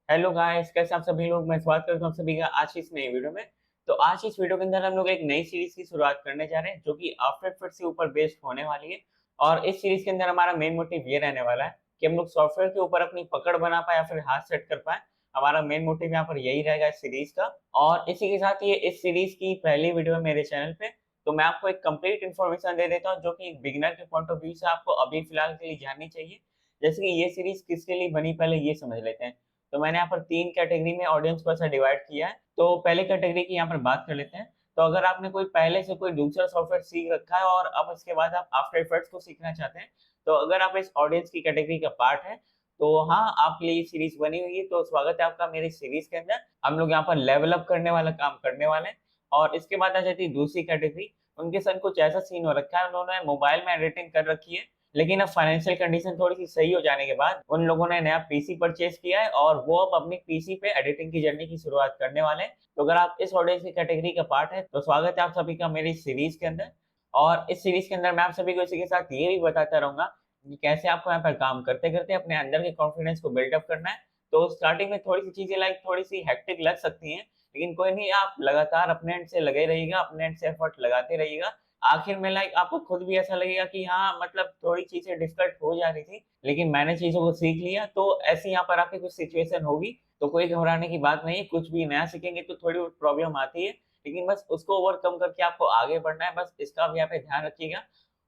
Hello guys, कैसे आप सभी लोग। मैं स्वागत करता हूँ आप सभी का आज की इस नई वीडियो में। तो आज की इस वीडियो के अंदर हम लोग एक नई सीरीज की शुरुआत करने जा रहे हैं जो कि आफ्टर इफेक्ट्स के ऊपर बेस्ड होने वाली है। और इस सीरीज के अंदर हमारा मेन मोटिव ये रहने वाला है कि हम लोग सॉफ्टवेयर के ऊपर अपनी पकड़ बना पाए या फिर हाथ सेट कर पाए। हमारा मेन मोटिव यहाँ पर यही रहेगा इस सीरीज का। और इसी के साथ ये इस सीरीज की पहली वीडियो है मेरे चैनल पे। तो मैं आपको एक कंप्लीट इन्फॉर्मेशन दे देता हूँ जो कि एक बिगिनर के पॉइंट ऑफ व्यू से आपको अभी फिलहाल के लिए जाननी चाहिए। जैसे कि ये सीरीज किसके लिए बनी पहले ये समझ लेते हैं। तो मैंने यहाँ पर 3 कैटेगरी में ऑडियंस को ऐसा डिवाइड किया है। तो पहले कैटेगरी की यहाँ पर बात कर लेते हैं। तो अगर आपने कोई पहले से कोई दूसरा सॉफ्टवेयर सीख रखा है और अब इसके बाद आप आफ्टर इफेक्ट्स को सीखना चाहते हैं, तो अगर आप इस ऑडियंस की कैटेगरी का पार्ट है, तो हाँ, आपके लिए ये सीरीज बनी हुई है। तो स्वागत है आपका मेरी सीरीज के अंदर। हम लोग यहाँ पर लेवल अप करने वाला काम करने वाले हैं। और इसके बाद आ जाती है दूसरी कैटेगरी। उनके संग कुछ ऐसा सीन हो रखा है, उन्होंने मोबाइल में एडिटिंग कर रखी है, लेकिन अब फाइनेंशियल कंडीशन थोड़ी-सी सही हो जाने के बाद उन लोगों ने नया पीसी परचेज़ किया है और वो अब अपनी पीसी पे एडिटिंग की जर्नी की शुरुआत करने वाले हैं। तो अगर आप इस ऑडियंस की कैटेगरी का पार्ट है, तो स्वागत है आप सभी का मेरी सीरीज़ के अंदर। और इस सीरीज़ के अंदर मैं आप सभी को इसी के साथ ये भी बताता रहूँगा कि कैसे आपको यहाँ पर काम करते-करते अपने अंदर के कॉन्फिडेंस को बिल्ड अप करना है। तो स्टार्टिंग में थोड़ी-सी चीज़ें लाइक थोड़ी-सी हेक्टिक लग सकती हैं, लेकिन कोई नहीं, आप लगातार अपने एंड से लगे रहिएगा, अपने एंड से एफर्ट लगाते रहिएगा। आखिर में लाइक आपको खुद भी ऐसा लगेगा कि हाँ, मतलब थोड़ी चीज़ें डिफ़िकल्ट हो जा रही थी, लेकिन मैंने चीज़ों को सीख लिया। तो ऐसी यहाँ पर आपकी कुछ सिचुएशन होगी, तो कोई घबराने की बात नहीं है। कुछ भी नया सीखेंगे तो थोड़ी बहुत प्रॉब्लम आती है, लेकिन बस उसको ओवरकम करके आपको आगे बढ़ना है, बस इसका भी यहाँ पे ध्यान रखिएगा।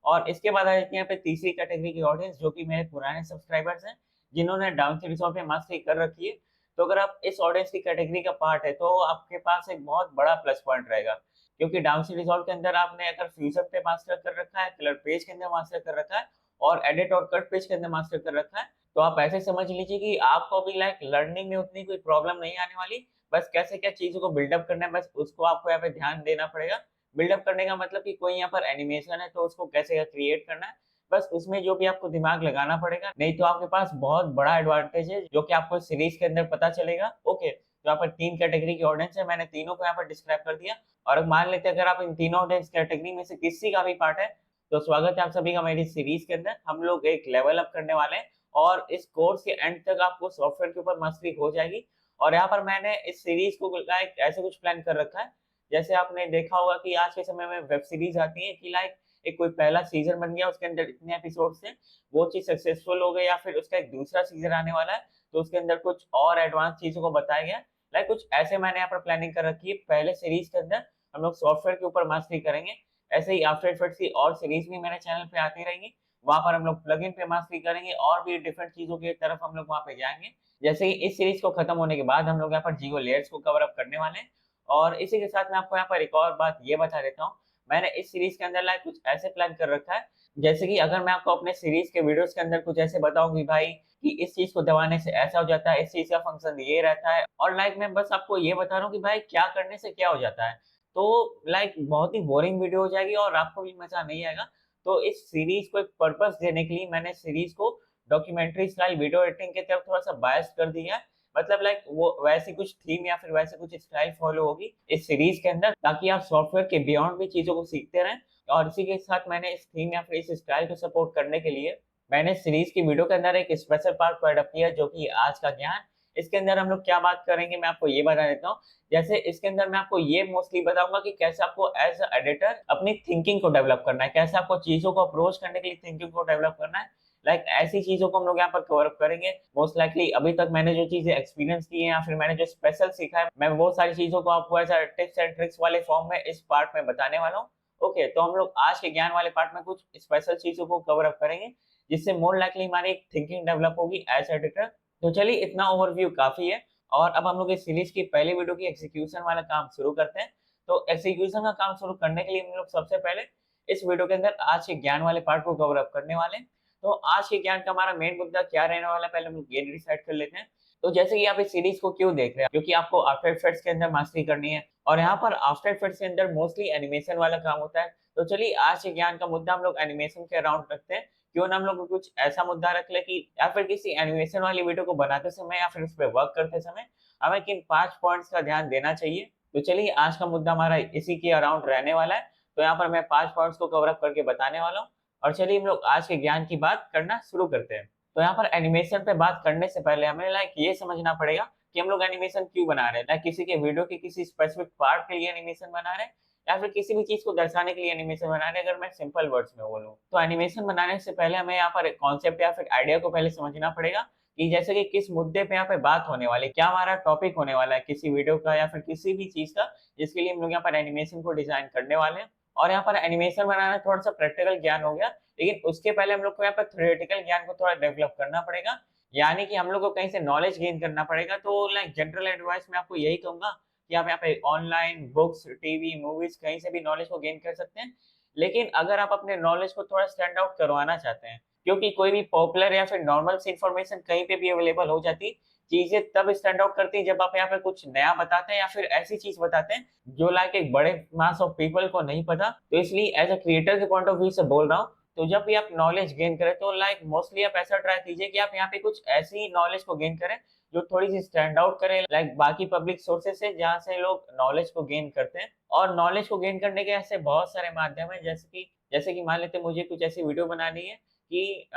और इसके बाद आ जाती है यहाँ पे तीसरी कैटेगरी की ऑडियंस जो कि मेरे पुराने सब्सक्राइबर्स हैं, जिन्होंने डाउनसी रिज़ॉल्व पे मास्टरी कर रखी है। तो अगर आप इस ऑडियंस की कैटेगरी का पार्ट है, तो आपके पास एक बहुत बड़ा प्लस पॉइंट रहेगा। क्योंकि डाउनसी रिज़ॉल्व के अंदर आपने अगर फ्यूज़न पे मास्टर कर रखा है, कलर पेज के अंदर मास्टर कर रखा है और एडिट और कट पेज के अंदर मास्टर कर रखा है, तो आप ऐसे समझ लीजिए कि आपको अभी लाइक लर्निंग में उतनी कोई प्रॉब्लम नहीं आने वाली। बस कैसे क्या चीज़ों को बिल्डअप करना है, बस उसको आपको यहाँ पे ध्यान देना पड़ेगा। बिल्डअप करने का मतलब कि कोई यहाँ पर एनिमेशन है तो उसको कैसे क्या क्रिएट करना है, बस उसमें जो भी आपको दिमाग लगाना पड़ेगा। नहीं तो आपके पास बहुत बड़ा एडवांटेज है जो कि आपको सीरीज़ के अंदर पता चलेगा। ओके, तो यहाँ पर 3 कैटेगरी की ऑडियंस है, मैंने तीनों को यहाँ पर डिस्क्राइब कर दिया। और अब मान लेते हैं अगर आप इन तीनों ऑडियंस कैटेगरी में से किसी का भी पार्ट है, तो स्वागत है आप सभी का मेरी सीरीज के अंदर। हम लोग एक लेवल अप करने वाले हैं और इस कोर्स के एंड तक आपको सॉफ्टवेयर के ऊपर मास्टरी हो जाएगी। और यहाँ पर मैंने इस सीरीज को लाइक ऐसे कुछ प्लान कर रखा है, जैसे आपने देखा होगा कि आज के समय में वेब सीरीज आती है कि लाइक एक कोई पहला सीजन बन गया, उसके अंदर इतने एपिसोड्स हैं, वो चीज़ सक्सेसफुल हो गई या फिर उसका एक दूसरा सीजन आने वाला है, तो उसके अंदर कुछ और एडवांस चीज़ों को बताया गया है। लाइक कुछ ऐसे मैंने यहाँ पर प्लानिंग कर रखी है। पहले सीरीज के अंदर हम लोग सॉफ्टवेयर के ऊपर मास्टरी करेंगे। ऐसे ही आफ्टर इफेक्ट्स की और सीरीज भी मेरे चैनल पे आती रहेंगी। वहाँ पर हम लोग प्लगइन पे मास्टरी करेंगे और भी डिफरेंट चीज़ों की तरफ हम लोग वहाँ पे जाएँगे। जैसे कि इस सीरीज को खत्म होने के बाद हम लोग यहाँ पर जियो लेयर्स को कवर अप करने वाले हैं। और इसी के साथ मैं आपको यहाँ पर एक और बात ये बता देता हूँ। मैंने इस सीरीज के अंदर लाइक कुछ ऐसे प्लान कर रखा है, जैसे कि अगर मैं आपको अपने सीरीज के वीडियोज़ के अंदर कुछ ऐसे बताऊँ कि भाई कि इस चीज़ को दबाने से ऐसा हो जाता है, इस चीज़ का फंक्शन ये रहता है, और लाइक मैं बस आपको ये बता रहा हूँ कि भाई क्या करने से क्या हो जाता है। तो लाइक बहुत ही बोरिंग वीडियो हो जाएगी और आपको भी मज़ा नहीं आएगा। तो इस सीरीज़ को एक पर्पस देने के लिए मैंने सीरीज़ को डॉक्यूमेंट्री स्टाइल वीडियो एडिटिंग की तरफ थोड़ा-सा बायस्ड कर दिया है। मतलब लाइक वो वैसी कुछ थीम या फिर वैसे कुछ स्टाइल फॉलो होगी इस सीरीज़ के अंदर, ताकि आप सॉफ्टवेयर के बियॉन्ड भी चीज़ों को सीखते रहें। और इसी के साथ मैंने इस थीम या फिर इस स्टाइल को सपोर्ट करने के लिए मैंने सीरीज़ की वीडियो के अंदर एक स्पेशल पार्ट को एडॉप्ट किया है जो कि आज का ज्ञान। इसके अंदर हम लोग क्या बात करेंगे मैं आपको ये बता देता हूँ। जैसे इसके अंदर मैं आपको ये मोस्टली बताऊँगा कि कैसे आपको एज़ अ एडिटर अपनी थिंकिंग को डेवलप करना है, कैसे आपको चीज़ों को अप्रोच करने के लिए थिंकिंग को डेवलप करना है। लाइक ऐसी चीज़ों को हम लोग यहाँ पर कवर अप करेंगे। मोस्ट लाइकली अभी तक मैंने जो चीज़ें एक्सपीरियंस की हैं या फिर मैंने जो स्पेशल सीखा है, मैं वो सारी चीज़ों को आपको as a tips and tricks वाले फॉर्म में इस पार्ट में बताने वाला हूँ। ओके, तो हम लोग आज के ज्ञान वाले पार्ट में कुछ स्पेशल चीज़ों को कवर अप करेंगे, जिससे मोर लाइकली हमारी एक थिंकिंग डेवलप होगी एज़ एडिटर। तो चलिए, इतना ओवरव्यू काफ़ी है और अब हम लोग इस सीरीज़ की पहली वीडियो की एग्ज़ीक्यूशन वाला काम शुरू करते हैं। तो एग्ज़ीक्यूशन का काम शुरू करने के लिए हम लोग सबसे पहले इस वीडियो के अंदर आज के ज्ञान वाले पार्ट को कवर अप करने वाले हैं। तो आज के ज्ञान का हमारा मेन मुद्दा क्या रहने वाला है, पहले हम लोग ये डिसाइड कर लेते हैं। तो जैसे कि आप इस सीरीज़ को क्यों देख रहे हैं? क्योंकि आपको आफ्टर इफेक्ट्स के अंदर मास्टरी करनी है और यहाँ पर आफ्टर इफेक्ट्स के अंदर मोस्टली एनिमेशन वाला काम होता है। तो चलिए, आज के ज्ञान का मुद्दा हम लोग एनिमेशन के अराउंड रखते हैं। क्यों ना हम लोग कुछ ऐसा मुद्दा रख लें कि या फिर किसी एनिमेशन वाली वीडियो को बनाते समय या फिर उस पे वर्क करते समय हमें किन 5 पॉइंट्स का ध्यान देना चाहिए। तो चलिए, आज का मुद्दा हमारा इसी के अराउंड रहने वाला है। तो यहाँ पर मैं 5 पॉइंट्स को कवर अप करके बताने वाला हूँ और चलिए हम लोग आज के ज्ञान की बात करना शुरू करते हैं। तो यहाँ पर एनिमेशन पे बात करने से पहले हमें लाइक ये समझना पड़ेगा कि हम लोग एनिमेशन क्यों बना रहे हैं, लाइक किसी के वीडियो के किसी स्पेसिफिक पार्ट के लिए एनिमेशन बना रहे हैं या फिर किसी भी चीज को दर्शाने के लिए एनिमेशन बना रहे हैं। अगर मैं सिंपल वर्ड्स में बोलूँ तो एनिमेशन बनाने से पहले हमें यहाँ पर एक कॉन्सेप्ट या फिर आइडिया को पहले समझना पड़ेगा कि जैसे कि किस मुद्दे पे यहाँ पे बात होने वाली है, क्या हमारा टॉपिक होने वाला है किसी वीडियो का या फिर किसी भी चीज का, जिसके लिए हम लोग यहाँ पर एनिमेशन को डिजाइन करने वाले हैं। और यहाँ पर एनिमेशन बनाना थोड़ा सा प्रैक्टिकल ज्ञान हो गया, लेकिन उसके पहले हम लोग को यहाँ पर थ्योरेटिकल ज्ञान को थोड़ा डेवलप करना पड़ेगा, यानी कि हम लोग को कहीं से नॉलेज गेन करना पड़ेगा। तो लाइक जनरल एडवाइस मैं आपको यही कहूंगा कि आप यहाँ पे ऑनलाइन बुक्स, टीवी, मूवीज कहीं से भी नॉलेज को गेन कर सकते हैं। लेकिन अगर आप अपने नॉलेज को थोड़ा स्टैंड आउट करवाना चाहते हैं, क्योंकि कोई भी पॉपुलर या फिर नॉर्मल सी इन्फॉर्मेशन कहीं पे भी अवेलेबल हो जाती, चीजें तब स्टैंड आउट करती है जब आप यहाँ पे कुछ नया बताते हैं या फिर ऐसी चीज बताते हैं जो लाइक एक बड़े मास ऑफ पीपल को नहीं पता। तो इसलिए एज अ क्रिएटर के पॉइंट ऑफ व्यू से बोल रहा हूँ, तो जब भी आप नॉलेज गेन करें तो लाइक मोस्टली आप ऐसा ट्राई कीजिए कि आप यहाँ पे कुछ ऐसी नॉलेज को गेन करें जो थोड़ी सी स्टैंड आउट करे लाइक बाकी पब्लिक सोर्सेज से जहाँ से लोग नॉलेज को गेन करते हैं। और नॉलेज को गेन करने के ऐसे बहुत सारे माध्यम है, जैसे कि मान लेते हैं मुझे कुछ ऐसी वीडियो बनानी है कि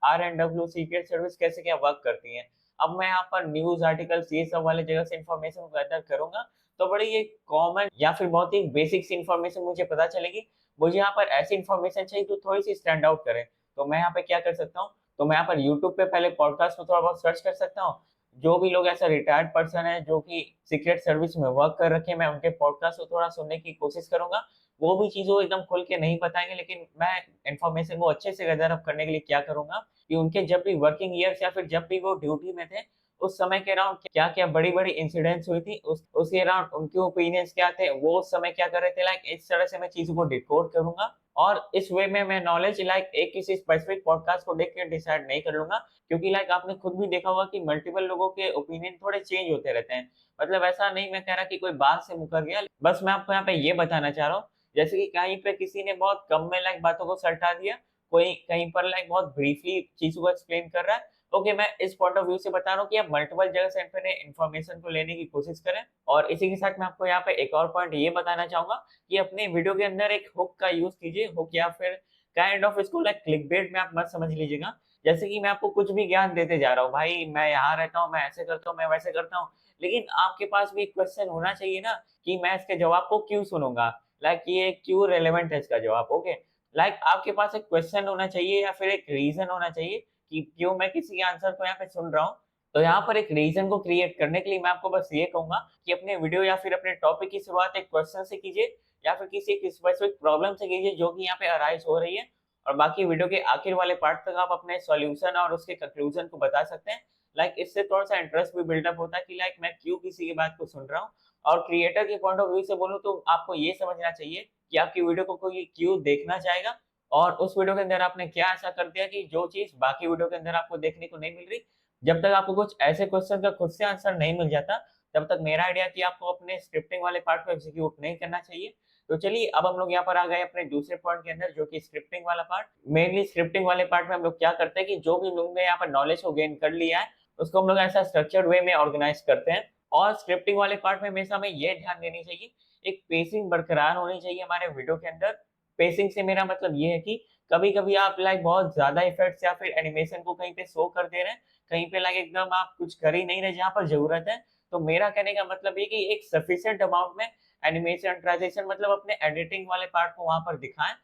R&W सीक्रेट सर्विस कैसे क्या वर्क करती है। अब मैं यहाँ पर न्यूज आर्टिकल्स ये सब वाले जगह से इन्फॉर्मेशन गैदर करूंगा, तो बड़ी ये कॉमन या फिर बहुत ही बेसिक सी इन्फॉर्मेशन मुझे पता चलेगी। मुझे यहाँ पर ऐसी इन्फॉर्मेशन चाहिए जो थोड़ी सी स्टैंड आउट करे, तो मैं यहाँ पे क्या कर सकता हूँ, तो मैं यहाँ पर यूट्यूब पे पहले पॉडकास्ट में थोड़ा बहुत सर्च कर सकता हूँ। जो भी लोग ऐसा रिटायर्ड पर्सन है जो कि सीक्रेट सर्विस में वर्क कर रखे हैं, मैं उनके पॉडकास्ट को थोड़ा सुनने की कोशिश करूंगा। वो भी चीज़ वो एकदम खुल के नहीं बताएँगे, लेकिन मैं इन्फॉर्मेशन को अच्छे से गैदर अप करने के लिए क्या करूँगा कि उनके जब भी वर्किंग ईयर्स या फिर जब भी वो ड्यूटी में थे, उस समय के अराउंड क्या-क्या बड़ी-बड़ी इंसिडेंट्स हुई थी, उस उसके अराउंड उनके ओपिनियंस क्या थे, वो उस समय क्या कर रहे थे, लाइक इस तरह से मैं चीज़ों को डिकोड करूँगा। और इस वे में मैं नॉलेज लाइक एक किसी स्पेसिफिक पॉडकास्ट को देख के डिसाइड नहीं कर लूँगा, क्योंकि लाइक आपने खुद भी देखा होगा कि मल्टीपल लोगों के ओपिनियन थोड़े चेंज होते रहते हैं। मतलब ऐसा नहीं मैं कह रहा कि कोई बात से मुकर गया, बस मैं आपको यहाँ पे ये बताना चाह रहा हूँ, जैसे कि कहीं पे किसी ने बहुत कम में लाइक बातों को सल्टा दिया, कोई कहीं पर लाइक बहुत ब्रीफली चीज़ों को एक्सप्लेन कर रहा है। ओके, मैं इस पॉइंट ऑफ व्यू से बता रहा हूँ कि आप मल्टीपल जगह से अपने इन्फॉर्मेशन को लेने की कोशिश करें। और इसी के साथ मैं आपको यहाँ पे एक और पॉइंट ये बताना चाहूँगा कि अपने वीडियो के अंदर एक हुक का यूज़ कीजिए। हुक या फिर काइंड ऑफ इसको लाइक क्लिकबेट में आप मत समझ लीजिएगा। जैसे कि मैं आपको कुछ भी ज्ञान देते जा रहा हूँ, भाई मैं यहाँ रहता हूँ, मैं ऐसे करता हूँ, मैं वैसे करता हूँ, लेकिन आपके पास भी एक क्वेश्चन होना चाहिए ना कि मैं इसके जवाब को क्यों सुनूँगा? लाइक ये क्यों रिलेवेंट है इसका जवाब, ओके? लाइक आपके पास एक क्वेश्चन होना चाहिए या फिर एक रीज़न होना चाहिए कि क्यों मैं किसी आंसर को यहाँ पे सुन रहा हूँ। तो यहाँ पर एक रीज़न को क्रिएट करने के लिए मैं आपको बस ये कहूँगा कि अपने वीडियो या फिर अपने टॉपिक की शुरुआत एक क्वेश्चन से कीजिए या फिर किसी एक स्पेसिफिक प्रॉब्लम से कीजिए जो कि यहाँ पे अराइज़ हो रही है। और बाकी वीडियो के आखिर वाले पार्ट तक आप अपने सॉल्यूशन और उसके कंक्लूजन को बता सकते हैं। लाइक इससे थोड़ा-सा इंटरेस्ट भी बिल्डअप होता है कि लाइक मैं क्यों किसी की बात को सुन रहा हूँ। और क्रिएटर के पॉइंट ऑफ व्यू से बोलूँ तो आपको ये समझना चाहिए कि आपकी वीडियो को कोई क्यों देखना चाहेगा और उस वीडियो के अंदर आपने क्या ऐसा कर दिया कि जो चीज़ बाकी वीडियो के अंदर आपको देखने को नहीं मिल रही। जब तक आपको कुछ ऐसे क्वेश्चन का खुद से आंसर नहीं मिल जाता, तब तक मेरा आइडिया कि आपको अपने स्क्रिप्टिंग वाले पार्ट को एग्ज़ीक्यूट नहीं करना चाहिए। तो चलिए अब हम लोग यहाँ पर आ गए अपने दूसरे पॉइंट के अंदर, जो कि स्क्रिप्टिंग वाला पार्ट। मेनली स्क्रिप्टिंग वाले पार्ट में हम लोग क्या करते हैं कि जो भी लोग ने यहाँ पर नॉलेज को गेन कर लिया है, उसको हम लोग ऐसा स्ट्रक्चर्ड वे में ऑर्गेनाइज करते हैं। और स्क्रिप्टिंग वाले पार्ट में हमेशा हमें ये ध्यान देनी चाहिए, एक पेसिंग बरकरार होनी चाहिए हमारे वीडियो के अंदर। पेसिंग से मेरा मतलब ये है कि कभी-कभी आप लाइक बहुत ज़्यादा इफेक्ट्स या फिर एनिमेशन को कहीं पे शो कर दे रहे हैं, कहीं पे लाइक एकदम आप कुछ कर ही नहीं रहे जहाँ पर ज़रूरत है। तो मेरा कहने का मतलब ये कि एक सफिशिएंट अमाउंट में एनिमेशन, ट्रांज़िशन मतलब अपने एडिटिंग वाले पार्ट को वहाँ पर दिखाएँ।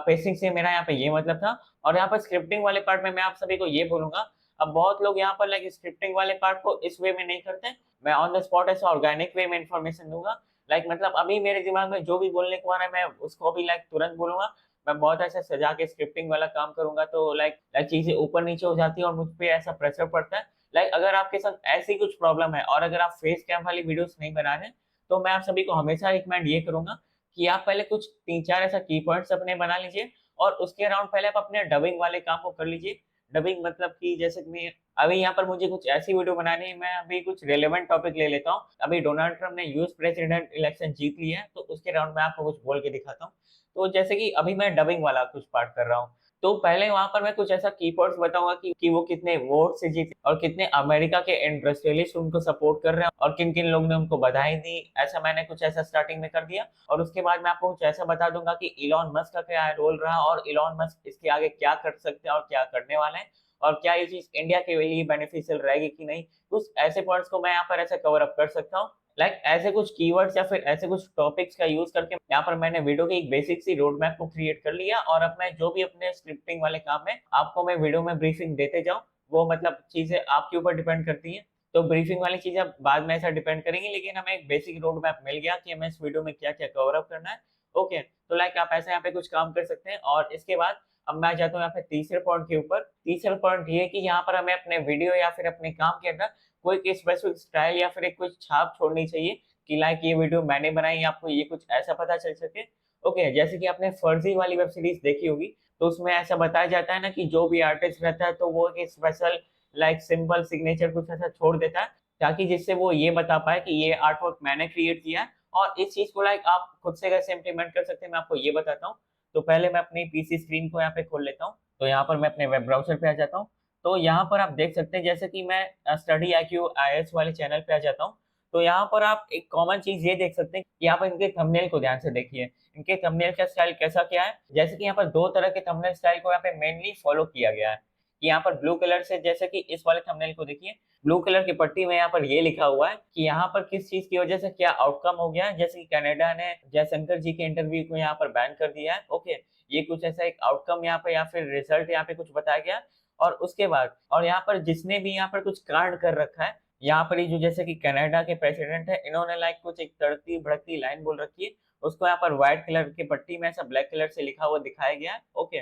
पेसिंग से मेरा यहाँ पे ये मतलब था। और यहाँ पर स्क्रिप्टिंग वाले पार्ट में मैं आप सभी को ये बोलूँगा, अब बहुत लोग यहाँ पर लाइक स्क्रिप्टिंग वाले पार्ट को इस वे में नहीं करते। मैं ऑन द स्पॉट ऐसा ऑर्गेनिक वे में इन्फॉर्मेशन दूँगा। लाइक मतलब अभी मेरे दिमाग में जो भी बोलने को आ रहा है, मैं उसको भी लाइक तुरंत बोलूँगा। मैं बहुत ऐसा सजा के स्क्रिप्टिंग वाला काम करूँगा तो लाइक लाइक चीज़ें ऊपर-नीचे हो जाती है और मुझ पे ऐसा प्रेशर पड़ता है। लाइक अगर आपके साथ ऐसी कुछ प्रॉब्लम है और अगर आप फेस कैम वाली वीडियोज़ नहीं बना रहे हैं, तो मैं आप सभी को हमेशा रिकमेंड ये करूँगा कि आप पहले कुछ 3-4 ऐसा की पॉइंट्स अपने बना लीजिए और उसके अराउंड पहले आप अपने डबिंग वाले काम को कर लीजिए। डबिंग मतलब कि जैसे कि मैं अभी यहाँ पर मुझे कुछ ऐसी वीडियो बनानी है, मैं अभी कुछ रिलेवेंट टॉपिक ले लेता हूँ। अभी डोनाल्ड ट्रम्प ने यूएस प्रेसिडेंट इलेक्शन जीत लिया है, तो उसके अराउंड मैं आपको कुछ बोल के दिखाता हूँ। तो जैसे कि अभी मैं डबिंग वाला कुछ पार्ट कर रहा हूँ, तो पहले वहाँ पर मैं कुछ ऐसा कीवर्ड्स बताऊँगा कि वो कितने वोट से जीते और कितने अमेरिका के इंडस्ट्रियलिस्ट उनको सपोर्ट कर रहे हैं और किन-किन लोग ने उनको बधाई दी। ऐसा मैंने कुछ ऐसा स्टार्टिंग में कर दिया और उसके बाद मैं आपको कुछ ऐसा बता दूँगा कि इलॉन मस्क का क्या रोल रहा और इलॉन मस्क इसके आगे क्या कर सकते हैं और क्या करने वाले हैं। और क्या ये चीज़ इंडिया के लिए बेनिफिशियल रहेगी कि नहीं। कुछ ऐसे पॉइंट्स को मैं यहाँ पर ऐसे कवर अप कर सकता हूँ। लाइक ऐसे कुछ कीवर्ड्स या फिर ऐसे कुछ टॉपिक्स का यूज़ करके यहाँ पर मैंने वीडियो की एक बेसिक सी रोड मैप को क्रिएट कर लिया और अब मैं जो भी अपने स्क्रिप्टिंग वाले काम है, आपको मैं वीडियो में ब्रीफिंग देते जाऊँ, वो मतलब चीज़ें आपके ऊपर डिपेंड करती हैं। तो ब्रीफिंग वाली चीज़ें अब बाद में ऐसा डिपेंड करेंगी, लेकिन हमें एक बेसिक रोड मैप मिल गया कि हमें इस वीडियो में क्या-क्या कवर अप करना है। ओके, तो लाइक आप ऐसे यहाँ पे कुछ काम कर सकते हैं और इसके बाद अब मैं आ जाता हूँ यहाँ पे तीसरे पॉइंट के ऊपर। तीसरा पॉइंट ये है कि यहाँ पर हमें अपने वीडियो या फिर अपने काम के अंदर कोई एक स्पेसिफिक स्टाइल या फिर एक कुछ छाप छोड़नी चाहिए कि लाइक ये वीडियो मैंने बनाई, आपको ये कुछ ऐसा पता चल सके। ओके, जैसे कि आपने फर्जी वाली वेब सीरीज़ देखी होगी, तो उसमें ऐसा बताया जाता है ना कि जो भी आर्टिस्ट रहता है तो वो एक स्पेशल लाइक सिंपल सिग्नेचर कुछ ऐसा छोड़ देता है, ताकि जिससे वो ये बता पाए कि ये आर्ट वर्क मैंने क्रिएट किया है। और इस चीज़ को लाइक आप खुद से कैसे इम्प्लीमेंट कर सकते हैं, मैं आपको ये बताता हूँ। तो पहले मैं अपनी पीसी स्क्रीन को यहाँ पे खोल लेता हूँ। तो यहाँ पर मैं अपने वेब ब्राउज़र पे आ जाता हूँ। तो यहाँ पर आप देख सकते हैं जैसे कि मैं स्टडी आईक्यू आईएएस वाले चैनल पे आ जाता हूँ। तो यहाँ पर आप एक कॉमन चीज़ ये देख सकते हैं कि यहाँ पर इनके थंबनेल को ध्यान से देखिए। इनके थंबनेल का स्टाइल कैसा क्या है? जैसे कि यहाँ पर 2 तरह के थंबनेल स्टाइल को यहाँ पे मेनली फॉलो किया गया है। कि यहाँ पर ब्लू कलर से जैसे कि इस वाले थंबनेल को देखिए, ब्लू कलर की पट्टी में यहाँ पर ये लिखा हुआ है कि यहाँ पर किस चीज़ की वजह से क्या आउटकम हो गया है। जैसे कि कनाडा ने जयशंकर जी के इंटरव्यू को यहाँ पर बैन कर दिया है। ओके, ये कुछ ऐसा एक आउटकम यहाँ पे या फिर रिजल्ट यहाँ पे कुछ बताया गया। और उसके बाद और यहाँ पर जिसने भी यहाँ पर कुछ कांड कर रखा है, यहाँ पर ये जो जैसे कि कनाडा के प्रेसिडेंट है, इन्होंने लाइक कुछ एक तड़कती-भड़कती लाइन बोल रखी है, उसको यहाँ पर व्हाइट कलर की पट्टी में ऐसा ब्लैक कलर से लिखा हुआ दिखाया गया है। ओके,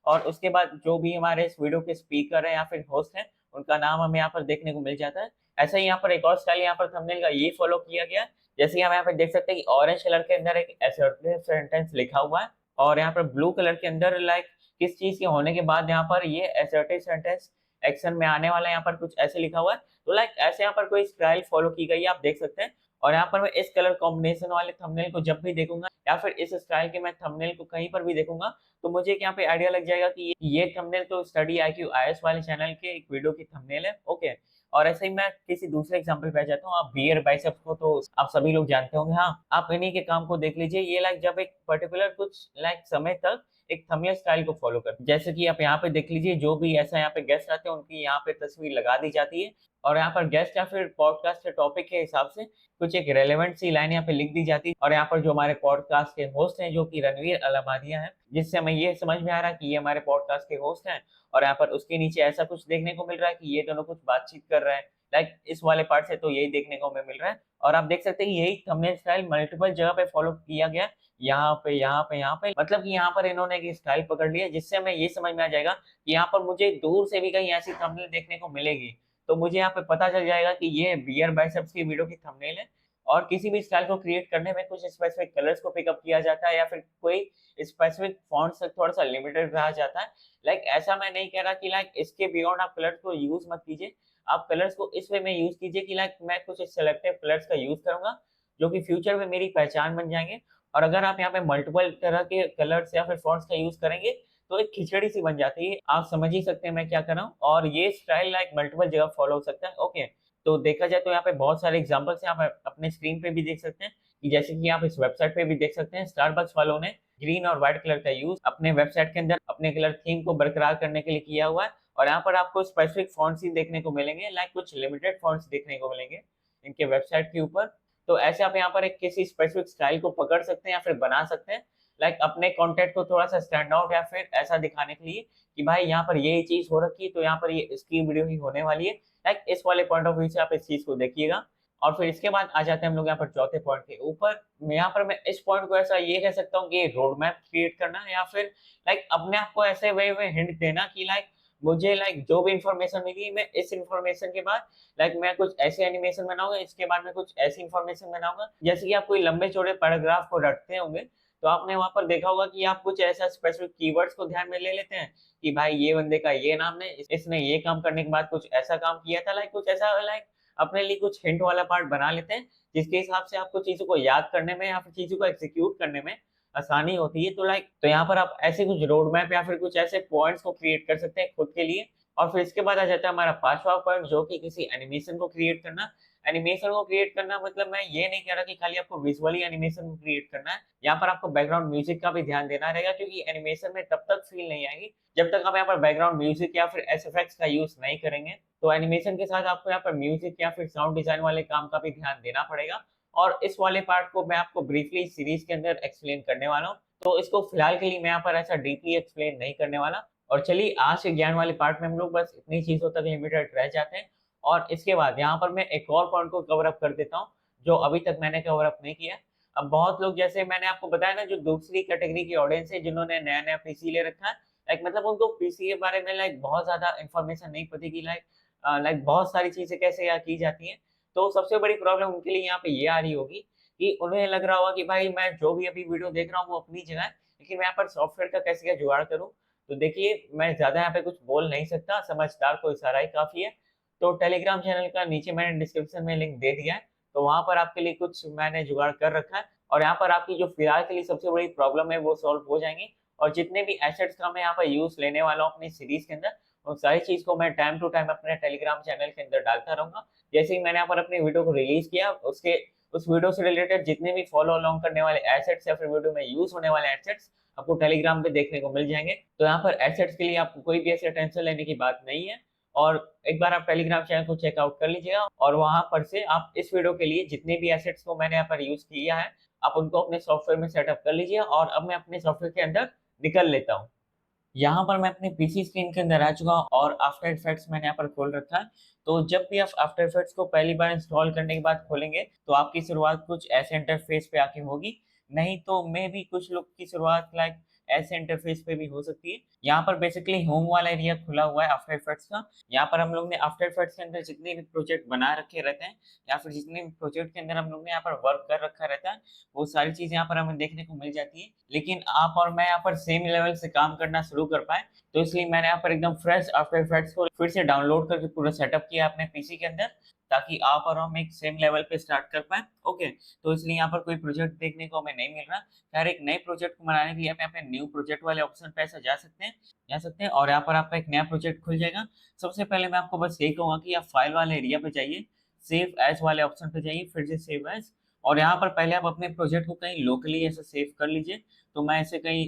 और उसके बाद जो भी हमारे इस वीडियो के स्पीकर हैं या फिर होस्ट हैं, उनका नाम हमें यहाँ पर देखने को मिल जाता है। ऐसा ही यहाँ पर एक और स्टाइल यहाँ पर थंबनेल का ये फॉलो किया गया है। जैसे कि हम यहाँ पे देख सकते हैं कि ऑरेंज कलर के अंदर एक असर्टिव सेंटेंस लिखा हुआ है और यहाँ पर ब्लू कलर के अंदर लाइक किस चीज़ के होने के बाद यहाँ पर ये असर्टिव सेंटेंस एक्शन में आने वाला है, यहाँ पर कुछ ऐसे लिखा हुआ है। तो लाइक ऐसे यहाँ पर कोई स्टाइल फॉलो की गई है, आप देख सकते हैं। और यहाँ पर मैं इस कलर कॉम्बिनेशन वाले थंबनेल को जब भी देखूँगा या फिर इस स्टाइल के मैं थंबनेल को कहीं पर भी देखूँगा, तो मुझे एक यहाँ पे आइडिया लग जाएगा कि ये थंबनेल तो स्टडी आईक्यू आईएएस वाले चैनल के एक वीडियो की थंबनेल है। ओके, और ऐसे ही मैं किसी दूसरे एग्जांपल पे आ जाता हूँ। आप बियर बाइसेप्स को तो आप सभी लोग जानते होंगे। हाँ, आप इन्हीं के काम को देख लीजिए। ये लाइक जब एक पर्टिकुलर कुछ लाइक समय तक एक थंबनेल स्टाइल को फॉलो करते हैं। जैसे कि आप यहाँ पे देख लीजिए, जो भी ऐसा यहाँ पे गेस्ट आते हैं उनकी यहाँ पे तस्वीर लगा दी जाती है और यहाँ पर गेस्ट या फिर पॉडकास्ट के टॉपिक के हिसाब से कुछ एक रेलेवेंट सी लाइन यहाँ पे लिख दी जाती है। और यहाँ पर जो हमारे पॉडकास्ट के होस्ट हैं, जो कि रणवीर अलमादिया हैं, जिससे हमें ये समझ में आ रहा है कि ये हमारे पॉडकास्ट के होस्ट हैं। और यहाँ पर उसके नीचे ऐसा कुछ देखने को मिल रहा है कि ये दोनों कुछ बातचीत कर रहे हैं। लाइक इस वाले पार्ट से तो यही देखने को हमें मिल रहा है। और आप देख सकते हैं कि यही थंबनेल स्टाइल मल्टीपल जगह पे फॉलो किया गया है। यहाँ पे, यहाँ पे, यहाँ पे, मतलब कि यहाँ पर इन्होंने एक स्टाइल पकड़ लिया, जिससे हमें ये समझ में आ जाएगा कि यहाँ पर मुझे दूर से भी कहीं ऐसी थंबनेल देखने को मिलेगी। तो मुझे यहाँ पे पता चल जाएगा कि ये बियर बाइसेप्स की वीडियो की थंबनेल है। और किसी भी स्टाइल को क्रिएट करने में कुछ स्पेसिफिक कलर्स को पिकअप किया जाता है या फिर कोई स्पेसिफिक फ़ॉन्ट्स तक थोड़ा-सा लिमिटेड रहा जाता है। लाइक ऐसा मैं नहीं कह रहा कि लाइक इसके बियॉन्ड आप कलर्स को यूज़ मत कीजिए। आप कलर्स को इस वे में यूज़ कीजिए कि लाइक मैं कुछ सिलेक्टिव कलर्स का यूज़ करूँगा, जो कि फ्यूचर में मेरी पहचान बन जाएँगे। और अगर आप यहाँ पे मल्टीपल तरह के कलर्स या फिर फ़ॉन्ट्स का यूज़ करेंगे, तो एक खिचड़ी सी बन जाती है। आप समझ ही सकते हैं मैं क्या कर रहा हूँ। और ये स्टाइल लाइक मल्टीपल जगह फॉलो हो सकता है। ओके, तो देखा जाए तो यहाँ पे बहुत सारे एग्ज़ाम्पल्स हैं, आप अपने स्क्रीन पे भी देख सकते हैं कि जैसे कि आप इस वेबसाइट पे भी देख सकते हैं, स्टारबक्स वालों ने ग्रीन और व्हाइट कलर का यूज़ अपने वेबसाइट के अंदर अपने कलर थीम को बरकरार करने के लिए किया हुआ है। और यहाँ पर आपको स्पेसिफिक फ़ॉन्ट्स ही देखने को मिलेंगे, लाइक कुछ लिमिटेड फ़ॉन्ट्स देखने को मिलेंगे इनके वेबसाइट के ऊपर। तो ऐसे आप यहाँ पर एक किसी स्पेसिफिक स्टाइल को पकड़ सकते हैं या फिर बना सकते हैं, लाइक अपने कंटेंट को थोड़ा-सा स्टैंड आउट या फिर ऐसा दिखाने के लिए कि भाई यहाँ पर ये चीज़ हो रखी है, तो यहाँ पर ये इसकी वीडियो ही होने वाली है। लाइक इस वाले पॉइंट ऑफ व्यू से आप इस चीज़ को देखिएगा। और फिर इसके बाद आ जाते हैं हम लोग यहाँ पर चौथे पॉइंट के ऊपर। यहाँ पर मैं इस पॉइंट को ऐसा ये कह सकता हूँ कि रोड मैप क्रिएट करना या फिर लाइक अपने आप को ऐसे वे में हिंट देना कि लाइक मुझे लाइक जो भी इन्फॉर्मेशन मिली, मैं इस इन्फॉर्मेशन के बाद लाइक मैं कुछ ऐसे एनिमेशन बनाऊँगा, इसके बाद मैं कुछ ऐसी इन्फॉर्मेशन बनाऊँगा। जैसे कि आप कोई लंबे-चौड़े पैराग्राफ को रटते होंगे, तो आपने वहाँ पर देखा होगा कि आप कुछ ऐसा स्पेसिफिक कीवर्ड्स को ध्यान में ले लेते हैं कि भाई ये बंदे का ये नाम है, इसने ये काम करने के बाद कुछ ऐसा काम किया था, लाइक कुछ ऐसा लाइक अपने लिए कुछ हिंट वाला पार्ट बना लेते हैं, जिसके हिसाब से आपको चीज़ों को याद करने में या फिर चीज़ों को एग्ज़ीक्यूट करने में आसानी होती है। तो लाइक तो यहाँ पर आप ऐसे कुछ रोड मैप या फिर कुछ ऐसे पॉइंट्स को क्रिएट कर सकते हैं खुद के लिए। और फिर इसके बाद आ जाता है हमारा 5वां पॉइंट, जो कि किसी एनिमेशन को क्रिएट करना। एनिमेशन को क्रिएट करना मतलब मैं ये नहीं कह रहा कि खाली आपको विजुअली एनिमेशन को क्रिएट करना है, यहाँ पर आपको बैकग्राउंड म्यूजिक का भी ध्यान देना रहेगा, क्योंकि एनिमेशन में तब तक फील नहीं आएगी जब तक आप यहाँ पर बैकग्राउंड म्यूजिक या फिर एसएफएक्स का यूज नहीं करेंगे। तो एनिमेशन के साथ आपको यहाँ पर म्यूजिक या फिर साउंड डिजाइन वाले काम का भी ध्यान देना पड़ेगा, और इस वाले पार्ट को मैं आपको ब्रीफली सीरीज के अंदर एक्सप्लेन करने वाला हूँ। तो इसको फिलहाल के लिए मैं यहाँ पर ऐसा डीपली एक्सप्लेन नहीं करने वाला। और चलिए आज के ज्ञान वाले पार्ट में हम लोग बस इतनी चीजों तक लिमिटेड रह जाते हैं, और इसके बाद यहाँ पर मैं एक और पॉइंट को कवर अप कर देता हूँ जो अभी तक मैंने कवर अप नहीं किया। अब बहुत लोग, जैसे मैंने आपको बताया ना, जो दूसरी कैटेगरी की ऑडियंस है जिन्होंने नया नया पीसी ले रखा है, लाइक मतलब उनको पीसी के बारे में लाइक बहुत ज्यादा इन्फॉर्मेशन नहीं पता कि लाइक बहुत सारी चीजें कैसे यहाँ की जाती हैं। तो सबसे बड़ी प्रॉब्लम उनके लिए यहाँ पे ये आ रही होगी कि उन्हें लग रहा होगा कि भाई मैं जो भी अभी वीडियो देख रहा हूँ वो अपनी जगह है, लेकिन मैं यहाँ पर सॉफ्टवेयर का कैसे क्या जुगाड़ करूँ। तो देखिए, मैं ज़्यादा यहाँ पे कुछ बोल नहीं सकता, समझदार को इशारा ही काफ़ी है। तो टेलीग्राम चैनल का नीचे मैंने डिस्क्रिप्शन में लिंक दे दिया है, तो वहाँ पर आपके लिए कुछ मैंने जुगाड़ कर रखा है, और यहाँ पर आपकी जो फिलहाल के लिए सबसे बड़ी प्रॉब्लम है वो सॉल्व हो जाएंगी। और जितने भी एसेट्स का मैं यहाँ पर यूज़ लेने वाला हूँ अपनी सीरीज़ के अंदर, उन सारी चीज़ को मैं टाइम टू टाइम अपने टेलीग्राम चैनल के अंदर डालता रहूँगा। जैसे ही मैंने यहाँ पर अपनी वीडियो को रिलीज़ किया, उसके उस वीडियो से रिलेटेड जितने भी फॉलो अलोंग करने वाले एसेट्स या फिर वीडियो में यूज़ होने वाले एसेट्स आपको टेलीग्राम पे देखने को मिल जाएँगे। तो यहाँ पर एसेट्स के लिए आपको कोई भी ऐसे टेंशन लेने की बात नहीं है। और एक बार आप टेलीग्राम चैनल को चेकआउट कर लीजिएगा, और वहाँ पर से आप इस वीडियो के लिए जितने भी एसेट्स को मैंने यहाँ पर यूज़ किया है, आप उनको अपने सॉफ्टवेयर में सेटअप कर लीजिए। और अब मैं अपने सॉफ्टवेयर के अंदर निकल लेता हूँ। यहाँ पर मैं अपने पीसी स्क्रीन के अंदर आ चुका हूँ और आफ्टर इफेक्ट्स मैंने यहाँ पर खोल रखा है। तो जब भी आप आफ्टर इफेक्ट्स को पहली बार इंस्टॉल करने के बाद खोलेंगे, तो आपकी शुरुआत कुछ ऐसे इंटरफेस पे आके होगी। नहीं तो मे बी कुछ लोग की शुरुआत लाइक ऐसे इंटरफेस पे भी हो सकती है। यहाँ पर बेसिकली होम वाला एरिया खुला हुआ है आफ्टर इफेक्ट्स का। यहाँ पर हम लोग ने आफ्टर इफेक्ट्स के अंदर जितने भी प्रोजेक्ट बना रखे रहते हैं, या फिर जितने भी प्रोजेक्ट के अंदर हम लोग ने यहाँ पर वर्क कर रखा रहता है, वो सारी चीज़ें यहाँ पर हमें देखने को मिल जाती है। लेकिन आप और मैं यहाँ पर सेम लेवल से काम करना शुरू कर पाएँ, तो इसलिए मैंने यहाँ पर एकदम फ्रेश आफ्टर इफेक्ट्स को फिर से डाउनलोड करके पूरा सेटअप किया अपने पीसी के अंदर, ताकि आप और हम एक सेम लेवल पे स्टार्ट कर पाएँ। ओके, तो इसलिए यहाँ पर कोई प्रोजेक्ट देखने को हमें नहीं मिल रहा। खैर, एक नए प्रोजेक्ट को बनाने के लिए आप यहाँ पे न्यू प्रोजेक्ट वाले ऑप्शन पे ऐसे जा सकते हैं और यहाँ पर आपका एक नया प्रोजेक्ट खुल जाएगा। सबसे पहले मैं आपको बस यही कहूँगा कि आप फाइल वाले एरिया पे जाइए, सेव एज़ वाले ऑप्शन पे जाइए, फिर से सेव एज़, और यहाँ पर पहले आप अपने प्रोजेक्ट को कहीं लोकली ऐसे सेव कर लीजिए। तो मैं इसे कहीं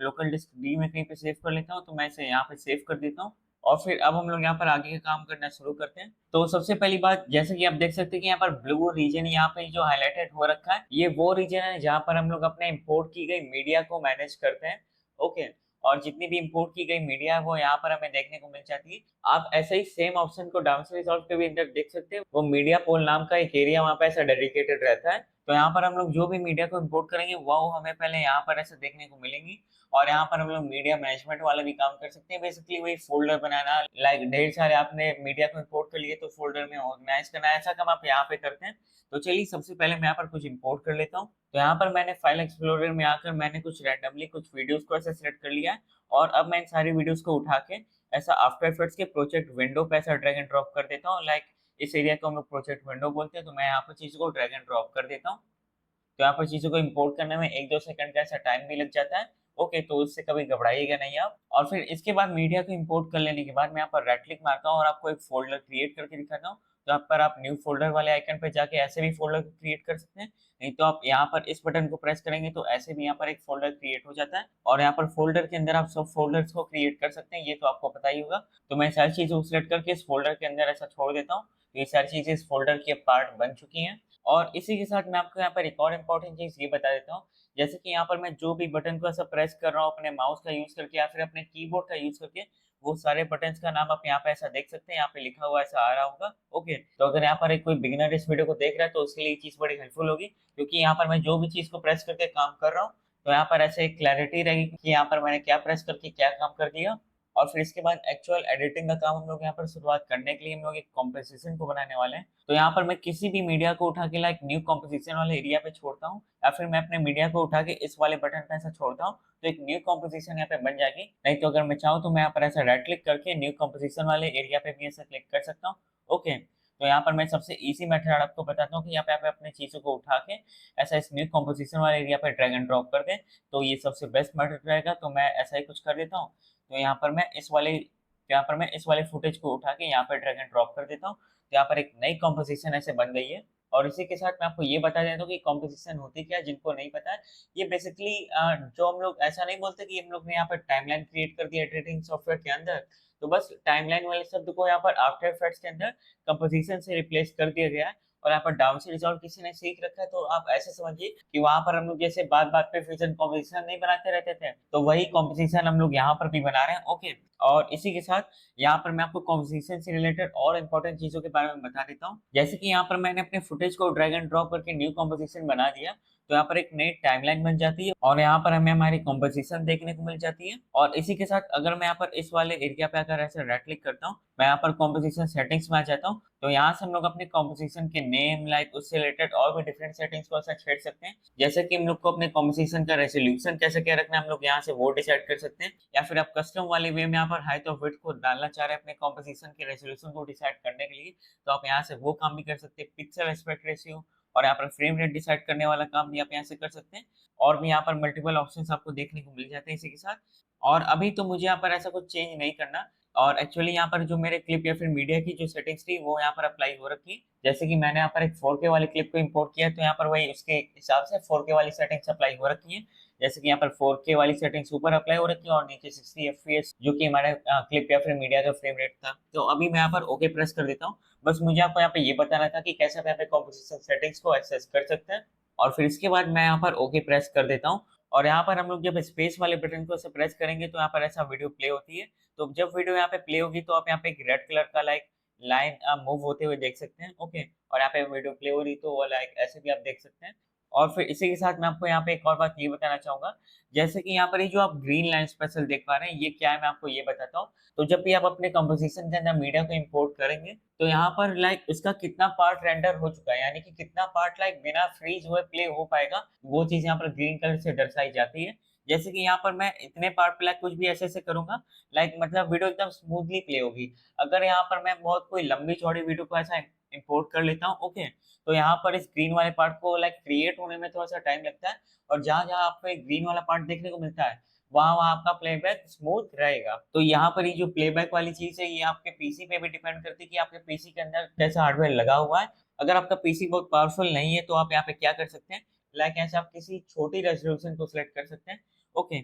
लोकल डिस्क डी में कहीं पे सेव कर लेता हूँ, तो मैं इसे यहाँ पे सेव कर देता हूँ। और फिर अब हम लोग यहाँ पर आगे का काम करना शुरू करते हैं। तो सबसे पहली बात, जैसे कि आप देख सकते हैं कि यहाँ पर ब्लू रीजन यहाँ पे जो हाइलाइटेड हो रखा है, ये वो रीजन है जहाँ पर हम लोग अपने इंपोर्ट की गई मीडिया को मैनेज करते हैं। ओके, और जितनी भी इंपोर्ट की गई मीडिया है वो यहाँ पर हमें देखने को मिल जाती है। आप ऐसे ही सेम ऑप्शन को डाउनस्ट्रीम रिजॉल्व के भी अंदर देख सकते हैं। वो मीडिया पोल नाम का एक एरिया वहाँ पे ऐसा डेडिकेटेड रहता है। तो यहाँ पर हम लोग जो भी मीडिया को इंपोर्ट करेंगे वो हमें पहले यहाँ पर ऐसे देखने को मिलेंगी, और यहाँ पर हम लोग मीडिया मैनेजमेंट वाला भी काम कर सकते हैं। बेसिकली वही फोल्डर बनाना, लाइक ढेर सारे आपने मीडिया को इंपोर्ट कर लिए तो फोल्डर में ऑर्गेनाइज करना, ऐसा काम आप यहाँ पे करते हैं। तो चलिए सबसे पहले मैं यहाँ पर कुछ इंपोर्ट कर लेता हूँ। तो यहाँ पर मैंने फाइल एक्सप्लोरर में आकर मैंने कुछ रैंडमली कुछ वीडियोस को ऐसे सिलेक्ट कर लिया है, और अब मैं इन सारी वीडियोस को उठा के ऐसा आफ्टर इफेक्ट्स के प्रोजेक्ट विंडो पे ऐसा ड्रैग एंड ड्रॉप कर देता हूँ। लाइक इस एरिया को हम लोग प्रोजेक्ट विंडो बोलते हैं, तो मैं यहाँ पर चीज़ को ड्रैग एंड ड्रॉप कर देता हूँ। तो यहाँ पर चीज़ों को इंपोर्ट करने में 1-2 सेकंड का ऐसा टाइम भी लग जाता है। ओके, तो उससे कभी घबराइएगा नहीं आप। और फिर इसके बाद मीडिया को इंपोर्ट कर लेने के बाद मैं यहाँ पर राइट क्लिक मारता हूँ और आपको एक फ़ोल्डर क्रिएट करके दिखाता हूँ। तो यहाँ पर आप न्यू फ़ोल्डर वाले आइकन पे जाके ऐसे भी फ़ोल्डर क्रिएट कर सकते हैं। नहीं तो आप यहाँ पर इस बटन को प्रेस करेंगे तो ऐसे भी यहाँ पर एक फ़ोल्डर क्रिएट हो जाता है, और यहाँ पर फ़ोल्डर के अंदर आप सब फ़ोल्डर्स को क्रिएट कर सकते हैं, ये तो आपको पता ही होगा। तो मैं सारी चीज़ें को सिलेक्ट करके इस फ़ोल्डर के अंदर ऐसा छोड़ देता हूँ। तो ये सारी चीज़ें इस फ़ोल्डर के पार्ट बन चुकी हैं। और इसी के साथ मैं आपको यहाँ पर एक और इम्पोर्टेंट चीज़ ये बता देता हूँ, जैसे कि यहाँ पर मैं जो भी बटन को ऐसा प्रेस कर रहा हूँ अपने माउस का यूज़ करके या फिर अपने कीबोर्ड का यूज़ करके, वो सारे बटन्स का नाम आप यहाँ पे ऐसा देख सकते हैं, यहाँ पे लिखा हुआ ऐसा आ रहा होगा। ओके, तो अगर यहाँ पर एक कोई बिगिनर इस वीडियो को देख रहा है तो उसके लिए ये चीज़ बड़ी हेल्पफुल होगी, क्योंकि यहाँ पर मैं जो भी चीज़ को प्रेस करके काम कर रहा हूँ, तो यहाँ पर ऐसे एक क्लैरिटी रहेगी कि यहाँ पर मैंने क्या प्रेस करके क्या काम कर दिया। और फिर इसके बाद एक्चुअल एडिटिंग का काम हम लोग यहाँ पर शुरुआत करने के लिए हम लोग एक कॉम्पोजिशन को बनाने वाले हैं। तो यहाँ पर मैं किसी भी मीडिया को उठा के लाइक न्यू कॉम्पोजिशन वाले एरिया पे छोड़ता हूँ, या फिर मैं अपने मीडिया को उठा के इस वाले बटन पे ऐसा छोड़ता हूँ, तो एक न्यू कॉम्पोजिशन यहाँ पे बन जाएगी। नहीं तो अगर मैं चाहूँ तो मैं यहाँ पर ऐसा राइट क्लिक करके न्यू कॉम्पोजिशन वाले एरिया पे भी ऐसा क्लिक कर सकता हूँ। ओके, तो यहाँ पर मैं सबसे ईजी मेथड आपको बताता हूँ कि यहाँ पे आप अपने चीज़ों को उठा के ऐसा इस न्यू कॉम्पोजिशन वाले एरिया पे ड्रैग एंड ड्रॉप कर दें, तो ये सबसे बेस्ट मेथड रहेगा। तो मैं ऐसा ही कुछ कर देता हूँ। तो यहाँ पर मैं इस वाले तो यहाँ पर मैं इस वाले फुटेज को उठा के यहाँ पर ड्रैग एंड ड्रॉप कर देता हूँ। तो यहाँ पर एक नई कॉम्पोजिशन ऐसे बन गई है। और इसी के साथ मैं आपको ये बता देता हूँ कि कॉम्पोजिशन होती क्या है, जिनको नहीं पता है। ये बेसिकली जो हम लोग ऐसा नहीं बोलते कि हम लोग ने यहाँ पर टाइमलाइन क्रिएट कर दिया एडिटिंग सॉफ्टवेयर के अंदर, तो बस टाइमलाइन वाले शब्द को यहाँ पर आफ्टर इफेक्ट्स के अंदर कंपोजिशन से रिप्लेस कर दिया गया है। और यहाँ पर डाउन से रिजॉल्व किसी ने सीख रखा है, तो आप ऐसे समझिए कि वहां पर हम लोग जैसे बात बात पे फ्यूजन कॉम्पोजिशन नहीं बनाते रहते थे, तो वही कॉम्पोजिशन हम लोग यहाँ पर भी बना रहे हैं। ओके, और इसी के साथ यहाँ पर मैं आपको कॉम्पोजिशन से रिलेटेड और इंपॉर्टेंट चीजों के बारे में बता देता हूँ। जैसे कि यहाँ पर मैंने अपने फुटेज को ड्रैग एंड ड्रॉप करके न्यू कॉम्पोजिशन बना दिया, तो यहाँ पर एक नई टाइमलाइन बन जाती है और यहाँ पर हमें हमारी कॉम्पोजिशन देखने को मिल जाती है। और इसी के साथ अगर मैं यहाँ पर इस वाले एरिया पे अगर ऐसे राइट क्लिक करता हूँ, मैं यहाँ पर कॉम्पोजिशन सेटिंग्स में आ जाता हूँ, तो यहाँ से हम लोग अपने कॉम्पोजिशन के नेम लाइक उससे रिलेटेड और भी डिफरेंट सेटिंग्स को ऐसा छेड़ सकते हैं। जैसे कि हम लोग को अपने कॉम्पोजिशन का रेजोल्यूशन कैसे क्या रखना है, हम लोग यहाँ से वो डिसाइड कर सकते हैं। या फिर आप कस्टम वाले वे में यहाँ पर हाइट और विड्थ को डालना चाह रहे हैं अपने कॉम्पोजिशन के रेजोल्यूशन को डिसाइड करने के लिए, तो आप यहाँ से वो काम भी कर सकते हैं। पिक्सल एस्पेक्ट रेशियो और यहाँ पर फ्रेम रेट डिसाइड करने वाला काम भी आप यहाँ से कर सकते हैं। और भी यहाँ पर मल्टीपल ऑप्शंस आपको देखने को मिल जाते हैं इसी के साथ। और अभी तो मुझे यहाँ पर ऐसा कुछ चेंज नहीं करना, और एक्चुअली यहाँ पर जो मेरे क्लिप या फिर मीडिया की जो सेटिंग्स थी वो यहाँ पर अप्लाई हो रखी है। जैसे कि मैंने यहाँ पर एक 4K वाली क्लिप को इंपोर्ट किया, तो यहाँ पर वही उसके हिसाब से 4K वाली सेटिंग्स अप्लाई हो रखी है। जैसे कि यहाँ पर 4K वाली सेटिंग्स ऊपर अप्लाई हो रखी है और नीचे 60 FPS जो कि हमारे क्लिप या फिर मीडिया का फ्रेम रेट था। तो अभी मैं यहाँ पर ओके प्रेस कर देता हूँ। बस मुझे आपको यहाँ पे ये बताना था कि कैसे आप यहाँ पे कॉम्पोजिशन सेटिंग्स को एक्सेस कर सकते हैं। और फिर इसके बाद मैं यहाँ पर ओके प्रेस कर देता हूँ। और यहाँ पर हम लोग जब स्पेस वाले बटन को ऐसे प्रेस करेंगे तो यहाँ पर ऐसा वीडियो प्ले होती है। तो जब वीडियो यहाँ पे प्ले होगी तो आप यहाँ पे एक रेड कलर का लाइक लाइन मूव होते हुए देख सकते हैं। ओके, और यहाँ पे वीडियो प्ले हो रही तो वो लाइक ऐसे भी आप देख सकते हैं। और फिर इसी के साथ मैं आपको यहाँ पे एक और बात ये बताना चाहूंगा। जैसे कि यहाँ पर ये जो आप ग्रीन लाइन स्पेशल देख पा रहे हैं, ये क्या है मैं आपको ये बताता हूँ। तो जब भी आप अपने कंपोजिशन के अंदर मीडिया को इंपोर्ट करेंगे, तो यहाँ पर लाइक उसका कितना पार्ट रेंडर हो चुका है, यानी कि कितना पार्ट लाइक बिना फ्रीज हुए प्ले हो पाएगा, वो चीज यहाँ पर ग्रीन कलर से दर्शाई जाती है। जैसे कि यहाँ पर मैं इतने पार्ट पे लाइक कुछ भी ऐसे ऐसे करूंगा, लाइक मतलब वीडियो एकदम स्मूथली प्ले होगी। अगर यहाँ पर मैं बहुत कोई लंबी चौड़ी वीडियो को ऐसा इंपोर्ट कर लेता हूँ, ओके, तो यहाँ पर इस ग्रीन वाले पार्ट को लाइक क्रिएट होने में थोड़ा सा टाइम लगता है। और जहां जहां आपको एक ग्रीन वाला पार्ट देखने को मिलता है, वहां वहां आपका प्लेबैक स्मूथ रहेगा। तो यहाँ पर ये जो प्लेबैक वाली चीज है, ये आपके पीसी पे भी डिपेंड करती है कि आपके पीसी के अंदर कैसा हार्डवेयर लगा हुआ है। अगर आपका पीसी बहुत पावरफुल नहीं है तो आप यहाँ पे क्या कर सकते हैं, लाइक ऐसे आप किसी छोटी रेजोल्यूशन को सिलेक्ट कर सकते हैं। ओके,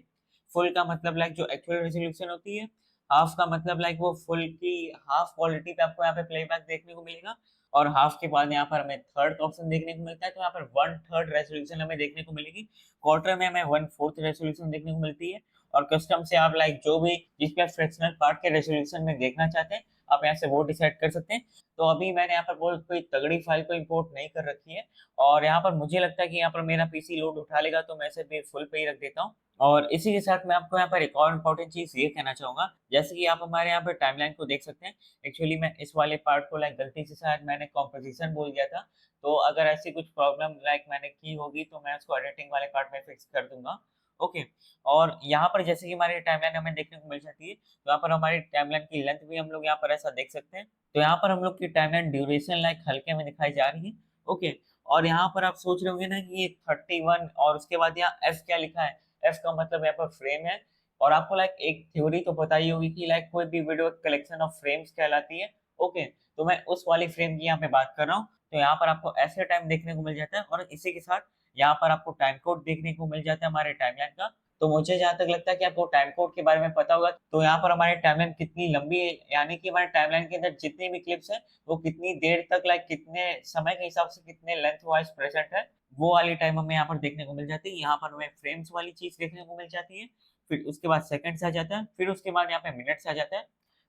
फुल का मतलब लाइक जो एक्चुअल रेजोल्यूशन होती है, हाफ का मतलब लाइक वो फुल की हाफ क्वालिटी पे आपको यहाँ पे प्लेबैक देखने को मिलेगा। और हाफ के बाद यहाँ पर हमें थर्ड ऑप्शन देखने को मिलता है, तो यहाँ पर 1/3 रेजोल्यूशन हमें देखने को मिलेगी। क्वार्टर में हमें 1/4 रेजोल्यूशन देखने को मिलती है। और कस्टम से आप लाइक जो भी जिसपे आप फ्रैक्शनल पार्ट के रेजोल्यूशन में देखना चाहते हैं, आप यहाँ से वो डिसाइड कर सकते हैं। तो अभी मैंने यहाँ पर बहुत कोई तगड़ी फाइल को इंपोर्ट नहीं कर रखी है, और यहाँ पर मुझे लगता है कि यहाँ पर मेरा पीसी लोड उठा लेगा, तो मैं इसे भी फुल पे ही रख देता हूँ। और इसी के साथ मैं आपको यहाँ पर एक और इम्पोर्टेंट चीज ये कहना चाहूंगा। जैसे कि आप हमारे यहाँ पर टाइमलाइन को देख सकते हैं। एक्चुअली मैं इस वाले पार्ट को लाइक गलती से शायद मैंने कॉम्पोजिशन बोल दिया था, तो अगर ऐसी कुछ प्रॉब्लम लाइक मैंने की होगी तो मैं उसको एडिटिंग वाले पार्ट में फिक्स कर दूंगा। ओके, और यहाँ पर जैसे कि हमारी टाइमलाइन हमें देखने को मिल जाती है, तो यहाँ पर हमारी टाइमलाइन की लेंथ भी हम लोग यहाँ पर ऐसा देख सकते हैं। तो यहाँ पर हम लोग की टाइमलाइन ड्यूरेशन लाइक हल्के में दिखाई जा रही है। ओके, और यहाँ पर आप सोच रहे होंगे ना कि ये 31 और उसके बाद यहाँ एफ क्या लिखा है, एफ का मतलब यहाँ पर फ्रेम है। और आपको लाइक एक थ्योरी तो पता ही होगी कि लाइक कोई भी वीडियो कलेक्शन ऑफ फ्रेम्स कहलाती है। ओके, तो मैं उस वाली फ्रेम की यहाँ पे बात कर रहा हूँ। तो यहाँ पर आपको ऐसे टाइम देखने को मिल जाता है, और इसी के साथ यहाँ पर आपको टाइम कोड देखने को मिल जाता है हमारे टाइमलाइन का। तो मुझे जहां तक लगता है कि आपको टाइम कोड के बारे में पता होगा, तो यहाँ पर हमारी टाइमलाइन कितनी लंबी है, यानी कि हमारे टाइमलाइन के अंदर जितनी भी क्लिप्स है वो कितनी देर तक लाइक कितने समय के हिसाब से कितने लेंथ वाइज प्रेजेंट है, वो वाली टाइम हमें यहाँ पर देखने को मिल जाती है। यहाँ पर हमें फ्रेम्स वाली चीज देखने को मिल जाती है। फिर उसके बाद सेकंड्स आ जाता है, फिर उसके बाद यहाँ पे मिनट्स आ जाता है,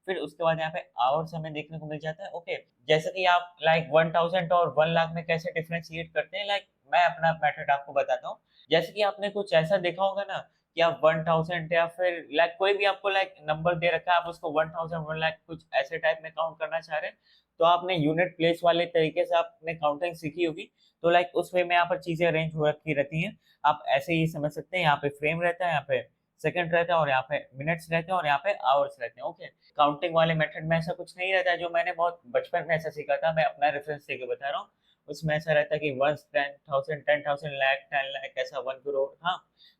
फिर उसके बाद यहाँ पे आवर्स हमें देखने को मिल जाता है। ओके, जैसे कि आप लाइक 1000 और 1 लाख में कैसे डिफरेंशिएट करते हैं, लाइक मैं अपना मेथड आपको बताता हूँ। जैसे कि आपने कुछ ऐसा देखा होगा ना कि आप 1000 या फिर लाइक कोई भी आपको लाइक नंबर दे रखा है, आप उसको 1000 1 लाख कुछ ऐसे टाइप में काउंट करना चाह रहे हैं, तो आपने यूनिट प्लेस वाले तरीके से आपने काउंटिंग सीखी होगी। तो लाइक उस वे में यहाँ पर चीजें अरेंज हो रखी रहती हैं। आप ऐसे ही समझ सकते हैं, यहाँ पे फ्रेम रहता है, यहाँ पे सेकंड रहता है, और यहाँ पे मिनट्स रहते हैं, और यहाँ पे आवर्स रहते हैं। ओके, काउंटिंग वाले मेथड में ऐसा कुछ नहीं रहता है, जो मैंने बहुत बचपन में ऐसा सीखा था, मैं अपना रेफरेंस देके बता रहा हूँ। उसमें ऐसा रहता है कि 1 10,000 10,000 लाख 10 लाख ऐसा 1 करोड़, हाँ,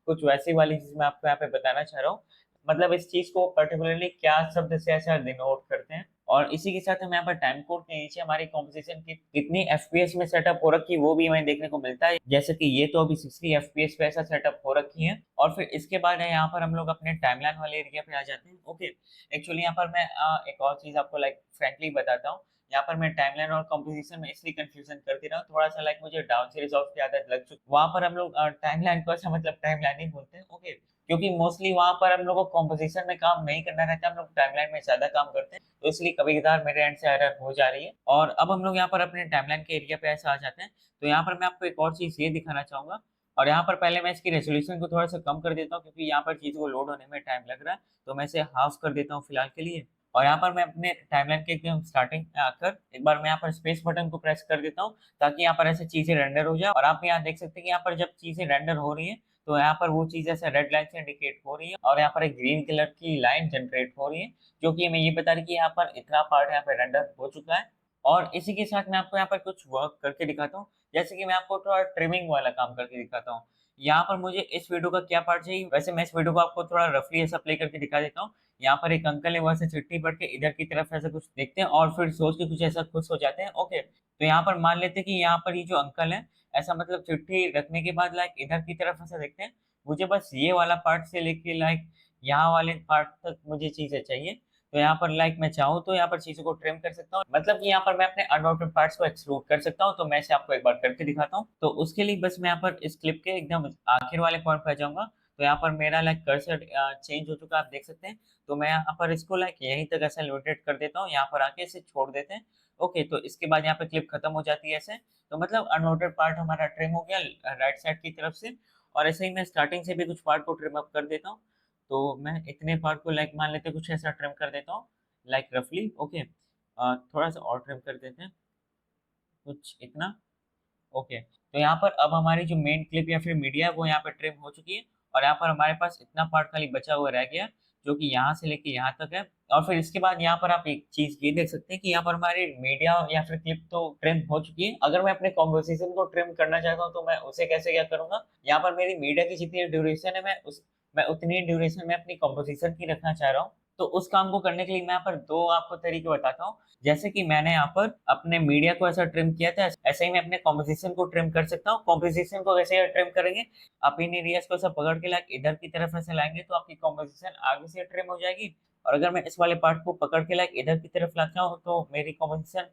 कुछ वैसी वाली चीज मैं आपको यहाँ पे बताना चाह रहा हूँ। मतलब इस चीज को पर्टिकुलरली क्या शब्द से ऐसा डिनोट करते हैं। और इसी के साथ हम यहाँ पर टाइम कोड के नीचे हमारी कॉम्पोजिशन की कितनी एफपीएस में सेटअप हो रखी है वो भी हमें देखने को मिलता है, जैसे कि ये तो अभी 60 एफपीएस पे ऐसा सेटअप हो रखी है। और फिर इसके बाद है यहाँ पर हम लोग अपने टाइमलाइन वाले एरिया पे आ जाते हैं। ओके, एक्चुअली यहाँ पर मैं एक और चीज आपको फ्रैंकली बताता हूँ। यहाँ पर मैं टाइमलाइन और कंपोजिशन में इसलिए कंफ्यूजन करती रहा हूँ, थोड़ा सा मुझे डाउन सीरीज ऑफ की आदत लग चुकी। वहां पर हम लोग टाइमलाइन को ऐसा मतलब टाइमलाइन ही बोलते हैं। ओके, क्योंकि मोस्टली वहां पर हम लोग को कंपोजिशन में काम नहीं करना रहता, हम लोग टाइमलाइन में ज्यादा काम करते हैं, तो इसलिए कभी कभार मेरे एंड से एरर हो जा रही है। और अब हम लोग यहाँ पर अपने टाइमलाइन के एरिया पे ऐसा आ जाते हैं। तो यहाँ पर मैं आपको एक और चीज ये दिखाना चाहूंगा। और यहाँ पर पहले मैं इसकी रेजोल्यूशन को थोड़ा सा कम कर देता हूँ, क्योंकि यहाँ पर चीज को लोड होने में टाइम लग रहा है, तो मैं इसे हाफ कर देता हूँ फिलहाल के लिए। और यहाँ पर मैं अपने टाइमलाइन के एकदम स्टार्टिंग में आकर एक बार मैं यहाँ पर स्पेस बटन को प्रेस कर देता हूँ, ताकि यहाँ पर ऐसे चीजें रेंडर हो जाए। और आप यहाँ देख सकते हैं कि यहाँ पर जब चीजें रेंडर हो रही है, तो यहाँ पर वो चीज ऐसे रेड लाइन से इंडिकेट हो रही है, और यहाँ पर एक ग्रीन कलर की लाइन जनरेट हो रही है, जो कि हमें ये बता रही है कि यहाँ पर इतना पार्ट यहाँ पे रेंडर हो चुका है। और इसी के साथ मैं आपको यहाँ पर कुछ वर्क करके दिखाता हूँ, जैसे कि मैं आपको थोड़ा ट्रिमिंग वाला काम करके दिखाता हूँ। यहाँ पर मुझे इस वीडियो का क्या पार्ट चाहिए, वैसे मैं इस वीडियो को आपको थोड़ा रफली ऐसा प्ले करके दिखा देता हूँ। यहाँ पर एक अंकल है, वहां से चिट्ठी पढ़ के इधर की तरफ ऐसा कुछ देखते हैं, और फिर सोच के कुछ ऐसा खुश हो जाते हैं। ओके, तो यहाँ पर मान लेते हैं कि यहाँ पर ये जो अंकल है, ऐसा मतलब चिट्ठी रखने के बाद इधर की तरफ ऐसा देखते हैं। मुझे बस ये वाला पार्ट से लेके यहाँ वाले पार्ट तक मुझे चीजें चाहिए। तो यहाँ पर मैं चाहूँ तो यहाँ पर चीजों को ट्रिम कर सकता हूँ, मतलब कि यहाँ पर मैं अपने अनवांटेड पार्ट्स को एक्सक्लूड कर सकता हूँ। तो मैं इसे आपको एक बार करके दिखाता हूँ। तो उसके लिए बस मैं यहाँ पर इस क्लिप के एकदम आखिर वाले पॉइंट पर जाऊंगा। तो यहाँ पर मेरा कर्सर चेंज हो चुका है, आप देख सकते हैं। तो मैं यहाँ पर इसको यहीं तक ऐसा लोटेट कर देता हूँ, यहाँ पर आके इसे छोड़ देते हैं। ओके, तो इसके बाद यहाँ पे क्लिप खत्म हो जाती है ऐसे। तो मतलब अनवांटेड पार्ट हमारा ट्रिम हो गया राइट साइड की तरफ से। और ऐसे ही मैं स्टार्टिंग से भी कुछ पार्ट को ट्रिम अप कर देता हूँ। तो मैं इतने पार्ट को मान लेते हैं कुछ ऐसा ट्रिम कर देता हूँ रफली। ओके, थोड़ा सा और ट्रिम कर देते हैं कुछ इतना। ओके, तो यहाँ पर अब हमारी जो मेन क्लिप या फिर मीडिया है वो यहाँ पर ट्रिम हो चुकी है। और यहाँ पर हमारे पास इतना पार्ट खाली बचा हुआ रह गया, जो कि यहाँ से लेके यहाँ तक है। और फिर इसके बाद यहाँ पर आप एक चीज ये देख सकते हैं कि यहाँ पर हमारी मीडिया या फिर क्लिप तो ट्रिम हो चुकी है। अगर मैं अपने कॉम्पोजिशन को ट्रिम करना चाहता हूँ, तो मैं उसे कैसे क्या करूंगा। यहाँ पर मेरी मीडिया की जितनी ड्यूरेशन है, मैं उतनी ड्यूरेशन में अपनी कॉम्पोजिशन की रखना चाह रहा हूँ। तो उस काम को करने के लिए मैं यहाँ पर दो आपको तरीके बताता हूँ। जैसे कि मैंने यहाँ पर अपने मीडिया को ऐसा ट्रिम किया था, ऐसे ही मैं अपने कॉम्पोजिशन को ट्रिम कर सकता हूँ। कॉम्पोजिशन को कैसे ट्रिम करेंगे, आप इन एरियाज को ऐसा पकड़ के इधर की तरफ ऐसे लाएंगे, तो आपकी कॉम्पोजिशन आगे से ट्रिम हो जाएगी। और अगर मैं इस वाले पार्ट को पकड़ के इधर की तरफ लाता हूँ, तो मेरी कॉम्पोजिशन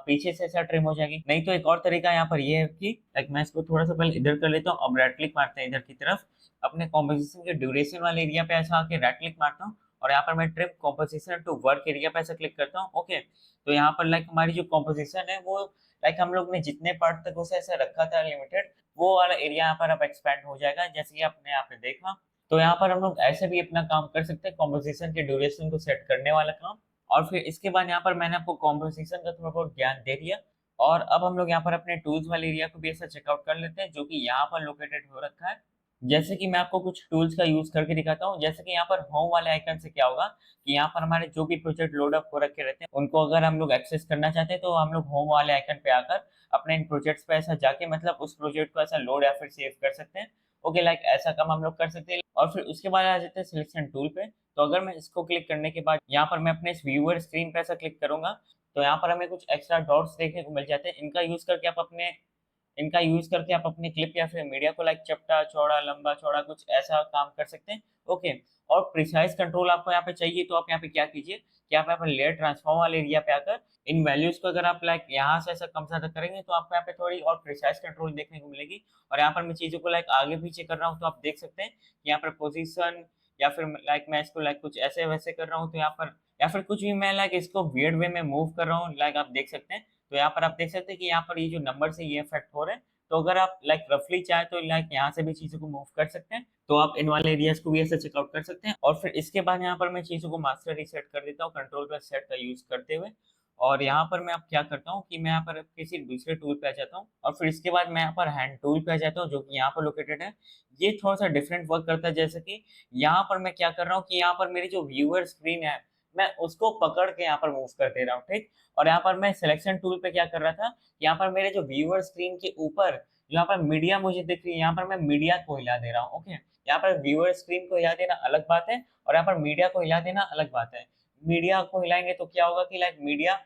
पीछे से ऐसा ट्रिम हो जाएगी। नहीं तो एक और तरीका यहाँ पर ये है कि मैं इसको थोड़ा सा पहले इधर कर लेता हूँ, अब राइट क्लिक मारते हैं इधर की तरफ, अपने कॉम्पोजिशन के ड्यूरेशन वाले एरिया पे ऐसा आके राइट क्लिक मारता हूँ, और यहाँ पर मैं trim composition to work area पे ऐसा क्लिक करता हूँ। ओके, तो यहाँ पर हमारी जो कॉम्पोजिशन है वो हम लोग ने जितने पार्ट तक उसे ऐसा रखा था लिमिटेड, वो वाला एरिया यहाँ पर अब एक्सपैंड हो जाएगा, जैसे कि आपने यहाँ पे देखा। तो यहाँ पर हम लोग ऐसे भी अपना काम कर सकते हैं, कॉम्पोजिशन के ड्यूरेशन को सेट करने वाला काम। और फिर इसके बाद यहाँ पर मैंने आपको कॉम्पोजिशन का थोड़ा बहुत ज्ञान दे दिया। और अब हम लोग यहाँ पर अपने टूल्स वाले एरिया को भी ऐसा चेकआउट कर लेते हैं, जो कि यहाँ पर लोकेटेड हो रखा है। जैसे कि मैं आपको कुछ टूल्स का यूज करके दिखाता हूँ। जैसे कि यहाँ पर होम वाले आइकन से क्या होगा कि यहाँ पर हमारे जो भी प्रोजेक्ट लोड अप हो रखे रहते हैं, उनको अगर हम लोग एक्सेस करना चाहते हैं, तो हम लोग होम वाले आइकन पे आकर अपने इन प्रोजेक्ट्स पे ऐसा जाके मतलब उस प्रोजेक्ट को ऐसा लोड या फिर सेव कर सकते हैं। ओके, ऐसा काम हम लोग कर सकते हैं। और फिर उसके बाद आ जाते हैं सिलेक्शन टूल पे। तो अगर मैं इसको क्लिक करने के बाद यहाँ पर मैं अपने इस व्यूअर स्क्रीन पे ऐसा क्लिक करूंगा, तो यहाँ पर हमें कुछ एक्स्ट्रा डॉट्स देखने को मिल जाते हैं। इनका यूज करके आप अपनी क्लिप या फिर मीडिया को चपटा चौड़ा लंबा चौड़ा कुछ ऐसा काम कर सकते हैं। ओके, और प्रिसाइज कंट्रोल आपको यहाँ पे चाहिए, तो आप यहाँ पे क्या कीजिए कि आप यहाँ पर लेयर ट्रांसफॉर्म वाले एरिया पे आकर इन वैल्यूज को अगर आप यहाँ से ऐसा कम ज्यादा करेंगे, तो आपको यहाँ पे थोड़ी और प्रिसाइज कंट्रोल देखने को मिलेगी। और यहाँ पर मैं चीजों को आगे पीछे कर रहा हूँ, तो आप देख सकते हैं कि यहाँ पर पोजिशन या फिर मैं इसको कुछ ऐसे वैसे कर रहा हूँ, तो यहाँ पर या फिर कुछ भी मैं इसको वियर्ड वे में मूव कर रहा हूँ, आप देख सकते हैं। तो यहाँ पर आप देख सकते हैं कि यहाँ पर ये जो नंबर है ये इफेक्ट हो रहे हैं। तो अगर आप रफली चाहे तो यहाँ से भी चीजों को मूव कर सकते हैं, तो आप इन वाले एरियाज को भी ऐसे चेकआउट कर सकते हैं। और फिर इसके बाद यहाँ पर मैं चीजों को मास्टर रीसेट कर देता हूँ कंट्रोल प्लस सेट का यूज करते हुए। और यहाँ पर मैं अब क्या करता हूँ कि मैं यहाँ पर किसी दूसरे टूल पे आ जाता हूँ, और फिर इसके बाद मैं यहाँ पर हैंड टूल पे आ जाता हूँ, जो कि यहाँ पर लोकेटेड है। ये थोड़ा सा डिफरेंट वर्क करता है। जैसे कि यहाँ पर मैं क्या कर रहा हूँ कि यहाँ पर मेरी जो व्यूअर स्क्रीन है, मैं उसको पकड़ के यहाँ पर मूव कर दे रहा हूँ, ठीक। और यहाँ पर मैं सिलेक्शन टूल पे क्या कर रहा था, यहाँ पर मेरे जो व्यूअर स्क्रीन के ऊपर यहाँ पर मीडिया मुझे दिख रही है, यहाँ पर मैं मीडिया को हिला दे रहा हूँ। ओके, यहाँ पर व्यूअर स्क्रीन को हिला देना अलग बात है और यहाँ पर मीडिया को हिला देना अलग बात है। मीडिया को हिलाएंगे तो क्या होगा कि लाइक मीडिया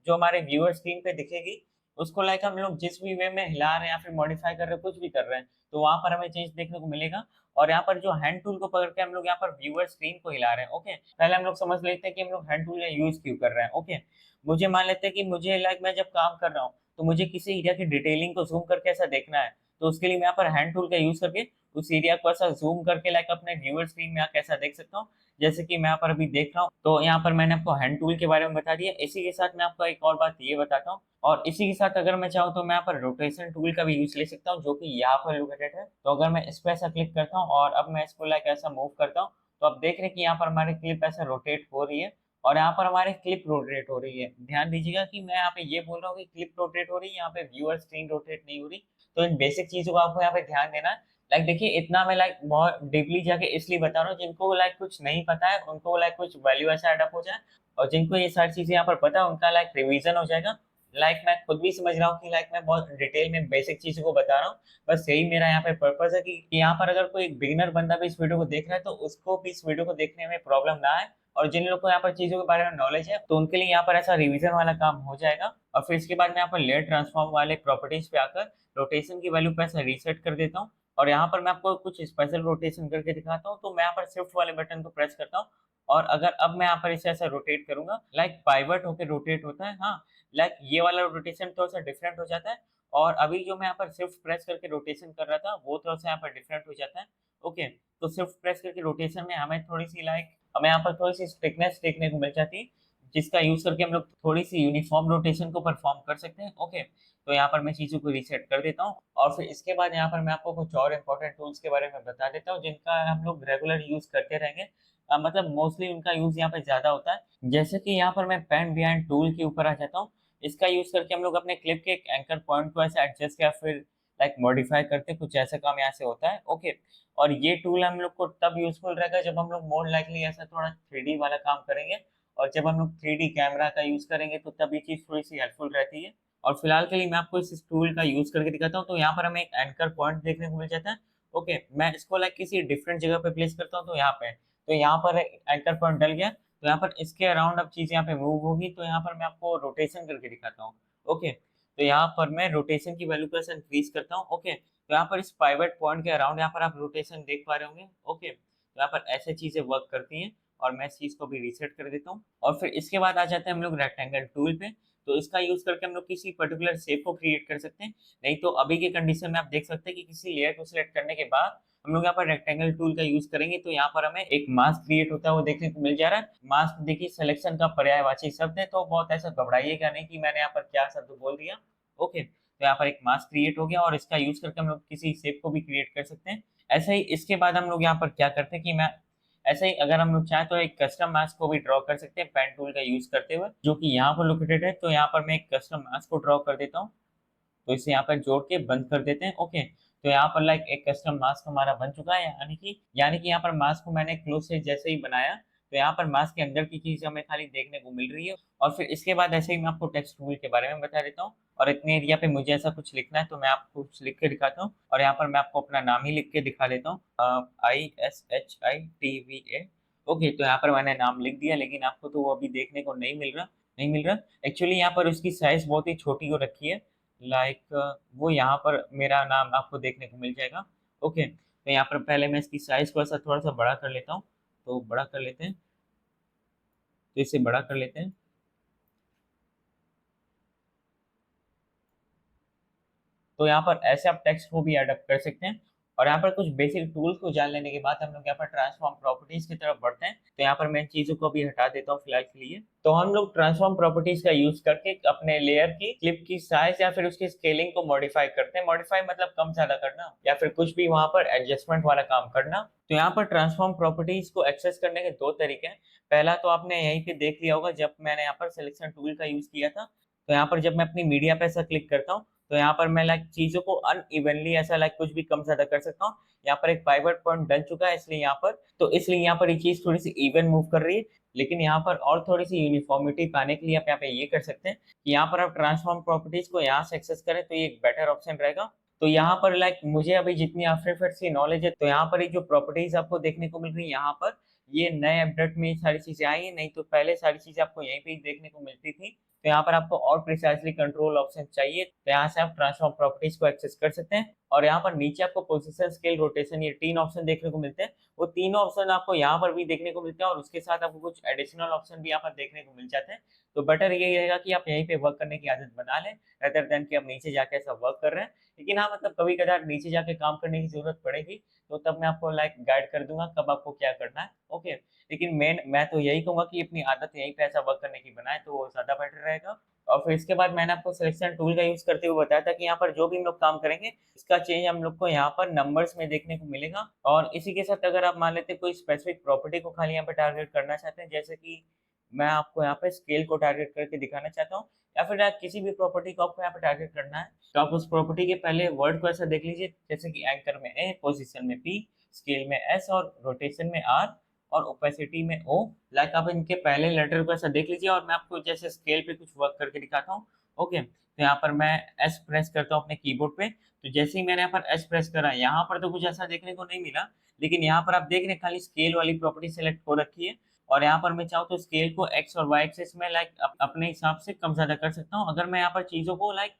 जो हमारे व्यूअर स्क्रीन पे दिखेगी उसको लाइक हम लोग जिस भी वे में हिला रहे हैं या फिर मॉडिफाई कर रहे हैं, कुछ भी कर रहे हैं, तो वहां पर हमें चेंज देखने को मिलेगा। और यहाँ पर जो हैंड टूल को पकड़ के हम लोग यहाँ पर व्यूअर स्क्रीन को हिला रहे हैं, ओके। पहले हम लोग समझ लेते हैं कि हम लोग हैंड टूल का यूज क्यों कर रहे हैं, ओके। मुझे मान लेते हैं कि मुझे लाइक मैं जब काम कर रहा हूँ तो मुझे किसी एरिया की डिटेलिंग को जूम करके ऐसा देखना है, तो उसके लिए मैं यहाँ पर हैंड टूल का यूज करके उस एरिया को ऐसा जूम करके लाइक अपने व्यूअर स्क्रीन में आके ऐसा देख सकता हूँ, जैसे कि मैं यहाँ पर अभी देख रहा हूँ। तो यहाँ पर मैंने आपको हैंड टूल के बारे में बता दिया। इसी के साथ मैं आपको एक और बात ये बताता हूँ, और इसी के साथ अगर मैं चाहूँ तो मैं यहाँ पर रोटेशन टूल का भी यूज ले सकता हूँ, जो कि यहाँ पर लोकेटेड है। तो अगर मैं इस पर ऐसा क्लिक करता हूँ और अब मैं इसको लाइक ऐसा मूव करता हूँ, तो आप देख रहे हैं कि यहाँ पर हमारी क्लिप ऐसा रोटेट हो रही है और यहाँ पर हमारी क्लिप रोटेट हो रही है। ध्यान दीजिएगा कि मैं यहाँ पे ये बोल रहा हूँ कि क्लिप रोटेट हो रही है, यहाँ पे व्यूअर स्क्रीन रोटेट नहीं हो रही। तो इन बेसिक चीजों को आपको यहाँ पे ध्यान देना है। लाइक देखिए, इतना मैं लाइक बहुत डीपली जाके इसलिए बता रहा हूँ, जिनको लाइक कुछ नहीं पता है उनको लाइक कुछ वैल्यू ऐसा एडअप हो जाए, और जिनको ये सारी चीजें यहाँ पर पता है उनका लाइक रिवीजन हो जाएगा। लाइक मैं खुद भी समझ रहा हूँ कि लाइक मैं बहुत डिटेल में बेसिक चीजों को बता रहा हूँ। बस यही मेरा यहाँ पे पर्पस है कि यहाँ पर अगर कोई बिगिनर बंदा भी इस वीडियो को देख रहा है तो उसको भी इस वीडियो को देखने में प्रॉब्लम ना आए, और जिन लोगों को यहाँ पर चीजों के बारे में नॉलेज है तो उनके लिए यहाँ पर ऐसा रिवीजन वाला काम हो जाएगा। और फिर इसके बाद मैं यहाँ पर लेयर ट्रांसफॉर्म वाले प्रॉपर्टीज पे आकर रोटेशन की वैल्यू पे ऐसा रीसेट कर देता हूँ, और यहाँ पर मैं आपको कुछ स्पेशल रोटेशन करके दिखाता हूँ। तो मैं यहाँ पर शिफ्ट वाले बटन को प्रेस करता हूँ, और अगर अब मैं यहाँ पर इसे ऐसा रोटेट करूंगा, लाइक पाइवट होकर रोटेट होता है, हाँ, लाइक ये वाला रोटेशन थोड़ा सा डिफरेंट हो जाता है। और अभी जो मैं यहाँ पर शिफ्ट प्रेस करके रोटेशन कर रहा था वो थोड़ा सा यहाँ पर डिफरेंट हो जाता है, ओके। तो शिफ्ट प्रेस करके रोटेशन में हमें थोड़ी सी लाइक हमें यहाँ पर थोड़ी सी स्ट्रिकनेस देखने को मिल जाती है, जिसका यूज करके हम लोग थोड़ी सी यूनिफॉर्म रोटेशन को परफॉर्म कर सकते हैं, ओके। तो यहाँ पर मैं चीजों को रीसेट कर देता हूँ, और फिर इसके बाद यहाँ पर मैं आपको कुछ और इंपॉर्टेंट टूल्स के बारे में बता देता हूँ जिनका हम लोग रेगुलर यूज करते रहेंगे। मतलब मोस्टली उनका यूज यहाँ पे ज्यादा होता है। जैसे कि यहाँ पर मैं पेन बिहाइंड टूल के ऊपर आ जाता हूँ। इसका यूज करके हम लोग अपने क्लिप के एक एंकर पॉइंट को ऐसे एडजस्ट या फिर लाइक मॉडिफाई करते हैं, कुछ ऐसा काम यहाँ से होता है, ओके। और ये टूल हम लोग को तब यूजफुल रहेगा जब हम लोग मोर लाइकली ऐसा थोड़ा 3D वाला काम करेंगे, और जब हम लोग 3D कैमरा का यूज करेंगे तो तब ये चीज थोड़ी सी हेल्पफुल रहती है। और फिलहाल के लिए मैं आपको इस टूल का यूज करके दिखाता हूँ। तो यहाँ पर हमें एक एंकर पॉइंट देखने को मिल जाता है, ओके। मैं इसको लाइक किसी डिफरेंट जगह पे प्लेस करता हूँ, तो यहाँ पे, तो यहाँ पर एंकर पॉइंट डल गया। तो यहाँ पर इसके अराउंड अब चीज यहाँ पे मूव होगी, तो यहाँ पर मैं आपको रोटेशन करके दिखाता हूँ, ओके। तो यहाँ पर मैं रोटेशन की वैल्यू को ऐसे इंक्रीज करता हूँ, ओके। तो यहाँ पर इस पाइवट पॉइंट के अराउंड यहाँ पर आप रोटेशन देख पा रहे होंगे, ओके। तो यहाँ पर ऐसे चीजें वर्क करती हैं, और मैं इस चीज को भी रीसेट कर देता हूँ। और फिर इसके बाद आ जाते हैं हम लोग रेक्टेंगल टूल पे। तो इसका यूज करके हम लोग किसी पर्टिकुलर शेप को क्रिएट कर सकते हैं। नहीं तो अभी के कंडीशन में आप देख सकते हैं कि किसी लेयर को सिलेक्ट करने के बाद हम लोग यहाँ पर रेक्टेंगल टूल का यूज करेंगे, तो यहाँ पर हमें एक मास्क क्रिएट होता है वो देखने को मिल जा रहा है। मास्क देखिए सिलेक्शन का पर्यायवाची शब्द है, तो बहुत ऐसा घबराइएगा नहीं कि मैंने यहाँ पर क्या शब्द बोल दिया, ओके। तो यहाँ पर एक मास्क क्रिएट हो गया, और इसका यूज करके हम लोग किसी शेप को भी क्रिएट कर सकते हैं। ऐसे ही इसके बाद हम लोग यहाँ पर क्या करते हैं कि मैं ऐसे ही अगर हम लोग चाहें तो एक कस्टम मास्क को भी ड्रॉ कर सकते हैं पेन टूल का यूज करते हुए, जो कि यहाँ पर लोकेटेड है। तो यहाँ पर मैं एक कस्टम मास्क को ड्रॉ कर देता हूँ, तो इसे यहाँ पर जोड़ के बंद कर देते हैं, ओके। तो यहाँ पर लाइक एक कस्टम मास्क हमारा बन चुका है, यानी कि यहाँ पर मास्क को मैंने क्लोज से जैसे ही बनाया, तो यहाँ पर मास्क के अंदर की चीज हमें खाली देखने को मिल रही है। और फिर इसके बाद ऐसे ही मैं आपको टेक्स्ट टूल के बारे में बता देता हूँ, और इतने एरिया पे मुझे ऐसा कुछ लिखना है तो मैं आपको कुछ लिख के दिखाता हूँ, और यहाँ पर मैं आपको अपना नाम ही लिख के दिखा देता हूँ, ISHITVA, ओके। तो यहाँ पर मैंने नाम लिख दिया, लेकिन आपको तो वो अभी देखने को नहीं मिल रहा एक्चुअली। यहाँ पर उसकी साइज बहुत ही छोटी हो रखी है, लाइक वो यहाँ पर मेरा नाम आपको देखने को मिल जाएगा, ओके। तो यहाँ पर पहले मैं इसकी साइज को ऐसा थोड़ा सा बड़ा कर लेता हूँ, तो बड़ा कर लेते हैं, तो इसे बड़ा कर लेते हैं। तो यहाँ पर ऐसे आप टेक्स्ट को भी एडअप कर सकते हैं। और यहाँ पर कुछ बेसिक टूल्स को जान लेने के बाद हम लोग यहाँ पर ट्रांसफॉर्म प्रॉपर्टीज की तरफ बढ़ते हैं। तो यहाँ पर मैं इन चीजों को भी हटा देता हूँ फिलहाल के लिए। तो हम लोग ट्रांसफॉर्म प्रॉपर्टीज का यूज करके अपने लेयर की क्लिप की साइज या फिर उसकी स्केलिंग को मॉडिफाई करते हैं। मॉडिफाई मतलब कम ज्यादा करना, या फिर कुछ भी वहां पर एडजस्टमेंट वाला काम करना। तो यहाँ पर ट्रांसफॉर्म प्रॉपर्टीज को एक्सेस करने के दो तरीके हैं। पहला तो आपने यहीं पे देख लिया होगा जब मैंने यहाँ पर सिलेक्शन टूल का यूज किया था। तो यहाँ पर जब मैं अपनी मीडिया पे ऐसा क्लिक करता हूँ, तो यहाँ पर मैं लाइक चीजों को अनइवनली ऐसा लाइक कुछ भी कम ज्यादा कर सकता हूँ। यहाँ पर एक पाइवट पॉइंट डल चुका है, इसलिए यहाँ पर ये चीज थोड़ी सी इवन मूव कर रही है। लेकिन यहाँ पर और थोड़ी सी यूनिफॉर्मिटी पाने के लिए आप यहाँ पे ये कर सकते हैं कि यहाँ पर आप ट्रांसफॉर्म प्रॉपर्टीज को यहाँ से एक्सेस करें, तो ये एक बेटर ऑप्शन रहेगा। तो यहाँ पर लाइक मुझे अभी जितनी आफ्टर इफेक्ट्स की नॉलेज है, तो यहाँ पर ये जो प्रॉपर्टीज आपको देखने को मिल रही है यहाँ पर, ये नए अपडेट में ये सारी चीजें आई है, नहीं तो पहले सारी चीजें आपको यहीं पे ही देखने को मिलती थी। तो यहाँ पर आपको और प्रिसाइजली कंट्रोल ऑप्शन चाहिए, तो यहाँ से आप ट्रांसफॉर्म प्रॉपर्टीज को एक्सेस कर सकते हैं। और यहाँ पर नीचे आपको पोजीशन, स्केल, रोटेशन, ये 3 ऑप्शन देखने को मिलते हैं। वो तीनों ऑप्शन आपको यहाँ पर भी देखने को मिलते हैं और उसके साथ आपको कुछ एडिशनल ऑप्शन भी यहाँ पर देखने को मिल जाते हैं। तो बेटर यही रहेगा कि आप यहीं पे वर्क करने की आदत बना लें, रेदर देन कि आप नीचे जाके ऐसा वर्क कर रहे हैं। लेकिन हाँ, मतलब कभी-कभार नीचे जाके काम करने की ज़रूरत पड़ेगी, तो तब मैं आपको लाइक गाइड कर दूँगा कब आपको क्या करना है, ओके। लेकिन मैं तो यही कहूँगा कि अपनी आदत यहीं पे ऐसा वर्क करने की बनाएँ, तो वो ज़्यादा बेटर रहेगा। और फिर इसके बाद मैंने आपको सिलेक्शन टूल का यूज़ करते हुए बताया था कि यहाँ पर जो भी हम लोग काम करेंगे, इसका चेंज हम लोग को यहाँ पर नंबर्स में देखने को मिलेगा। और इसी के साथ अगर आप मान लेते हैं कोई स्पेसिफिक प्रॉपर्टी को खाली यहाँ पे टारगेट करना चाहते हैं, जैसे कि मैं आपको यहाँ पे स्केल को टारगेट करके दिखाना चाहता हूँ, या फिर आप किसी भी प्रॉपर्टी को आपको यहाँ पे टारगेट करना है, तो आप उस प्रॉपर्टी के पहले वर्ड को ऐसा देख लीजिए, जैसे कि एंकर में ए, पोजीशन में पी, स्केल में एस और रोटेशन में आर और ओपेसिटी में ओ। लाइक आप इनके पहले लेटर को ऐसा देख लीजिए और मैं आपको जैसे स्केल पे कुछ वर्क करके दिखाता हूँ, ओके। तो यहाँ पर मैं एस प्रेस करता हूँ अपने कीबोर्ड पे, तो जैसे ही मैंने यहाँ पर एस प्रेस करा, यहाँ पर तो कुछ ऐसा देखने को नहीं मिला, लेकिन यहाँ पर आप देख रहे हैं खाली स्केल वाली प्रॉपर्टी सेलेक्ट हो रखी है। और यहाँ पर मैं चाहूँ तो स्केल को एक्स और वाई एक्सिस में लाइक अपने हिसाब से कम ज़्यादा कर सकता हूँ। अगर मैं यहाँ पर चीज़ों को लाइक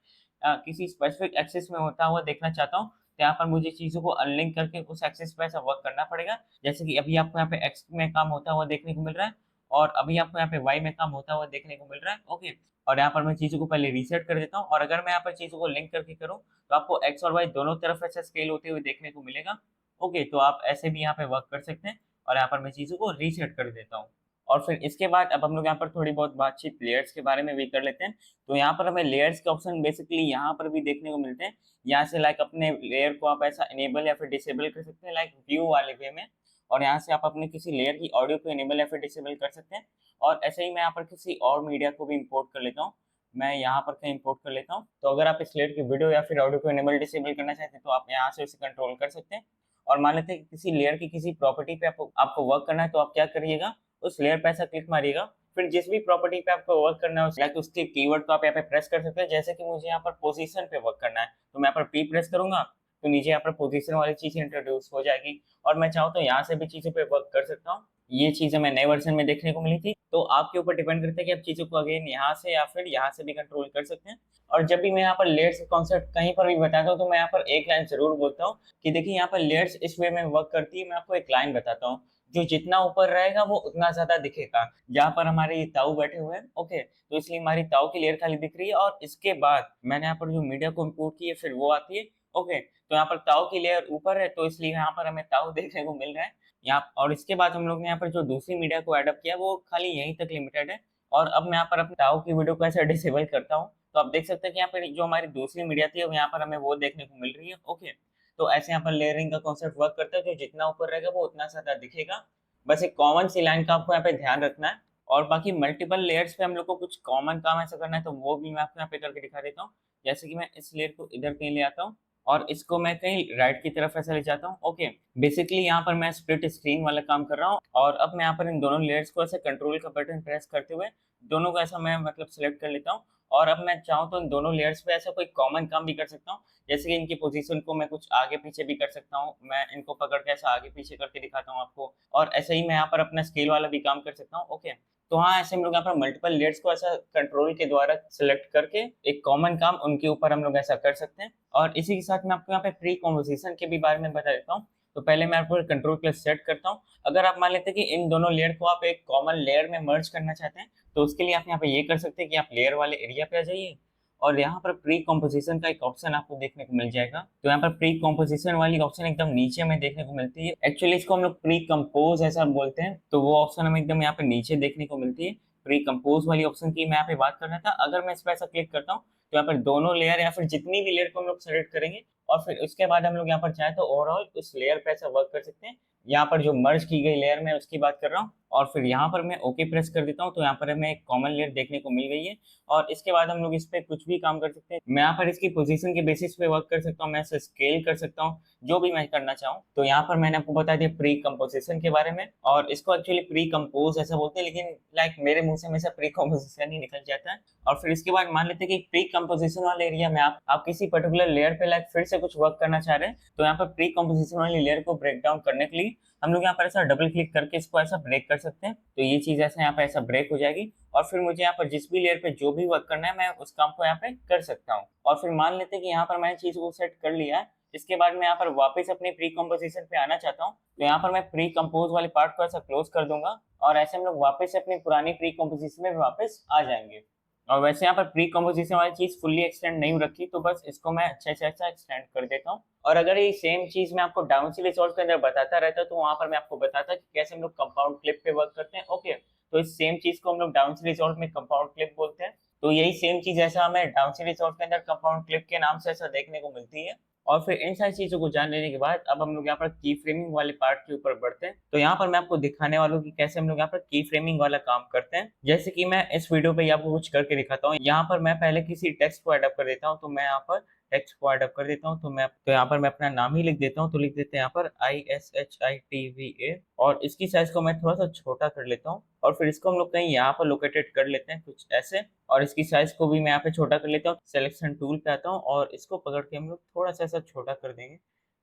किसी स्पेसिफिक एक्सिस में होता हुआ देखना चाहता हूँ, तो यहाँ पर मुझे चीज़ों को अनलिंक करके उस एक्सिस पे ऐसा वर्क करना पड़ेगा। जैसे कि अभी आपको यहाँ पे एक्स में काम होता हुआ देखने को मिल रहा है और अभी आपको यहाँ पे वाई में काम होता हुआ देखने को मिल रहा है, ओके। और यहाँ पर मैं चीज़ों को पहले रीसेट कर देता हूँ और अगर मैं यहाँ पर चीज़ों को लिंक करके करूँ, तो आपको एक्स और वाई दोनों तरफ ऐसा स्केल होते हुए देखने को मिलेगा, ओके। तो आप ऐसे भी यहाँ पे वर्क कर सकते हैं और यहाँ पर मैं चीज़ों को रीसेट कर देता हूँ। और फिर इसके बाद अब हम लोग यहाँ पर थोड़ी बहुत बातचीत लेयर्स के बारे में भी कर लेते हैं। तो यहाँ पर हमें लेयर्स के ऑप्शन बेसिकली यहाँ पर भी देखने को मिलते हैं। यहाँ से लाइक अपने लेयर को आप ऐसा इनेबल या फिर डिसेबल कर सकते हैं लाइक व्यू वाले वे में। और यहाँ से आप अपने किसी लेयर की ऑडियो को इनेबल या फिर डिसेबल कर सकते हैं। और ऐसे ही मैं यहाँ पर किसी और मीडिया को भी इम्पोर्ट कर लेता हूँ। मैं यहाँ पर कहीं इम्पोर्ट कर लेता हूँ। तो अगर आप इस लेयर की वीडियो या फिर ऑडियो को इनेबल डिसेबल करना चाहते हैं, तो आप यहाँ से उसे कंट्रोल कर सकते हैं। और मान लेते हैं कि किसी लेयर की किसी प्रॉपर्टी पे आपको वर्क करना है, तो आप क्या करिएगा, उस लेयर पे ऐसा क्लिक मारिएगा। फिर जिस भी प्रॉपर्टी पे आपको वर्क करना है, लाइक उसके कीवर्ड को आप यहाँ पे प्रेस कर सकते हैं। जैसे कि मुझे यहाँ पर पोजीशन पे वर्क करना है, तो मैं यहाँ पर पी प्रेस करूंगा, तो नीचे यहाँ पर पोजीशन वाली चीज इंट्रोड्यूस हो जाएगी। और मैं चाहूँ तो यहाँ से भी चीजों पे वर्क कर सकता हूँ। ये चीजें मैं नए वर्जन में देखने को मिली थी, तो आपके ऊपर डिपेंड करता है कि आप चीजों को अगेन यहाँ से या फिर यहाँ से भी कंट्रोल कर सकते हैं। और जब भी मैं यहाँ पर लेयर्स का कॉन्सेप्ट कहीं पर भी बताता हूँ, तो मैं यहाँ पर एक लाइन जरूर बोलता हूँ कि देखिए यहाँ पर लेयर्स इस वे में वर्क करती है। मैं आपको एक लाइन बताता हूँ, जो जितना ऊपर रहेगा वो उतना ज्यादा दिखेगा। जहाँ पर हमारे ये ताऊ बैठे हुए हैं, ओके, तो इसलिए हमारी ताऊ की लेयर खाली दिख रही है। और इसके बाद मैंने यहाँ पर जो मीडिया को इम्पोर्ट की है, फिर वो आती है, ओके। तो यहाँ पर ताऊ की लेयर ऊपर है, तो इसलिए यहाँ पर हमें ताऊ देखने को मिल रहा है यहाँ। और इसके बाद हम लोग ने यहाँ पर जो दूसरी मीडिया को एडअप किया, वो खाली यहीं तक लिमिटेड है। और अब मैं यहाँ पर अपने ताऊ की वीडियो को ऐसे डिसेबल करता हूँ, तो आप देख सकते हैं कि यहाँ पर जो हमारी दूसरी मीडिया थी, अब यहाँ पर हमें वो देखने को मिल रही है, ओके। तो ऐसे यहाँ पर लेयरिंग का कॉन्सेप्ट वर्क करता है, जो जितना ऊपर रहेगा वो उतना ज्यादा दिखेगा। बस एक कॉमन सी लाइन का आपको यहाँ पे ध्यान रखना है। और बाकी मल्टीपल लेयर्स पे हम लोग को कुछ कॉमन काम ऐसा करना है, तो वो भी मैं आपको यहाँ पे करके दिखा देता हूँ। जैसे कि मैं इस लेयर को इधर कहीं ले आता हूँ और इसको मैं कहीं राइट की तरफ ऐसा ले जाता हूँ, ओके। बेसिकली यहाँ पर मैं स्प्लिट स्क्रीन वाला काम कर रहा हूँ। और अब मैं यहाँ पर इन दोनों लेयर्स को ऐसे कंट्रोल का बटन प्रेस करते हुए दोनों को ऐसा मैं मतलब सिलेक्ट कर लेता हूँ। और अब मैं चाहूँ तो इन दोनों लेयर्स पे ऐसा कोई कॉमन काम भी कर सकता हूँ। जैसे कि इनकी पोजीशन को मैं कुछ आगे पीछे भी कर सकता हूँ, मैं इनको पकड़ के ऐसा आगे पीछे करके दिखाता हूँ आपको। और ऐसे ही मैं यहाँ पर अपना स्केल वाला भी काम कर सकता हूँ, ओके। तो हाँ, ऐसे हम लोग यहाँ पर मल्टीपल लेयर्स को ऐसा कंट्रोल के द्वारा सिलेक्ट करके एक कॉमन काम उनके ऊपर हम लोग ऐसा कर सकते हैं। और इसी के साथ मैं आपको यहाँ पे प्री कॉम्पोजिशन के भी बारे में बता देता हूँ। तो पहले मैं आपको कंट्रोल प्लस सेट करता हूँ। अगर आप मान लेते हैं कि इन दोनों लेयर को आप एक कॉमन लेयर में मर्ज करना चाहते हैं, तो उसके लिए आप यहाँ पे ये कर सकते हैं कि आप लेयर वाले एरिया पे आ जाइए और यहाँ पर प्री कॉम्पोजिशन का एक ऑप्शन आपको देखने को मिल जाएगा। तो यहाँ पर प्री कॉम्पोजिशन वाली ऑप्शन एकदम नीचे में देखने को मिलती है। एक्चुअली इसको हम लोग प्री कंपोज ऐसा बोलते हैं, तो वो ऑप्शन हमें एकदम यहाँ पे नीचे देखने को मिलती है। प्री कंपोज वाली ऑप्शन की मैं यहाँ पे बात कर रहा था। अगर मैं इस पर ऐसा क्लिक करता हूँ, तो यहाँ पर दोनों लेयर या फिर जितनी भी लेयर को हम लोग सेलेक्ट करेंगे और फिर उसके बाद हम लोग यहाँ पर चाहे तो ओवरऑल उस लेयर पे ऐसा वर्क कर सकते हैं यहाँ पर जो मर्ज की गई लेयर मैं उसकी बात कर रहा हूँ। और फिर यहाँ पर मैं ओके प्रेस कर देता हूँ, तो यहाँ पर हमें एक कॉमन लेयर देखने को मिल गई है। और इसके बाद हम लोग इस पे कुछ भी काम कर सकते हैं। मैं यहाँ पर इसकी पोजीशन के बेसिस पे वर्क कर सकता हूँ, मैं इसे स्केल कर सकता हूँ, जो भी मैं करना चाहूँ। तो यहाँ पर मैंने आपको बता दिया प्री कंपोजिशन के बारे में, और इसको एक्चुअली प्री कंपोज ऐसा बोलते हैं, लेकिन लाइक मेरे मुंह से हमेशा प्री कंपोजिशन ही निकल जाता है। और फिर इसके बाद मान लेते हैं कि प्री कंपोजिशन वाले एरिया में आप किसी पर्टिकुलर लेयर पे लाइक फिर से कुछ वर्क करना चाह रहे हैं, तो यहाँ पर प्री कंपोजिशन वाली लेयर को ब्रेक डाउन करने के लिए हम लोग यहाँ पर ऐसा डबल क्लिक करके इसको ऐसा ब्रेक कर सकते हैं। तो ये चीज ऐसा यहाँ पे ऐसा ब्रेक हो जाएगी, और फिर मुझे यहाँ पर जिस भी लेयर पे जो भी वर्क करना है मैं उस काम को यहाँ पे कर सकता हूँ। और फिर मान लेते हैं कि यहाँ पर मैंने चीज को सेट कर लिया है। इसके बाद मैं यहाँ पर वापस अपनी प्री कंपोजिशन पे आना चाहता हूँ, तो यहाँ पर मैं प्री कंपोज वाले पार्ट को ऐसा क्लोज कर दूंगा, और ऐसे हम लोग वापस से अपनी पुरानी प्री कंपोजिशन में वापस आ जाएंगे। और वैसे यहाँ पर प्री कंपोजिशन वाली चीज फुल्ली एक्सटेंड नहीं रखी, तो बस इसको मैं अच्छे से अच्छा एक्सटेंड कर देता हूँ। और अगर ये सेम चीज मैं आपको डाउन सी रिजॉल्व के अंदर बताता रहता, तो वहां पर मैं आपको बताता कि कैसे हम लोग कंपाउंड क्लिप पे वर्क करते हैं। ओके, तो इस सेम चीज को हम लोग डाउन सी रिजॉल्व में कंपाउंड क्लिप बोलते हैं। तो यही सेम चीज ऐसा हमें डाउन सी रिजॉल्व के अंदर कंपाउंड क्लिप के नाम से ऐसा देखने को मिलती है। और फिर इन सारी चीजों को जान लेने के बाद अब हम लोग यहाँ पर की फ्रेमिंग वाले पार्ट के ऊपर बढ़ते हैं। तो यहाँ पर मैं आपको दिखाने वाला हूँ कि कैसे हम लोग यहाँ पर की फ्रेमिंग वाला काम करते हैं। जैसे कि मैं इस वीडियो पे आपको कुछ करके दिखाता हूँ। यहाँ पर मैं पहले किसी टेक्स्ट को एडअप कर देता हूँ, तो मैं यहाँ पर टेक्स्ट को एडअप कर देता हूँ। तो यहाँ पर मैं अपना नाम ही लिख देता हूँ। तो लिख देते हैं यहाँ पर ISHITVA, और इसकी साइज को मैं थोड़ा सा छोटा कर लेता हूँ। और फिर इसको हम लोग कहीं यहाँ पर लोकेटेड कर लेते हैं कुछ ऐसे, और इसकी साइज को भी मैं यहाँ पे छोटा कर लेता हूँ। सिलेक्शन टूल पे आता हूँ और इसको पकड़ के हम लोग थोड़ा सा ऐसा छोटा कर देंगे,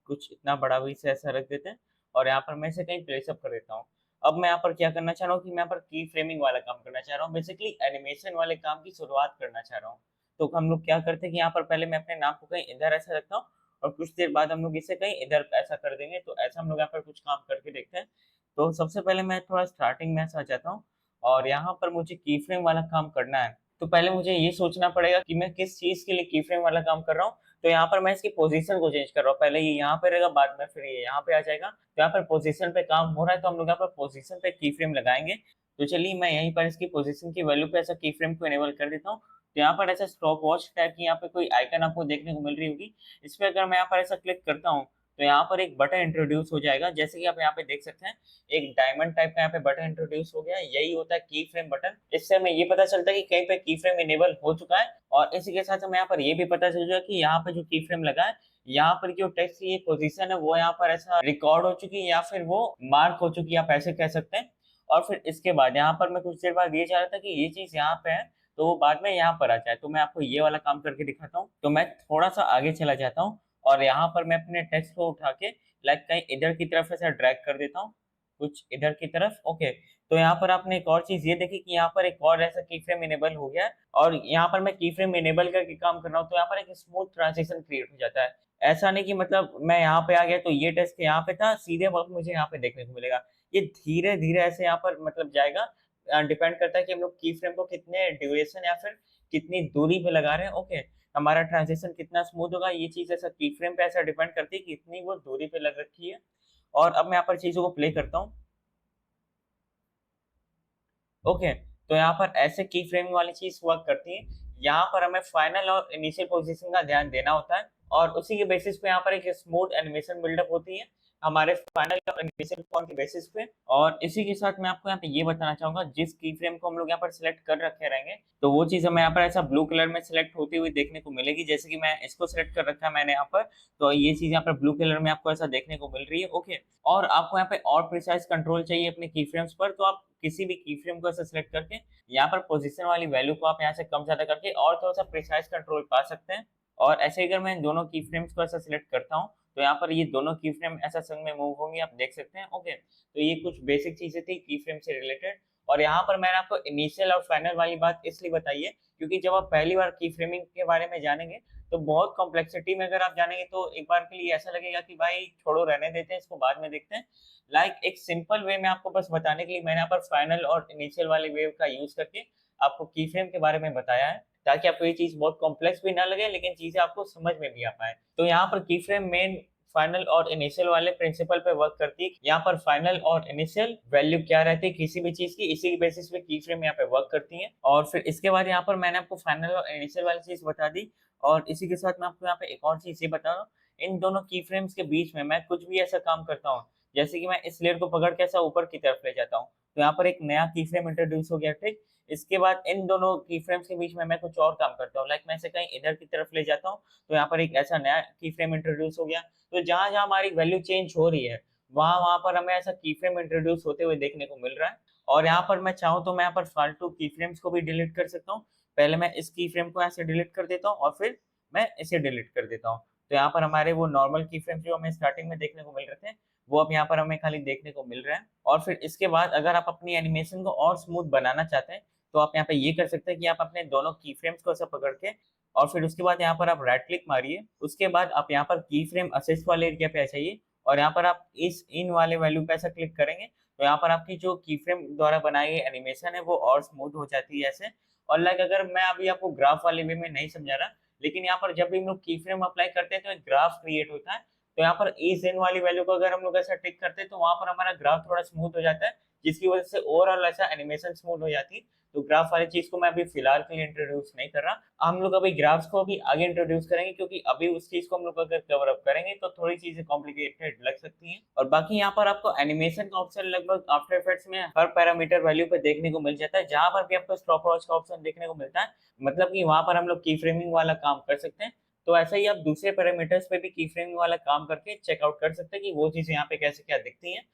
कुछ इतना बड़ा भी से ऐसा रख देते हैं। और यहाँ पर मैं इसे कहीं प्लेसअप कर देता हूँ। अब मैं यहाँ पर क्या करना चाह रहा हूँ कि मैं यहाँ पर की फ्रेमिंग वाला काम करना चाह रहा हूँ, बेसिकली एनिमेशन वाले काम की शुरुआत करना चाह रहा हूँ। तो हम लोग क्या करते हैं कि यहाँ पर पहले मैं अपने नाम को कहीं इधर ऐसा रखता हूँ, और कुछ देर बाद हम लोग इसे कहीं इधर ऐसा कर देंगे। तो ऐसा हम लोग यहाँ पर कुछ काम करके देखते हैं। तो सबसे पहले मैं थोड़ा स्टार्टिंग में ऐसा आ जाता हूँ, और यहाँ पर मुझे की फ्रेम वाला काम करना है। तो पहले मुझे ये सोचना पड़ेगा कि मैं किस चीज के लिए की फ्रेम वाला काम कर रहा हूँ। तो यहाँ पर मैं इसकी पोजीशन को चेंज कर रहा हूँ। पहले ये यहाँ पे रहेगा, बाद में फिर ये यहाँ पे आ जाएगा। तो यहाँ पर पोजीशन पे काम हो रहा है, तो हम लोग यहाँ पर पोजीशन पे की फ्रेम लगाएंगे। तो चलिए मैं यहीं पर इसकी पोजीशन की वैल्यू पे ऐसा की फ्रेम को इनेबल कर देता हूँ। तो यहाँ पर ऐसा स्टॉप वॉच टाइप की यहाँ पे कोई आइकन आपको देखने को मिल रही होगी। इस पे अगर मैं यहाँ पर ऐसा क्लिक करता हूँ, तो यहाँ पर एक बटन इंट्रोड्यूस हो जाएगा। जैसे कि आप यहाँ पे देख सकते हैं, एक डायमंड टाइप का यहाँ पे बटन इंट्रोड्यूस हो गया है। यही होता है की फ्रेम बटन। इससे हमें ये पता चलता है कि कहीं पे की फ्रेम इनेबल हो चुका है। और इसी के साथ हमें यहाँ पर ये भी पता चल जाएगा कि यहाँ पे जो की फ्रेम लगा है, यहाँ पर जो टेक्स्ट की पोजीशन है वो यहाँ पर ऐसा रिकॉर्ड हो चुकी है, या फिर वो मार्क हो चुकी है, आप ऐसे कह सकते हैं। और फिर इसके बाद यहाँ पर मैं कुछ देर बाद ये चाह रहा था कि ये चीज यहाँ पे है, तो वो बाद में यहाँ पर आ जाए। तो मैं आपको ये वाला काम करके दिखाता हूँ। तो मैं थोड़ा सा आगे चला जाता हूँ, और यहाँ पर मैं अपने टेक्स्ट को उठा के लाइक कहीं इधर की तरफ ऐसा ड्रैग कर देता हूँ, कुछ इधर की तरफ। ओके, तो यहाँ पर आपने एक और चीज ये देखी कि यहाँ पर एक और ऐसा की फ्रेम इनेबल हो गया है। और यहाँ पर मैं की फ्रेम इनेबल करके काम कर रहा हूँ, तो यहाँ पर एक स्मूथ ट्रांजिशन क्रिएट हो जाता है। ऐसा नहीं कि मतलब मैं यहाँ पे आ गया तो ये टेक्स्ट यहाँ पे था, सीधे वक्त मुझे यहाँ पे देखने को मिलेगा। ये धीरे धीरे ऐसे यहाँ पर मतलब जाएगा। डिपेंड करता है कि हम लोग की फ्रेम को कितने ड्यूरेशन या फिर कितनी दूरी पे लगा रहे हैं। ओके, हमारा ट्रांजिशन कितना स्मूथ होगा, ये चीज ऐसा की फ्रेम पे ऐसा डिपेंड करती है कि कितनी वो दूरी पे लग रखी है। और अब मैं यहाँ पर चीजों को प्ले करता हूँ। ओके, तो यहाँ पर ऐसे की फ्रेमिंग वाली चीज वर्क करती है। यहाँ पर हमें फाइनल और इनिशियल पोजीशन का ध्यान देना होता है, और उसी के बेसिस पे यहाँ पर एक स्मूथ एनिमेशन बिल्डअप होती है हमारे फाइनल और इनिशियल पॉइंट के बेसिस पे। और इसी के साथ मैं आपको यहाँ पे ये बताना चाहूंगा, जिस की फ्रेम को हम लोग यहाँ पर सिलेक्ट कर रखे रहेंगे, तो वो चीज हमें यहाँ पर ऐसा ब्लू कलर में सिलेक्ट होती हुई देखने को मिलेगी। जैसे कि मैं इसको सिलेक्ट कर रखा है मैंने यहाँ पर, तो ये चीज यहाँ पर ब्लू कलर में आपको ऐसा देखने को मिल रही है। ओके, और आपको यहाँ पे और प्रिसाइज कंट्रोल चाहिए अपने की फ्रेम्स पर, तो आप किसी भी की फ्रेम को ऐसा सिलेक्ट करके यहाँ पर पोजीशन वाली वैल्यू को आप यहाँ से कम ज्यादा करके और थोड़ा सा प्रिसाइज कंट्रोल पा सकते हैं। और ऐसे अगर मैं दोनों की फ्रेम्स को ऐसा सिलेक्ट करता हूँ, तो यहाँ पर ये दोनों की फ्रेम ऐसा संग में मूव होंगे, आप देख सकते हैं। ओके, तो ये कुछ बेसिक चीजें थी की फ्रेम से रिलेटेड। और यहाँ पर मैंने आपको इनिशियल और फाइनल वाली बात इसलिए बताई है क्योंकि जब आप पहली बार की फ्रेमिंग के बारे में जानेंगे, तो बहुत कॉम्प्लेक्सिटी में अगर आप जानेंगे तो एक बार के लिए ऐसा लगेगा कि भाई छोड़ो, रहने देते हैं, इसको बाद में देखते हैं। एक सिंपल वे में आपको बस बताने के लिए मैंने यहाँ पर फाइनल और इनिशियल वाले वेव का यूज करके आपको की फ्रेम के बारे में बताया है, ताकि आपको ये चीज बहुत कॉम्प्लेक्स भी ना लगे, लेकिन चीजें आपको समझ में भी आ पाए। तो यहाँ पर की फ्रेम मेन फाइनल और इनिशियल वाले प्रिंसिपल पे वर्क करती है। यहाँ पर फाइनल और इनिशियल वैल्यू क्या रहती है किसी भी चीज की, इसी के बेसिस पे की फ्रेम यहाँ पे वर्क करती है। और फिर इसके बाद यहाँ पर मैंने आपको फाइनल और इनिशियल वाली चीज बता दी। और इसी के साथ मैं आपको यहाँ पे एक और चीज ये बता रहा हूँ, इन दोनों की फ्रेम्स के बीच में मैं कुछ भी ऐसा काम करता हूँ जैसे कि मैं इस लेयर को पकड़ के ऐसा ऊपर की तरफ ले जाता हूँ, तो यहाँ पर एक नया की फ्रेम इंट्रोड्यूस हो गया, ठीक। इसके बाद इन दोनों की फ्रेम्स के बीच में मैं कुछ और काम करता हूँ, लाइक मैं इसे कहीं इधर की तरफ ले जाता हूँ, तो यहाँ पर एक ऐसा नया की फ्रेम इंट्रोड्यूस हो गया। तो जहाँ-जहाँ हमारी वैल्यू चेंज हो रही है, वहाँ-वहाँ पर हमें ऐसा की फ्रेम इंट्रोड्यूस होते हुए देखने को मिल रहा है। और यहाँ पर मैं चाहूँ तो मैं यहाँ पर फालतू की फ्रेम्स को भी डिलीट कर सकता हूँ। पहले मैं इस की फ्रेम को ऐसे डिलीट कर देता हूँ और फिर मैं इसे डिलीट कर देता हूँ। तो यहाँ पर हमारे वो नॉर्मल की फ्रेम्स जो हमें स्टार्टिंग में देखने को मिल रहे थे, वो अब यहाँ पर हमें खाली देखने को मिल रहा है। और फिर इसके बाद अगर आप अपनी एनिमेशन को और स्मूथ बनाना चाहते हैं, तो आप यहाँ पे ये कर सकते हैं कि आप अपने दोनों की फ्रेम्स को ऐसा पकड़ के और फिर उसके बाद यहाँ पर आप राइट क्लिक मारिए। उसके बाद आप यहाँ पर की फ्रेम असिस्ट वाले एरिया पे आ जाइए और यहाँ पर आप इस इन वाले वैल्यू पे ऐसा क्लिक करेंगे, तो यहाँ पर आपकी जो की फ्रेम द्वारा बनाई गई एनिमेशन है वो और स्मूथ हो जाती है ऐसे। और लाइक अगर मैं अभी आपको ग्राफ वाले वे में नहीं समझा रहा, लेकिन यहाँ पर जब भी हम लोग की फ्रेम अप्लाई करते हैं तो एक ग्राफ क्रिएट होता है। तो यहाँ पर इस इन वाली वैल्यू को अगर हम लोग ऐसा टिक करते हैं तो वहाँ पर हमारा ग्राफ थोड़ा स्मूथ हो जाता है, जिसकी वजह से ओवरऑल ऐसा एनिमेशन स्मूथ हो जाती है। तो ग्राफ वाली चीज़ को मैं अभी फिलहाल के लिए इंट्रोड्यूस नहीं कर रहा। हम लोग अभी ग्राफ्स को भी आगे इंट्रोड्यूस करेंगे, क्योंकि अभी उस चीज़ को हम लोग अगर कवर अप करेंगे तो थोड़ी चीज़ें कॉम्प्लिकेटेड लग सकती हैं। और बाकी यहाँ पर आपको एनिमेशन का ऑप्शन लगभग आफ्टर इफेक्ट्स में हर पैरामीटर वैल्यू पे देखने को मिल जाता है। जहाँ पर भी आपको स्टॉप वॉच का ऑप्शन देखने को मिलता है, मतलब कि वहाँ पर हम लोग की फ्रेमिंग वाला काम कर सकते हैं। तो ऐसा ही आप दूसरे पैरामीटर्स पे भी की फ्रेमिंग वाला काम करके चेकआउट कर सकते हैं कि वो चीज़ें यहाँ पे कैसे क्या दिखती हैं।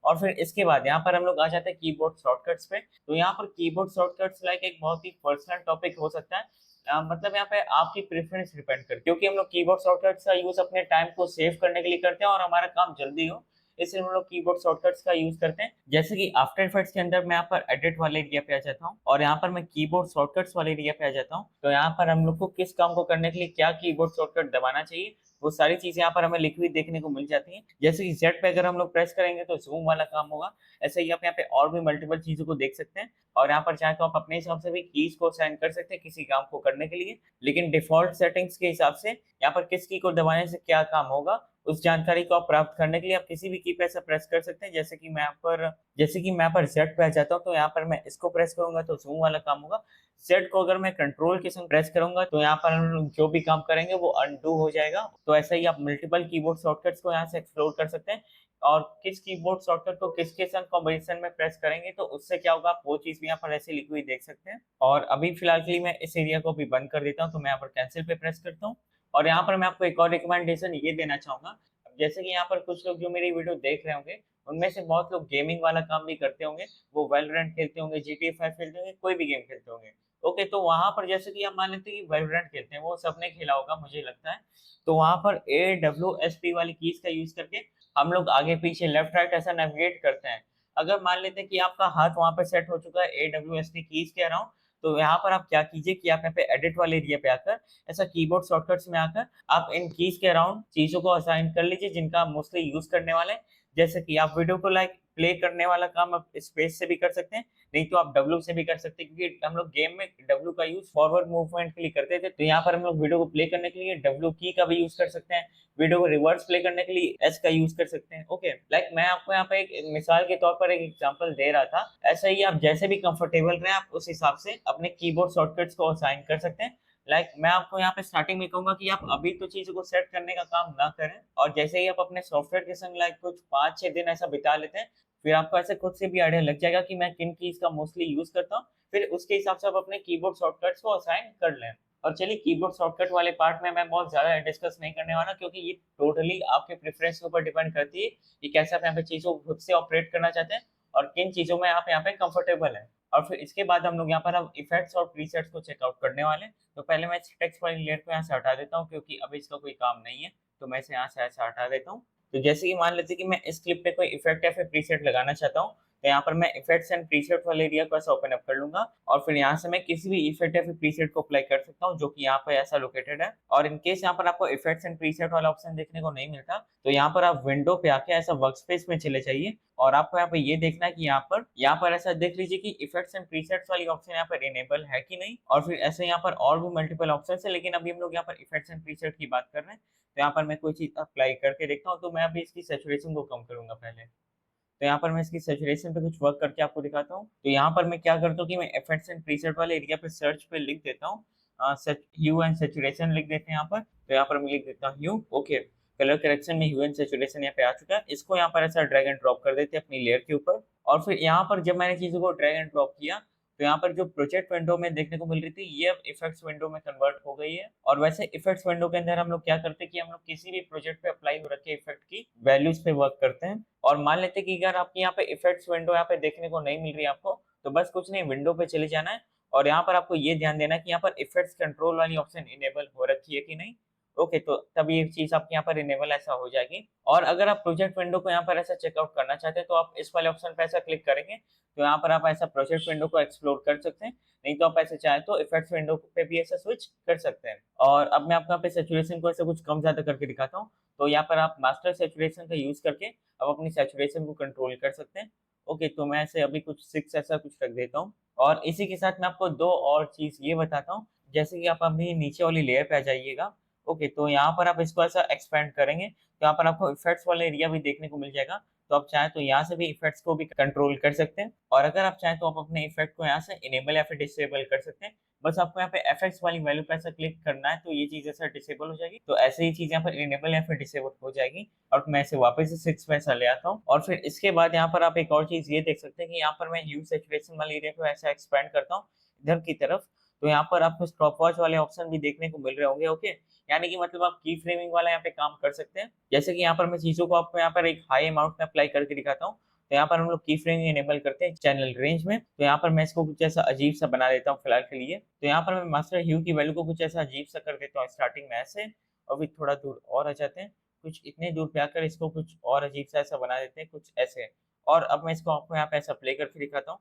और फिर इसके बाद यहाँ पर हम लोग आ जाते हैं कीबोर्ड शॉर्टकट्स पे। तो यहाँ पर कीबोर्ड शॉर्टकट्स लाइक एक बहुत ही पर्सनल टॉपिक हो सकता है। मतलब यहाँ पे आपकी प्रेफ़रेंस डिपेंड करती है, क्योंकि हम लोग कीबोर्ड शॉर्टकट्स का यूज़ अपने टाइम को सेव करने के लिए करते हैं और हमारा काम जल्दी हो, इसलिए हम लोग कीबोर्ड शॉर्टकट्स का यूज़ करते हैं। जैसे कि आफ्टर इफेक्ट्स के अंदर मैं यहाँ पर एडिट वाले एरिया पे आ जाता हूँ और यहाँ पर मैं कीबोर्ड शॉर्टकट्स वाले एरिया पे आ जाता हूँ। तो यहाँ पर हम लोग को किस काम को करने के लिए क्या कीबोर्ड शॉर्टकट दबाना चाहिए, वो सारी चीज़ें यहाँ पर हमें लिखी हुई देखने को मिल जाती हैं। जैसे कि ज़ेड पे अगर हम लोग प्रेस करेंगे तो ज़ूम वाला काम होगा। ऐसे ही आप यहाँ पे और भी मल्टीपल चीज़ों को देख सकते हैं और यहाँ पर चाहे तो आप अपने हिसाब से भी कीज़ को असाइन कर सकते हैं किसी काम को करने के लिए। लेकिन डिफ़ॉल्ट सेटिंग्स के हिसाब से यहाँ पर किस की को दबाने से क्या काम होगा, उस जानकारी को आप प्राप्त करने के लिए आप किसी भी की पे ऐसा प्रेस कर सकते हैं। जैसे कि मैं यहाँ पर ज़ेड पे आ जाता हूँ, तो यहाँ पर मैं इसको प्रेस करूँगा तो ज़ूम वाला काम होगा। ज़ेड को अगर मैं कंट्रोल के संग प्रेस करूँगा तो यहाँ पर हम लोग जो भी काम करेंगे वो अनडू हो जाएगा। तो ऐसा ही आप मल्टीपल कीबोर्ड शॉर्टकट्स को यहाँ से एक्सप्लोर कर सकते हैं और किस कीबोर्ड शॉर्टकट को किसके संग कॉम्बिनेशन में प्रेस करेंगे तो उससे क्या होगा, आप वो चीज़ भी यहाँ पर ऐसे लिखी हुई देख सकते हैं। और अभी फिलहाल के लिए मैं इस एरिया को भी बंद कर देता हूँ, तो मैं यहाँ पर कैंसिल पे प्रेस करता हूँ। और यहाँ पर मैं आपको एक और रिकमेंडेशन ये देना चाहूँगा। अब जैसे कि यहाँ पर कुछ लोग जो मेरी वीडियो देख रहे होंगे, उनमें से बहुत लोग गेमिंग वाला काम भी करते होंगे। वो वैलोरेंट खेलते होंगे, जीटीए 5 खेलते होंगे, कोई भी गेम खेलते होंगे। ओके, तो वहाँ पर जैसे कि आप मान लेते हैं कि वैलोरेंट खेलते हैं, वो सबने खेला होगा मुझे लगता है। तो वहाँ पर AWSP वाली कीज़ का यूज़ करके हम लोग आगे-पीछे, लेफ्ट-राइट ऐसा नेविगेट करते हैं। अगर मान लेते हैं कि आपका हाथ वहाँ पे सेट हो चुका है, AWSP कीज़ कह रहा हूँ, तो यहाँ पर आप क्या कीजिए कि आप यहाँ पे एडिट वाले एरिया पे आकर ऐसा कीबोर्ड शॉर्टकट्स में आकर आप इन कीज़ के अराउंड चीज़ों को असाइन कर लीजिए जिनका आप मोस्टली यूज़ करने वाले हैं। जैसे कि आप वीडियो को लाइक प्ले करने वाला काम आप स्पेस से भी कर सकते हैं, नहीं तो आप डब्ल्यू से भी कर सकते हैं, क्योंकि हम लोग गेम में डब्ल्यू का यूज़ फॉरवर्ड मूवमेंट के लिए करते थे। तो यहाँ पर हम लोग वीडियो को प्ले करने के लिए डब्ल्यू की का भी यूज़ कर सकते हैं। वीडियो को रिवर्स प्ले करने के लिए एस का यूज़ कर सकते हैं। ओके, लाइक मैं आपको यहाँ पे एक मिसाल के तौर पर एक एग्जांपल दे रहा था। ऐसा ही आप जैसे भी कंफर्टेबल रहें, आप उस हिसाब से अपने कीबोर्ड शॉर्टकट्स को असाइन कर सकते हैं। मैं आपको यहाँ पे स्टार्टिंग में कहूँगा कि आप अभी तो चीज़ों को सेट करने का काम ना करें, और जैसे ही आप अपने सॉफ्टवेयर के संग कुछ 5-6 दिन ऐसा बिता लेते हैं, फिर आपको ऐसे खुद से भी आइडिया लग जाएगा कि मैं किन कीज़ का मोस्टली यूज़ करता हूँ। फिर उसके हिसाब से आप अपने कीबोर्ड शॉर्टकट्स को असाइन कर लें। और चलिए, कीबोर्ड शॉर्टकट वाले पार्ट में मैं बहुत ज़्यादा डिस्कस नहीं करने वाला, क्योंकि ये टोटली आपके प्रेफ़रेंस के ऊपर डिपेंड करती है कि कैसे आप यहाँ पे चीज़ों को खुद से ऑपरेट करना चाहते हैं और किन चीज़ों में आप यहाँ पे कंफर्टेबल हैं। और फिर इसके बाद हम लोग यहाँ पर अब इफ़ेक्ट्स और प्रीसेट्स को चेकआउट करने वाले हैं। तो पहले मैं इस टेक्स्ट वाली लेयर को यहाँ से हटा देता हूँ, क्योंकि अभी इसका कोई काम नहीं है, तो मैं इसे यहाँ से ऐसे हटा देता हूँ। तो जैसे कि मान लेते हैं कि मैं इस क्लिप पे कोई इफ़ेक्ट या फिर प्रीसेट लगाना चाहता हूँ, तो यहाँ पर मैं इफेक्ट्स एंड प्रीसेट वाले एरिया को ऐसा ओपन अप कर लूँगा और फिर यहाँ से मैं किसी भी इफेक्ट या फिर प्रीसेट को अप्लाई कर सकता हूँ, जो कि यहाँ पे ऐसा लोकेटेड है। और इन केस यहाँ पर आपको इफेक्ट्स एंड प्रीसेट वाला ऑप्शन देखने को नहीं मिलता, तो यहाँ पर आप विंडो पे आके ऐसा वर्कस्पेस में चले जाइए और आपको यहाँ पे ये देखना है कि यहाँ पर ऐसा देख लीजिए कि इफेक्ट्स एंड प्रीसेट्स वाली ऑप्शन यहाँ पर इनेबल है कि नहीं। और फिर ऐसे यहाँ पर और भी मल्टीपल ऑप्शंस है, लेकिन अभी हम लोग यहाँ पर इफेक्ट्स एंड प्रीसेट की बात कर रहे हैं। तो यहाँ पर मैं कोई चीज़ अप्लाई करके देखता हूँ, तो मैं अभी इसकी सैचुरेशन को कम करूँगा पहले। तो यहाँ पर मैं इसकी सैचुरेशन पे कुछ वर्क करके आपको दिखाता हूँ। तो यहाँ पर मैं क्या करता हूँ कि मैं इफेक्ट्स एंड प्रीसेट वाले एरिया पे सर्च पे लिख देता हूँ ह्यू एंड सैचुरेशन लिख देते हैं यहाँ पर। तो यहाँ पर मैं लिख देता हूँ ह्यू। ओके, कलर करेक्शन में ह्यू एंड सैचुरेशन यहाँ पे आ चुका है। इसको यहाँ पर ऐसा ड्रैग एंड ड्रॉप कर देते हैं अपनी लेयर के ऊपर। और फिर यहाँ पर जब मैंने चीज़ों को ड्रैग एंड ड्रॉप किया, तो यहाँ पर जो प्रोजेक्ट विंडो में देखने को मिल रही थी, ये अब इफेक्ट्स विंडो में कन्वर्ट हो गई है। और वैसे इफेक्ट्स विंडो के अंदर हम लोग क्या करते हैं कि हम लोग किसी भी प्रोजेक्ट पे अप्लाई हो रखे इफेक्ट की वैल्यूज पे वर्क करते हैं। और मान लेते हैं कि अगर आपके यहाँ पे इफेक्ट्स विंडो यहाँ पे देखने को नहीं मिल रही है आपको, तो बस कुछ नहीं, विंडो पे चले जाना है और यहाँ पर आपको ये ध्यान देना है कि यहाँ पर इफेक्ट्स कंट्रोल वाली ऑप्शन इनेबल हो रखी है कि नहीं। ओके, तो तब ये चीज़ आपके यहाँ पर इनेबल ऐसा हो जाएगी। और अगर आप प्रोजेक्ट विंडो को यहाँ पर ऐसा चेकआउट करना चाहते हैं, तो आप इस वाले ऑप्शन पे ऐसा क्लिक करेंगे, तो यहाँ पर आप ऐसा प्रोजेक्ट विंडो को एक्सप्लोर कर सकते हैं। नहीं तो आप ऐसे चाहें तो इफेक्ट्स विंडो पे भी ऐसा स्विच कर सकते हैं। और अब मैं आपको यहाँ पे सैचुरेशन को ऐसे कुछ कम ज़्यादा करके दिखाता हूँ। तो यहाँ पर आप मास्टर सैचुरेशन का यूज़ करके आप अपनी सैचुरेशन को कंट्रोल कर सकते हैं। ओके, तो मैं ऐसे अभी कुछ 6 ऐसा कुछ रख देता हूँ। और इसी के साथ मैं आपको 2 और चीज़ ये बताता हूँ। जैसे कि आप अभी नीचे वाली लेयर पे आ जाइएगा। ओके, तो यहाँ पर आप इसको ऐसा एक्सपेंड करेंगे, तो यहाँ पर आपको इफेक्ट्स वाला एरिया भी देखने को मिल जाएगा। तो आप चाहें तो यहाँ से भी इफेक्ट्स को भी कंट्रोल कर सकते हैं। और अगर आप चाहें तो आप अपने इफेक्ट को यहाँ से इनेबल या फिर डिसेबल कर सकते हैं। बस आपको यहाँ पे एफएक्स वाली वैल्यू पे ऐसा क्लिक करना है, तो ये चीज़ ऐसा डिसेबल हो जाएगी। तो ऐसे ही चीज़ यहाँ पर इनेबल या फिर डिसेबल हो जाएगी। और मैं इसे वापस से 6 पे ऐसा ले आता हूँ। और फिर इसके बाद यहाँ पर आप एक और चीज़ ये देख सकते हैं कि यहाँ पर मैं ह्यू सैचुरेशन वाले एरिया को ऐसा एक्सपेंड करता हूँ इधर की तरफ। तो यहाँ पर आपको स्टॉपवॉच वाले ऑप्शन भी देखने को मिल रहे होंगे। ओके, यानी कि मतलब आप की फ्रेमिंग वाला यहाँ पे काम कर सकते हैं। जैसे कि यहाँ पर मैं चीज़ों को आपको यहाँ पर एक हाई अमाउंट में अप्लाई करके दिखाता हूँ। तो यहाँ पर हम लोग की फ्रेमिंग इनेबल करते हैं चैनल रेंज में। तो यहाँ पर मैं इसको कुछ ऐसा अजीब सा बना देता हूँ फिलहाल के लिए। तो यहाँ पर मैं मास्टर ह्यू की वैल्यू को कुछ ऐसा अजीब सा कर देता हूँ स्टार्टिंग में ऐसे, और फिर थोड़ा दूर और आ जाते हैं। कुछ इतने दूर पे आकर इसको कुछ और अजीब सा ऐसा बना देते हैं, कुछ ऐसे। और अब मैं इसको आपको यहाँ पे ऐसा प्ले करके दिखाता हूँ।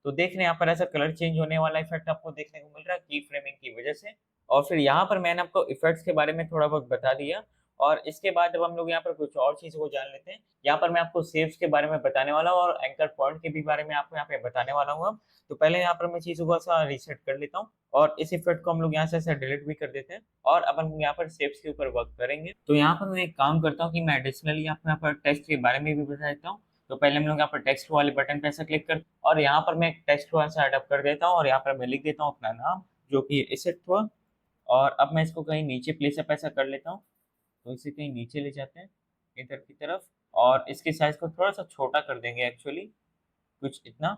तो देख रहे हैं यहाँ पर ऐसा कलर चेंज होने वाला इफेक्ट आपको देखने को मिल रहा है की फ्रेमिंग की वजह से। और फिर यहाँ पर मैंने आपको इफेक्ट्स के बारे में थोड़ा बहुत बता दिया। और इसके बाद अब हम लोग यहाँ पर कुछ और चीज़ों को जान लेते हैं। यहाँ पर मैं आपको सेव्स के बारे में बताने वाला हूँ और एंकर पॉइंट के भी बारे में आपको यहाँ पे बताने वाला हूँ अब। तो पहले यहाँ पर मैं चीज़ों को ऐसा रीसेट कर लेता हूँ और इस इफेक्ट को हम लोग यहाँ से ऐसा डिलीट भी कर देते हैं। और अब हम यहाँ पर सेव्स के ऊपर वर्क करेंगे। तो यहाँ पर मैं एक काम करता हूँ कि मैं एडिशनली आपको यहाँ पर टेक्स्ट के बारे में भी बता देता हूँ। तो पहले हम लोग यहाँ पर टेक्स्ट वाले बटन पे ऐसा क्लिक कर और यहाँ पर मैं एक टेक्स्ट को ऐसा अडॉप्ट कर देता हूँ और यहाँ पर मैं लिख देता हूँ अपना नाम, जो कि इसेट हुआ। और अब मैं इसको कहीं नीचे प्लेस अप ऐसा कर लेता हूँ। तो इसे कहीं नीचे ले जाते हैं इधर की तरफ, और इसके साइज को थोड़ा सा छोटा कर देंगे एक्चुअली, कुछ इतना।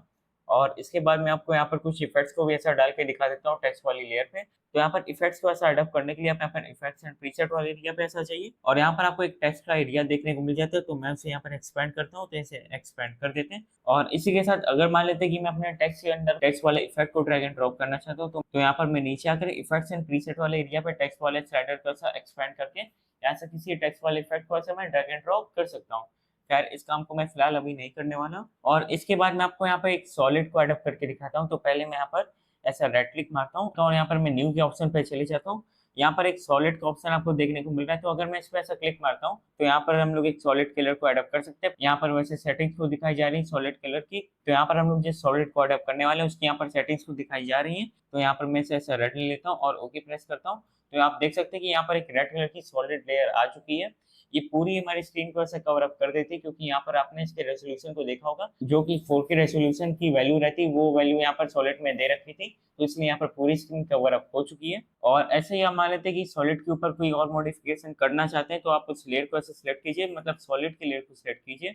और इसके बाद मैं आपको यहाँ पर कुछ इफेक्ट्स को भी ऐसा डाल के दिखा देता हूँ टेक्स्ट वाली लेयर पे। तो यहाँ पर इफेक्ट्स को ऐसा अडॉप्ट करने के लिए आप यहाँ पर इफेक्ट्स एंड प्रीसेट वाले एरिया पे ऐसा चाहिए, और यहाँ पर आपको एक टेक्स्ट का एरिया देखने को मिल जाता है। तो मैं उसे यहाँ पर एक्सपेंड करता हूँ, तो इसे एक्सपेंड कर देते हैं। और इसी के साथ अगर मान लेते हैं कि मैं अपने टेक्स्ट के अंदर टेक्स्ट वाले इफेक्ट को ड्रैग एंड ड्रॉप करना चाहता हूँ, तो यहाँ पर मैं नीचे आकर इफेक्ट्स एंड प्रीसेट वाले एरिया पे टेक्स्ट वाले स्लाइडर को ऐसा एक्सपेंड करके यहाँ से किसी टेक्स्ट वाले इफेक्ट को ऐसे मैं ड्रैग एंड ड्रॉप कर सकता हूँ। खैर, इस काम को मैं फिलहाल अभी नहीं करने वाला। और इसके बाद मैं आपको यहाँ पर एक सॉलिड को अडॉप्ट करके दिखाता हूँ। तो पहले मैं यहाँ पर ऐसा राइट क्लिक मारता हूँ और यहाँ पर मैं न्यू के ऑप्शन पे चले जाता हूँ। यहाँ पर एक सॉलिड का ऑप्शन आपको देखने को मिल रहा है। तो अगर मैं इस पर ऐसा क्लिक मारता हूँ, तो यहाँ पर हम लोग एक सॉलिड कलर को अडॉप्ट कर सकते हैं। यहाँ पर वैसे सेटिंग्स को दिखाई जा रही है सॉलिड कलर की। तो यहाँ पर हम लोग जिस सॉलिड को अडॉप्ट करने वाले हैं उसकी यहाँ पर सेटिंग्स को दिखाई जा रही है। तो यहाँ पर मैं इसे ऐसा रेड ले लेता हूँ और ओके प्रेस करता हूँ। तो आप देख सकते हैं कि यहाँ पर एक रेड कलर की सॉलिड लेयर आ चुकी है। ये पूरी हमारी स्क्रीन को ऐसे कवर अप कर देती है, क्योंकि यहाँ पर आपने इसके रेजोल्यूशन को देखा होगा, जो कि 4K रेजोल्यूशन की वैल्यू रहती, वो वैल्यू यहाँ पर सॉलिड में दे रखी थी। तो इसलिए यहाँ पर पूरी स्क्रीन कवर अप हो चुकी है। और ऐसे ही हम मान लेते हैं कि सॉलिड के ऊपर कोई और मॉडिफिकेशन करना चाहते हैं, तो आप उस लेयर को ऐसे सिलेक्ट कीजिए, मतलब सॉलिड की लेयर को सिलेक्ट कीजिए।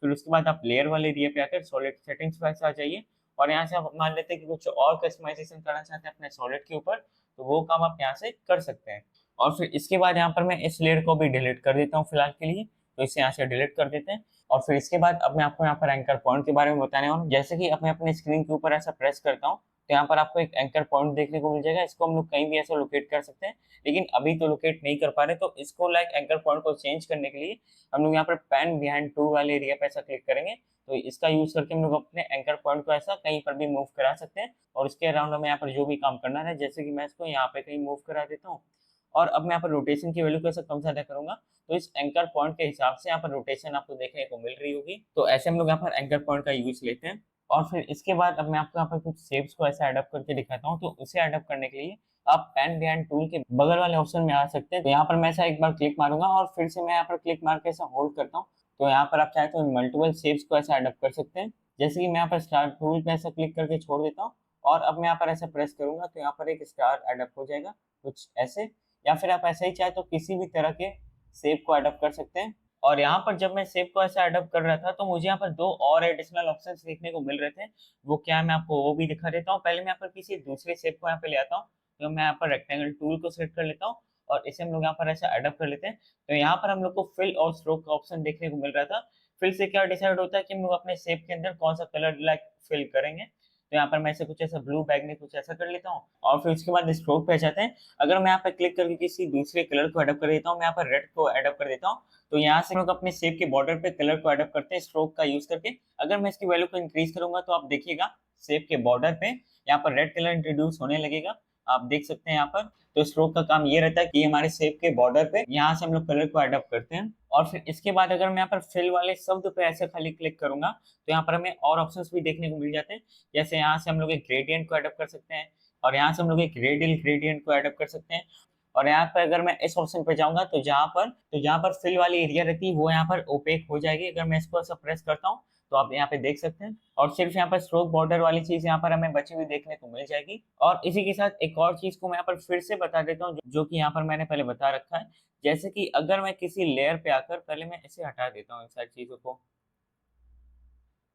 फिर उसके बाद आप लेयर वाले एरिया पे आकर सॉलिड सेटिंग्स पे ऐसे आ जाइए, और यहाँ से आप मान लेते हैं कि कुछ और कस्टमाइजेशन करना चाहते हैं अपने सॉलिड के ऊपर, तो वो काम आप यहाँ से कर सकते हैं। और फिर इसके बाद यहाँ पर मैं इस लेयर को भी डिलीट कर देता हूँ फिलहाल के लिए। तो इसे यहाँ से डिलीट कर देते हैं। और फिर इसके बाद अब मैं आपको यहाँ पर एंकर पॉइंट के बारे में बताने वाला हूँ। जैसे कि अब मैं अपने स्क्रीन के ऊपर ऐसा प्रेस करता हूँ, तो यहाँ पर आपको एक एंकर पॉइंट देखने को मिल जाएगा। इसको हम लोग कहीं भी ऐसा लोकेट कर सकते हैं, लेकिन अभी तो लोकेट नहीं कर पा रहे। तो इसको लाइक एंकर पॉइंट को चेंज करने के लिए हम लोग यहाँ पर पैन बिहाइंड टू वाले एरिया पे ऐसा क्लिक करेंगे। तो इसका यूज करके हम लोग अपने एंकर पॉइंट को ऐसा कहीं पर भी मूव करा सकते हैं, और उसके अराउंड हमें यहाँ पर जो भी काम करना है, जैसे कि मैं इसको यहाँ पे कहीं मूव करा देता हूँ। और अब मैं यहाँ पर रोटेशन की वैल्यू को ऐसा कम ज्यादा करूंगा, तो इस एंकर पॉइंट के हिसाब से यहाँ पर रोटेशन आपको देखने को मिल रही होगी। तो ऐसे हम लोग यहाँ पर एंकर पॉइंट का यूज लेते हैं। और फिर इसके बाद अब मैं आपको यहाँ पर कुछ शेप्स को ऐसे अडॉप्ट करके दिखाता हूँ। तो उसे अडॉप्ट करने के लिए आप पैन बिहाइंड टूल के बगल वाले ऑप्शन में आ सकते हैं। तो यहाँ पर मैं ऐसा एक बार क्लिक मारूंगा और फिर से मैं यहाँ पर क्लिक मार के ऐसा होल्ड करता हूँ। तो यहाँ पर आप चाहे तो मल्टीपल शेप्स को ऐसा अडॉप्ट कर सकते हैं। जैसे कि मैं यहाँ पर स्टार टूल पे ऐसा क्लिक करके छोड़ देता हूँ, और अब मैं यहाँ पर ऐसा प्रेस करूंगा, तो यहाँ पर एक स्टार अडॉप्ट हो जाएगा कुछ ऐसे। या फिर आप ऐसे ही चाहे तो किसी भी तरह के शेप को अडॉप्ट कर सकते हैं। और यहाँ पर जब मैं शेप को ऐसा अडॉप्ट कर रहा था तो मुझे यहाँ पर 2 और एडिशनल ऑप्शंस देखने को मिल रहे थे। वो क्या है मैं आपको वो भी दिखा देता हूँ। पहले मैं यहाँ पर किसी दूसरे शेप को यहाँ पे ले आता हूँ। तो मैं यहाँ पर रेक्टेंगल टूल को सेलेक्ट कर लेता हूँ और इसे हम लोग यहाँ पर ऐसा अडॉप्ट कर लेते हैं। तो यहाँ पर हम लोग को फिल और स्ट्रोक का ऑप्शन देखने को मिल रहा था। फिल से क्या डिसाइड होता है कि हम लोग अपने शेप के अंदर कौन सा कलर फिल करेंगे। तो यहाँ पर मैं इसे कुछ ऐसा ब्लू बैगनी कुछ ऐसा कर लेता हूँ और फिर उसके बाद स्ट्रोक पे आ जाते हैं। अगर मैं यहाँ पे क्लिक करके किसी दूसरे कलर को अडॉप्ट कर देता हूँ, मैं यहाँ पर रेड को अडॉप्ट कर देता हूँ, तो यहाँ से हम लोग अपने शेप के बॉर्डर पे कलर को अडॉप्ट करते हैं स्ट्रोक का यूज करके। अगर मैं इसकी वैल्यू को इंक्रीज करूंगा तो आप देखिएगा शेप के बॉर्डर पे यहाँ पर रेड कलर इंट्रोड्यूस होने लगेगा। आप देख सकते हैं यहाँ पर। तो स्ट्रोक का काम ये रहता है कि हमारे शेप के बॉर्डर पे यहाँ से हम लोग कलर को अडॉप्ट करते हैं। और फिर इसके बाद अगर मैं यहाँ पर फिल वाले शब्द पे ऐसे खाली क्लिक करूंगा तो यहाँ पर हमें और ऑप्शंस भी देखने को मिल जाते हैं। जैसे यहाँ से हम लोग एक ग्रेडियंट को अडॉप्ट कर सकते हैं और यहाँ से हम लोग एक रेडियल ग्रेडियंट को अडॉप्ट कर सकते हैं। और यहाँ पर अगर मैं इस ऑप्शन पे जाऊंगा तो जहाँ पर फिल वाली एरिया रहती है वो यहाँ पर ओपेक हो जाएगी। अगर मैं इसको ऐसा प्रेस करता हूँ तो आप यहाँ पे देख सकते हैं और सिर्फ यहाँ पर स्ट्रोक बॉर्डर वाली चीज यहाँ पर हमें बची हुई देखने को मिल जाएगी। और इसी के साथ एक और चीज को मैं यहाँ पर फिर से बता देता हूँ जो कि यहाँ पर मैंने पहले बता रखा है। जैसे कि अगर मैं किसी लेयर पे आकर पहले मैं इसे हटा देता हूँ इन सारी चीजों को।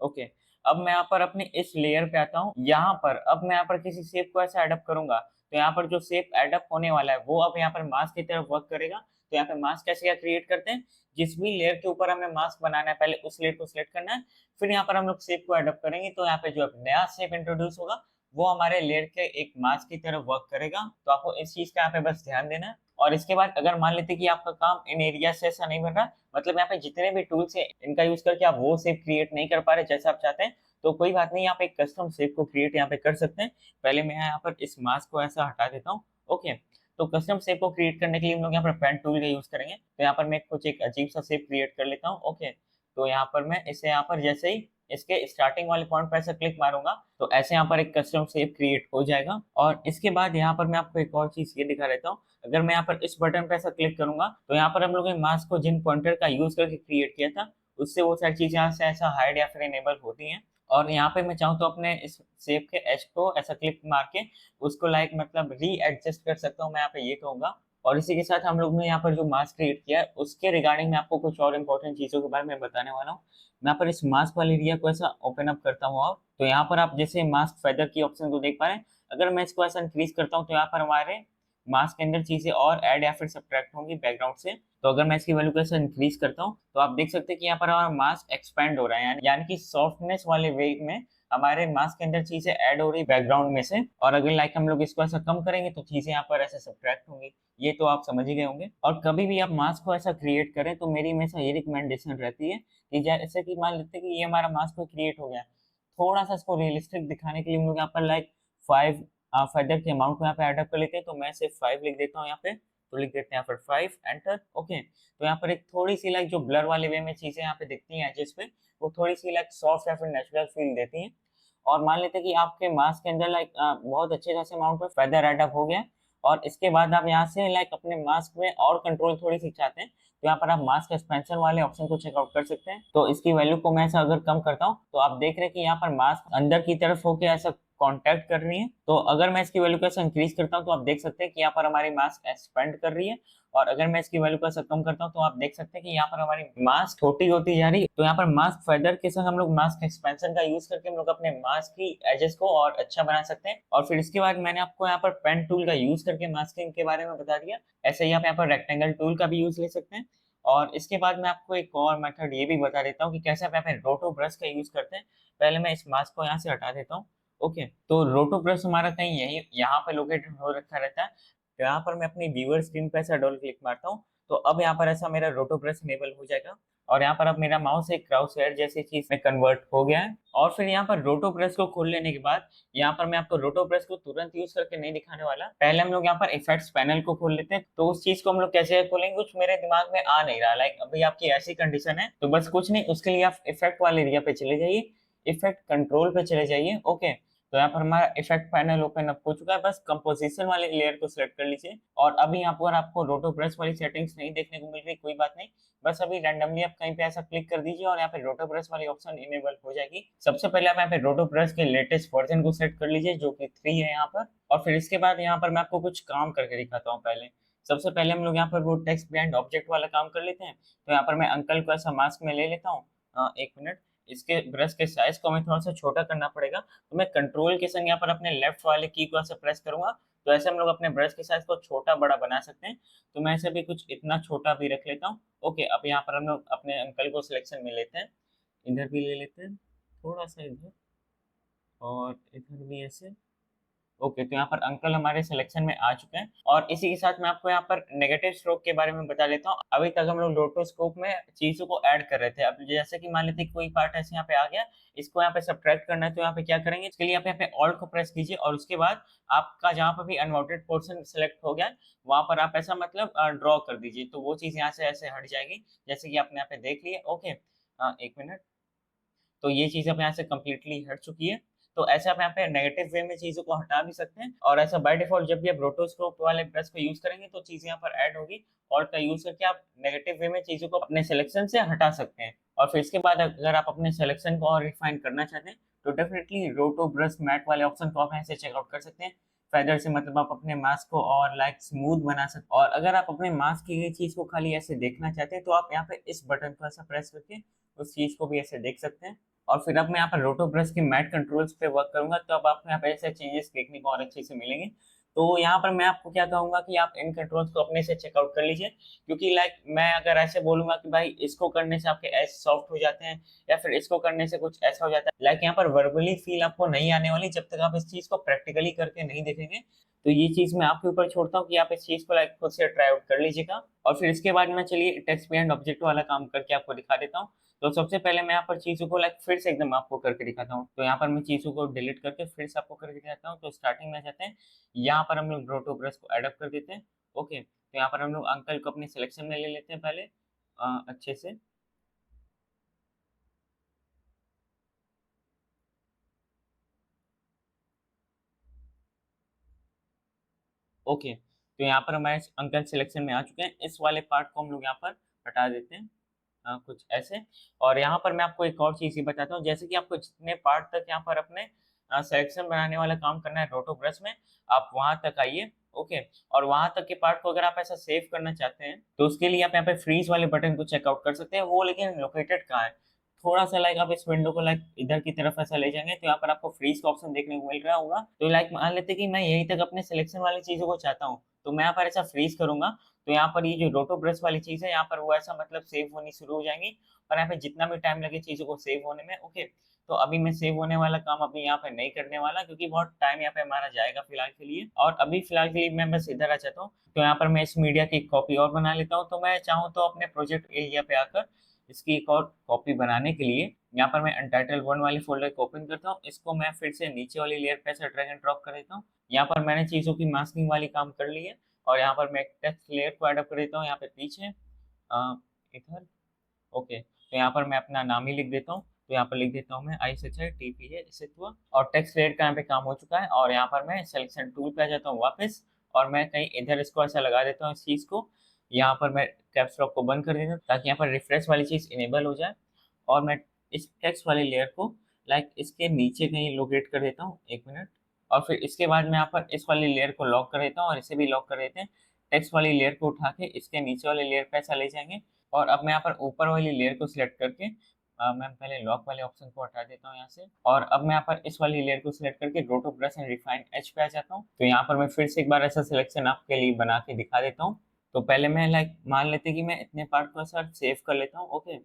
ओके, अब मैं यहाँ पर अपने इस लेयर पे आता हूँ। यहाँ पर अब मैं यहाँ पर किसी शेप को ऐसे अडॉप्ट करूंगा तो यहाँ पर जो शेप अडॉप्ट होने वाला है वो अब यहाँ पर मास्क की तरफ वर्क करेगा। तो यहाँ पे मास्क कैसे क्या क्रिएट करते हैं, जिस भी लेयर के ऊपर हमें मास्क बनाना है पहले उस लेयर को सिलेक्ट करना है, फिर यहाँ पर हम लोग शेप को अडॉप्ट करेंगे तो यहाँ पे जो नया शेप इंट्रोड्यूस होगा वो हमारे लेयर के एक मास्क की तरफ वर्क करेगा। तो आपको इस चीज का यहाँ पे बस ध्यान देना है। और इसके बाद अगर मान लेते कि आपका काम इन एरिया से ऐसा नहीं बन रहा, मतलब यहाँ पे जितने भी टूल्स है इनका यूज करके आप वो शेप क्रिएट नहीं कर पा रहे जैसा आप चाहते हैं, तो कोई बात नहीं, आप एक कस्टम शेप को क्रिएट यहाँ पे कर सकते हैं। पहले मैं यहाँ पर इस मास्क को ऐसा हटा देता हूँ। ओके, तो कस्टम शेप को क्रिएट करने के लिए हम लोग यहाँ पर पेन टूल का यूज करेंगे। तो यहाँ पर मैं कुछ एक अजीब सा शेप क्रिएट कर लेता हूँ। ओके, तो यहाँ पर मैं इसे यहाँ पर जैसे ही इसके स्टार्टिंग वाले पॉइंट पर ऐसा क्लिक मारूंगा तो ऐसे यहाँ पर एक कस्टम शेप क्रिएट हो जाएगा। और इसके बाद यहाँ पर मैं आपको एक और चीज ये दिखा देता हूँ। अगर मैं यहाँ पर इस बटन पर ऐसा क्लिक करूंगा तो यहाँ पर हम लोग ने मास्क को जिन पॉइंटर का यूज करके क्रिएट किया था उससे वो सारी चीजें यहाँ से ऐसा हाइड या फिर इनेबल होती हैं। और यहाँ पे मैं चाहूँ तो अपने इस शेप के एज को ऐसा क्लिक मार के उसको मतलब री एडजस्ट कर सकता हूँ, मैं यहाँ पे ये कहूंगा। और इसी के साथ हम लोग ने यहाँ पर जो मास्क क्रिएट किया है उसके रिगार्डिंग मैं आपको कुछ और इम्पोर्टेंट चीजों के बारे में बताने वाला हूँ। मैं यहाँ पर इस मास्क वाले एरिया को ऐसा ओपन अप करता हूँ और तो यहाँ पर आप जैसे मास्क फेदर की ऑप्शन को देख पा रहे हैं। अगर मैं इसको ऐसा इंक्रीज करता हूँ तो यहाँ पर हमारे मास्क के अंदर चीजें और ऐड या फिर सब्ट्रैक्ट होंगी बैकग्राउंड से। तो अगर मैं इसकी वैल्यू को ऐसे इंक्रीज करता हूँ तो आप देख सकते हैं कि यहाँ पर हमारा मास्क एक्सपेंड हो रहा है, यानी कि सॉफ्टनेस वाले वे में हमारे मास्क के अंदर चीजें ऐड हो रही बैकग्राउंड में से। और अगर हम लोग इसको ऐसा कम करेंगे तो चीजें यहाँ पर ऐसे सब्ट्रैक्ट होंगी। ये तो आप समझ ही गए होंगे। और कभी भी आप मास्क को ऐसा क्रिएट करें तो मेरी हमेशा ये रिकमेंडेशन रहती है कि जैसे कि मान लेते हैं कि ये हमारा मास्क को क्रिएट हो गया, थोड़ा सा इसको रियलिस्टिक दिखाने के लिए हम लोग यहाँ पर 5 फेदर के अमाउंट को यहाँ पे ऐड अप कर लेते हैं। तो मैं सिर्फ 5 लिख देता हूँ यहाँ पे। तो लिख देते हैं यहाँ पर 5 एंटर। ओके, तो यहाँ पर एक थोड़ी सी जो ब्लर वाले वे में चीजें यहाँ पे दिखती हैं एजेस पे, वो थोड़ी सी सॉफ्ट या फिर नेचुरल फील देती हैं। और मान लेते हैं कि आपके मास्क के अंदर बहुत अच्छे खासे अमाउंट में फेदर ऐड अप हो गया और इसके बाद आप यहाँ से अपने मास्क में और कंट्रोल थोड़ी सी चाहते हैं तो यहाँ पर आप मास्क एक्सपेंशन वाले ऑप्शन को चेकआउट कर सकते हैं। तो इसकी वैल्यू को मैं ऐसा अगर कम करता हूँ तो आप देख रहे हैं कि यहाँ पर मास्क अंदर की तरफ होके ऐसा कांटेक्ट कर रही है। तो अगर मैं इसकी वैल्यू को ऐसा इंक्रीज करता हूँ तो आप देख सकते हैं कि यहाँ पर हमारी मास्क एक्सपेंड कर रही है। और अगर मैं इसकी वैल्यू को ऐसा कम करता हूँ तो आप देख सकते हैं कि यहाँ पर हमारी मास्क छोटी होती जा रही है। तो यहाँ पर मास्क फेदर के साथ हम लोग मास्क एक्सपेंशन का यूज करके हम लोग अपने मास्क की एजेस को और अच्छा बना सकते हैं। और फिर इसके बाद मैंने आपको यहाँ पर पेन टूल का यूज करके मास्किंग के बारे में बता दिया। ऐसे ही आप यहाँ पर रेक्टेंगल टूल का भी यूज ले सकते हैं। और इसके बाद मैं आपको एक और मेथड ये भी बता देता हूँ कि कैसे आप यहाँ पे रोटो ब्रश का यूज करते हैं। पहले मैं इस मास्क को यहाँ से हटा देता हूँ। ओके, तो रोटो ब्रश हमारा कहीं यही यहाँ पे लोकेटेड हो रखा रहता है। तो यहाँ पर मैं अपनी व्यूअर स्क्रीन पे ऐसा डबल क्लिक मारता हूँ तो अब यहाँ पर ऐसा मेरा रोटो ब्रश इनेबल हो जाएगा। और यहाँ पर अब मेरा माउस एक क्राउस हेयर जैसी चीज में कन्वर्ट हो गया है। और फिर यहाँ पर रोटो ब्रश को खोल लेने के बाद यहाँ पर मैं आपको रोटो ब्रश को तुरंत यूज करके नहीं दिखाने वाला। पहले हम लोग यहाँ पर इफेक्ट्स पैनल को खोल लेते हैं। तो उस चीज को हम लोग कैसे खोलेंगे कुछ मेरे दिमाग में आ नहीं रहा। अभी आपकी ऐसी कंडीशन है तो बस कुछ नहीं, उसके लिए आप इफेक्ट वाले एरिया पे चले जाइए, इफेक्ट कंट्रोल पे चले जाइए। ओके, तो यहाँ पर हमारा इफेक्ट पैनल ओपन अप हो चुका है। बस कंपोजिशन वाले लेयर को सिलेक्ट कर लीजिए। और अभी यहाँ पर आपको रोटो ब्रश वाली सेटिंग्स नहीं देखने को मिल रही, कोई बात नहीं, बस अभी रैंडमली आप कहीं पे ऐसा क्लिक कर दीजिए और यहाँ पे रोटो ब्रश वाली ऑप्शन इनेबल हो जाएगी। सबसे पहले आप यहाँ पे रोटो ब्रश के लेटेस्ट वर्जन को सेट कर लीजिए जो कि 3 है यहाँ पर। और फिर इसके बाद यहाँ पर मैं आपको कुछ काम करके दिखाता हूँ। पहले सबसे पहले हम लोग यहाँ पर वो टेक्स्ट बिहाइंड ऑब्जेक्ट वाला काम कर लेते हैं। तो यहाँ पर मैं अंकल को ऐसा मास्क में ले लेता हूँ। एक मिनट, इसके ब्रश के साइज को हमें थोड़ा सा छोटा करना पड़ेगा। तो मैं कंट्रोल के संग यहाँ पर अपने लेफ्ट वाले की को ऐसे प्रेस करूंगा, तो ऐसे हम लोग अपने ब्रश के साइज को छोटा बड़ा बना सकते हैं। तो मैं ऐसे भी कुछ इतना छोटा भी रख लेता हूँ। ओके, अब यहाँ पर हम लोग अपने अंकल को सिलेक्शन में लेते हैं, इधर भी ले लेते हैं, थोड़ा सा इधर और इधर भी ऐसे। ओके, तो यहाँ पर अंकल हमारे सिलेक्शन में आ चुके हैं। और इसी के साथ मैं आपको यहाँ पर नेगेटिव स्ट्रोक के बारे में बता देता हूँ। अभी तक हम लोग रोटोस्कोप में चीजों को ऐड कर रहे थे। अब जैसे कि मान लेते हैं कोई पार्ट ऐसे यहाँ पे आ गया, इसको यहाँ पे सब्ट्रैक्ट करना है, तो यहाँ पे क्या करेंगे, इसके लिए आप यहाँ पे ऑल्ट को प्रेस कीजिए और उसके बाद आपका जहाँ पर भी अनवांटेड पोर्शन सेलेक्ट हो गया है वहां पर आप ऐसा मतलब ड्रॉ कर दीजिए, तो वो चीज यहाँ से ऐसे हट जाएगी, जैसे कि आपने यहाँ पे देख लिया। ओके, एक मिनट, तो ये चीज़ अब यहाँ से कंप्लीटली हट चुकी है। तो ऐसे आप यहाँ पे नेगेटिव वे में चीज़ों को हटा भी सकते हैं, और ऐसा बाय डिफ़ॉल्ट जब भी आप रोटोस्कोप वाले ब्रश को यूज़ करेंगे तो चीज़ यहाँ पर ऐड होगी। ऑल्ट का यूज़ करके आप नेगेटिव वे में चीज़ों को अपने सिलेक्शन से हटा सकते हैं। और फिर इसके बाद अगर आप अपने सिलेक्शन को और रिफाइन करना चाहते हैं तो डेफिनिटली रोटो ब्रश मैट वाले ऑप्शन को आप यहाँ से चेकआउट कर सकते हैं। फेदर से मतलब आप अपने मास्क को और लाइक स्मूथ बना सकते हैं। और अगर आप अपने मास्क की गई चीज़ को खाली ऐसे देखना चाहते हैं तो आप यहाँ पे इस बटन को ऐसा प्रेस करके उस चीज़ को भी ऐसे देख सकते हैं। और फिर अब मैं यहाँ पर रोटो ब्रश की मैट कंट्रोल्स पे वर्क करूंगा, तो अब आपको यहाँ पे ऐसे चेंजेस देखने को और अच्छे से मिलेंगे। तो यहाँ पर मैं आपको क्या कहूंगा कि आप इन कंट्रोल्स को अपने से चेकआउट कर लीजिए, क्योंकि लाइक मैं अगर ऐसे बोलूंगा कि भाई इसको करने से आपके एज सॉफ्ट हो जाते हैं या फिर इसको करने से कुछ ऐसा हो जाता है, लाइक यहाँ पर वर्बली फील आपको नहीं आने वाली जब तक आप इस चीज को प्रैक्टिकली करके नहीं देखेंगे। तो ये चीज मैं आपके ऊपर छोड़ता हूँ कि आप इस चीज को लाइक खुद से ट्राई आउट कर लीजिएगा। और फिर इसके बाद मैं चलिए टेक्स्ट बिहाइंड ऑब्जेक्ट वाला काम करके आपको दिखा देता हूँ। तो सबसे पहले मैं यहाँ पर चीज़ों को लाइक फिर से एकदम आपको करके दिखाता हूँ। तो यहाँ पर मैं चीज़ों को डिलीट करके फिर से आपको करके दिखाता हूँ। तो स्टार्टिंग में जाते हैं, यहाँ पर हम लोग रोटो ब्रश को एडअप कर देते हैं। ओके, तो यहाँ पर हम लोग अंकल को अपने सिलेक्शन में ले लेते हैं पहले अच्छे से। ओके, तो यहाँ पर हमारे अंकल सिलेक्शन में आ चुके हैं। इस वाले पार्ट को हम लोग यहाँ पर हटा देते हैं, कुछ ऐसे। और यहाँ पर मैं आपको एक और चीज़ ये बताता हूँ, जैसे कि आपको जितने पार्ट तक यहाँ पर अपने सिलेक्शन बनाने वाला काम करना है रोटो ब्रश में, आप वहां तक आइए। ओके, और वहां तक के पार्ट को अगर आप ऐसा सेव करना चाहते हैं तो उसके लिए आप यहाँ पे फ्रीज वाले बटन को चेकआउट कर सकते हैं। वो लेकिन लोकेटेड कहाँ है, थोड़ा सा लाइक आप इस विंडो को लाइक इधर की तरफ ऐसा ले जाएंगे तो यहाँ पर आपको फ्रीज का ऑप्शन देखने को मिल रहा होगा। तो लाइक मान लेते हैं कि मैं यहीं तक अपने सिलेक्शन वाली चीजों को चाहता हूँ, तो मैं यहाँ पर ऐसा फ्रीज करूंगा, तो यहाँ पर ये जो रोटो ब्रश वाली चीज है यहाँ पर वो ऐसा मतलब सेव होनी शुरू हो जाएंगी। और यहाँ पे जितना भी टाइम लगे चीजों को सेव होने में। ओके, तो अभी मैं सेव होने वाला काम अभी यहाँ पे नहीं करने वाला, क्योंकि बहुत टाइम यहाँ पे हमारा जाएगा फिलहाल के लिए। और अभी फिलहाल के लिए मैं बस इधर आ जाता हूँ। तो यहाँ पर मैं इस मीडिया की कॉपी और बना लेता हूँ। तो मैं चाहूँ तो अपने प्रोजेक्ट एरिया पे आकर इसकी एक और कॉपी बनाने के लिए यहाँ पर मैं अनटाइटल 1 वाले फोल्डर को ओपन करता हूँ। इसको मैं फिर से नीचे वाली लेयर पे ऐसे ड्रैग एंड ड्रॉप कर देता हूँ। यहाँ पर मैंने चीज़ों की मास्किंग वाली काम कर ली है। और यहाँ पर मैं एक टेक्स्ट लेयर को ऐड कर देता हूँ यहाँ पे पीछे, इधर। ओके, तो यहाँ पर मैं अपना नाम ही लिख देता हूँ। तो यहाँ पर लिख देता हूँ मैं ISHITPA हुआ। और टेक्स्ट लेयर का यहाँ पे काम हो चुका है। और यहाँ पर मैं सिलेक्शन टूल पे आ जाता हूँ वापस, और मैं कहीं इधर इसको ऐसा लगा देता हूँ इस चीज़ को। यहाँ पर मैं कैप्स लॉक को बंद कर देता हूँ ताकि यहाँ पर रिफ्रेश वाली चीज़ इनेबल हो जाए। और मैं इस टेक्स्ट वाली लेयर को लाइक इसके नीचे कहीं लोकेट कर देता हूँ, एक मिनट। और फिर इसके बाद मैं यहाँ पर इस वाली लेयर को लॉक कर देता हूँ और इसे भी लॉक कर देते हैं। टेक्स्ट वाली लेयर को उठा के इसके नीचे वाली लेयर पे ऐसा ले जाएंगे। और अब मैं यहाँ पर ऊपर वाली लेयर को सिलेक्ट करके मैं पहले लॉक वाले ऑप्शन को हटा देता हूँ यहाँ से। और अब मैं यहाँ पर इस वाली लेयर को सिलेक्ट करके रोटो ब्रश एंड रिफाइन एच पे आ जाता हूँ। तो यहाँ पर मैं फिर से एक बार ऐसा सिलेक्शन आपके लिए बना के दिखा देता हूँ। तो पहले मैं लाइक मान लेते कि मैं इतने पार्ट को ऐसा सेव कर लेता हूँ। ओके,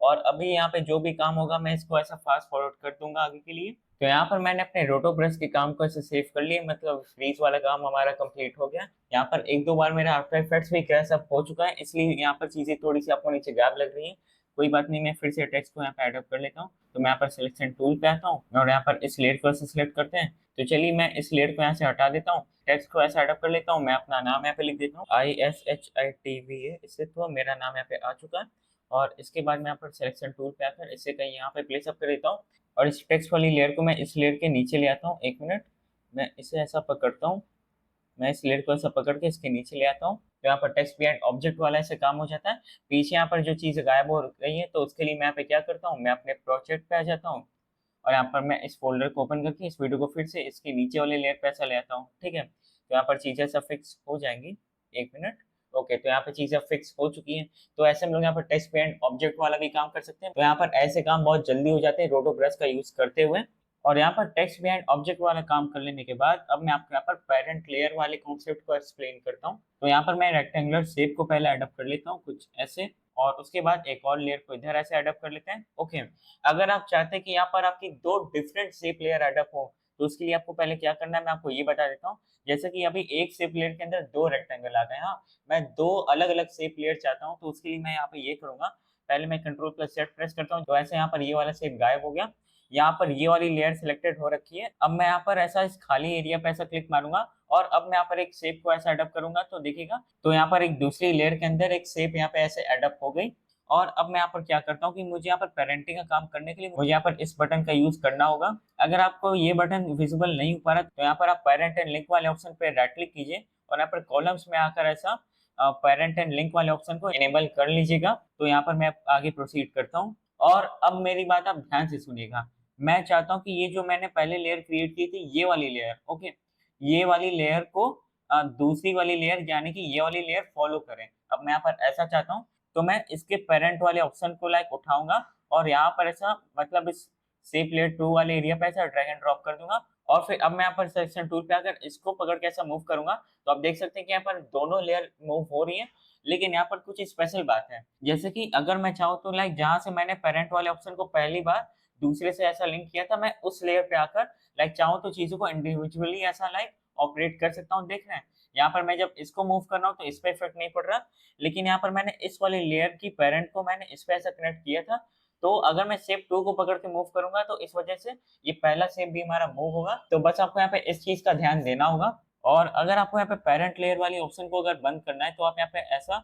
और अभी यहाँ पे जो भी काम होगा मैं इसको ऐसा फास्ट फॉरवर्ड कर दूंगा आगे के लिए। तो यहाँ पर मैंने अपने रोटो ब्रश के काम को ऐसे सेव कर लिया, मतलब फ्रीज वाला काम हमारा कंप्लीट हो गया। यहाँ पर एक दो बार मेरा आफ्टर इफेक्ट्स भी क्रैश अप हो चुका है, इसलिए यहाँ पर चीजें थोड़ी सी आपको नीचे गैप लग रही है। कोई बात नहीं, मैं फिर से टेक्स्ट को यहाँ पे एडअप कर लेता हूँ। तो मैं यहाँ पर सिलेक्शन टूल पे आता हूँ और यहाँ पर इस लेयर को ऐसे सिलेक्ट करते हैं। तो चलिए मैं इस लेयर को यहाँ से हटा देता हूँ, टेक्स्ट को ऐसे एडअप कर लेता हूँ। मैं अपना नाम यहाँ पे लिख देता हूँ ISHITVA, इससे तो मेरा नाम यहाँ पे आ चुका है। और इसके बाद मैं यहाँ पर सिलेक्शन टूल पे आकर इसे कहीं यहाँ पे प्लेस अप कर देता हूँ। और इस टेक्स्ट वाली लेयर को मैं इस लेयर के नीचे ले आता हूँ, एक मिनट। मैं इसे ऐसा पकड़ता हूँ, मैं इस लेयर को ऐसा पकड़ के इसके नीचे ले आता हूँ। तो यहाँ पर टेक्स्ट बिहाइंड ऑब्जेक्ट वाला ऐसे काम हो जाता है। पीछे यहाँ पर जो चीज़ गायब हो गई है तो उसके लिए मैं यहाँ पे क्या करता हूँ, मैं अपने प्रोजेक्ट पे आ जाता हूँ। और यहाँ पर मैं इस फोल्डर को ओपन करके इस वीडियो को फिर से इसके नीचे वाले लेयर पे ऐसा ले आता हूँ, ठीक है। तो यहाँ पर चीज़ें सब फिक्स हो जाएंगी, एक मिनट। ओके, तो यहाँ पे चीजें फिक्स हो चुकी हैं। तो ऐसे हम लोग यहाँ पर टेक्स्ट पेरेंट ऑब्जेक्ट वाला भी काम कर सकते हैं। तो यहाँ पर ऐसे काम बहुत जल्दी हो जाते हैं रोटो ब्रश का यूज करते हुए। और यहाँ पर टेक्स्ट बिहाइंड ऑब्जेक्ट वाला काम कर लेने के बाद अब मैं आपको यहाँ पर पेरेंट लेयर वाले कॉन्सेप्ट को एक्सप्लेन करता हूँ। तो यहाँ पर मैं रेक्टेंगुलर शेप को पहले अडॉप्ट कर लेता हूँ कुछ ऐसे, और उसके बाद एक और लेयर को इधर ऐसे अडॉप्ट कर लेते हैं। ओके, अगर आप चाहते हैं कि यहाँ पर आपकी दो डिफरेंट शेप लेयर अडॉप्ट हो, तो उसके लिए आपको पहले क्या करना है मैं आपको ये बता देता हूँ। जैसे कि अभी एक शेप लेयर के अंदर दो रेक्टेंगल आ गए, हाँ, मैं दो अलग अलग शेप लेयर चाहता हूँ, तो उसके लिए मैं यहाँ पे ये करूंगा। पहले मैं कंट्रोल प्लस Z प्रेस करता हूँ, तो ऐसे यहाँ पर ये वाला शेप गायब हो गया। यहाँ पर ये वाली लेयर सिलेक्टेड हो रखी है। अब मैं यहाँ पर ऐसा इस खाली एरिया पे ऐसा क्लिक मारूंगा, और अब मैं यहाँ पर एक शेप को ऐसा अडॉप्ट करूंगा, तो देखिएगा तो यहाँ पर एक दूसरी लेयर के अंदर एक शेप यहाँ पे ऐसे अडॉप्ट हो गई। और अब मैं यहाँ पर क्या करता हूँ कि मुझे यहाँ पर पेरेंटिंग का काम करने के लिए मुझे यहाँ पर इस बटन का यूज करना होगा। अगर आपको ये बटन विजिबल नहीं हो पा रहा, तो यहाँ पर आप पेरेंट एंड लिंक वाले ऑप्शन पे राइट क्लिक कीजिए, और यहाँ पर कॉलम्स में आकर ऐसा पेरेंट एंड लिंक वाले ऑप्शन को इनेबल कर लीजिएगा। तो यहाँ पर मैं आगे प्रोसीड करता हूँ। और अब मेरी बात आप ध्यान से सुनिएगा। मैं चाहता हूँ कि ये जो मैंने पहले लेयर क्रिएट की थी, ये वाली लेयर, ओके, ये वाली लेयर को दूसरी वाली लेयर यानी कि ये वाली लेयर फॉलो करें। अब मैं यहाँ पर ऐसा चाहता हूँ, तो मैं इसके पेरेंट वाले ऑप्शन को लाइक उठाऊंगा, और यहाँ पर ऐसा मतलब इस शेप लेयर 2 वाले एरिया पे ऐसा ड्रैग एंड ड्रॉप कर दूंगा। और फिर अब मैं यहाँ पर सिलेक्शन टूल पे आकर इसको पकड़ के ऐसा मूव करूंगा, तो आप देख सकते हैं कि यहाँ पर दोनों लेयर मूव हो रही है। लेकिन यहाँ पर कुछ स्पेशल बात है, जैसे कि अगर मैं चाहूँ तो लाइक जहां से मैंने पेरेंट वाले ऑप्शन को पहली बार दूसरे से ऐसा लिंक किया था, मैं उस लेयर पे आकर लाइक चाहूँ तो चीजों को इंडिविजुअली ऐसा लाइक ऑपरेट कर सकता हूँ। देख रहे हैं, यहाँ पर मैं जब इसको मूव कर रहा हूँ तो इस पे इफेक्ट नहीं पड़ रहा, लेकिन यहाँ पर मैंने इस वाली लेयर की पेरेंट को मैंने इस पे ऐसा कनेक्ट किया था। तो अगर मैं शेप 2 को पकड़ के मूव करूंगा, तो इस वजह से ये पहला शेप भी हमारा मूव होगा। तो बस आपको यहाँ पे इस चीज का ध्यान देना होगा। और अगर आपको यहाँ पे पेरेंट लेयर वाली ऑप्शन को अगर बंद करना है, तो आप यहाँ पे ऐसा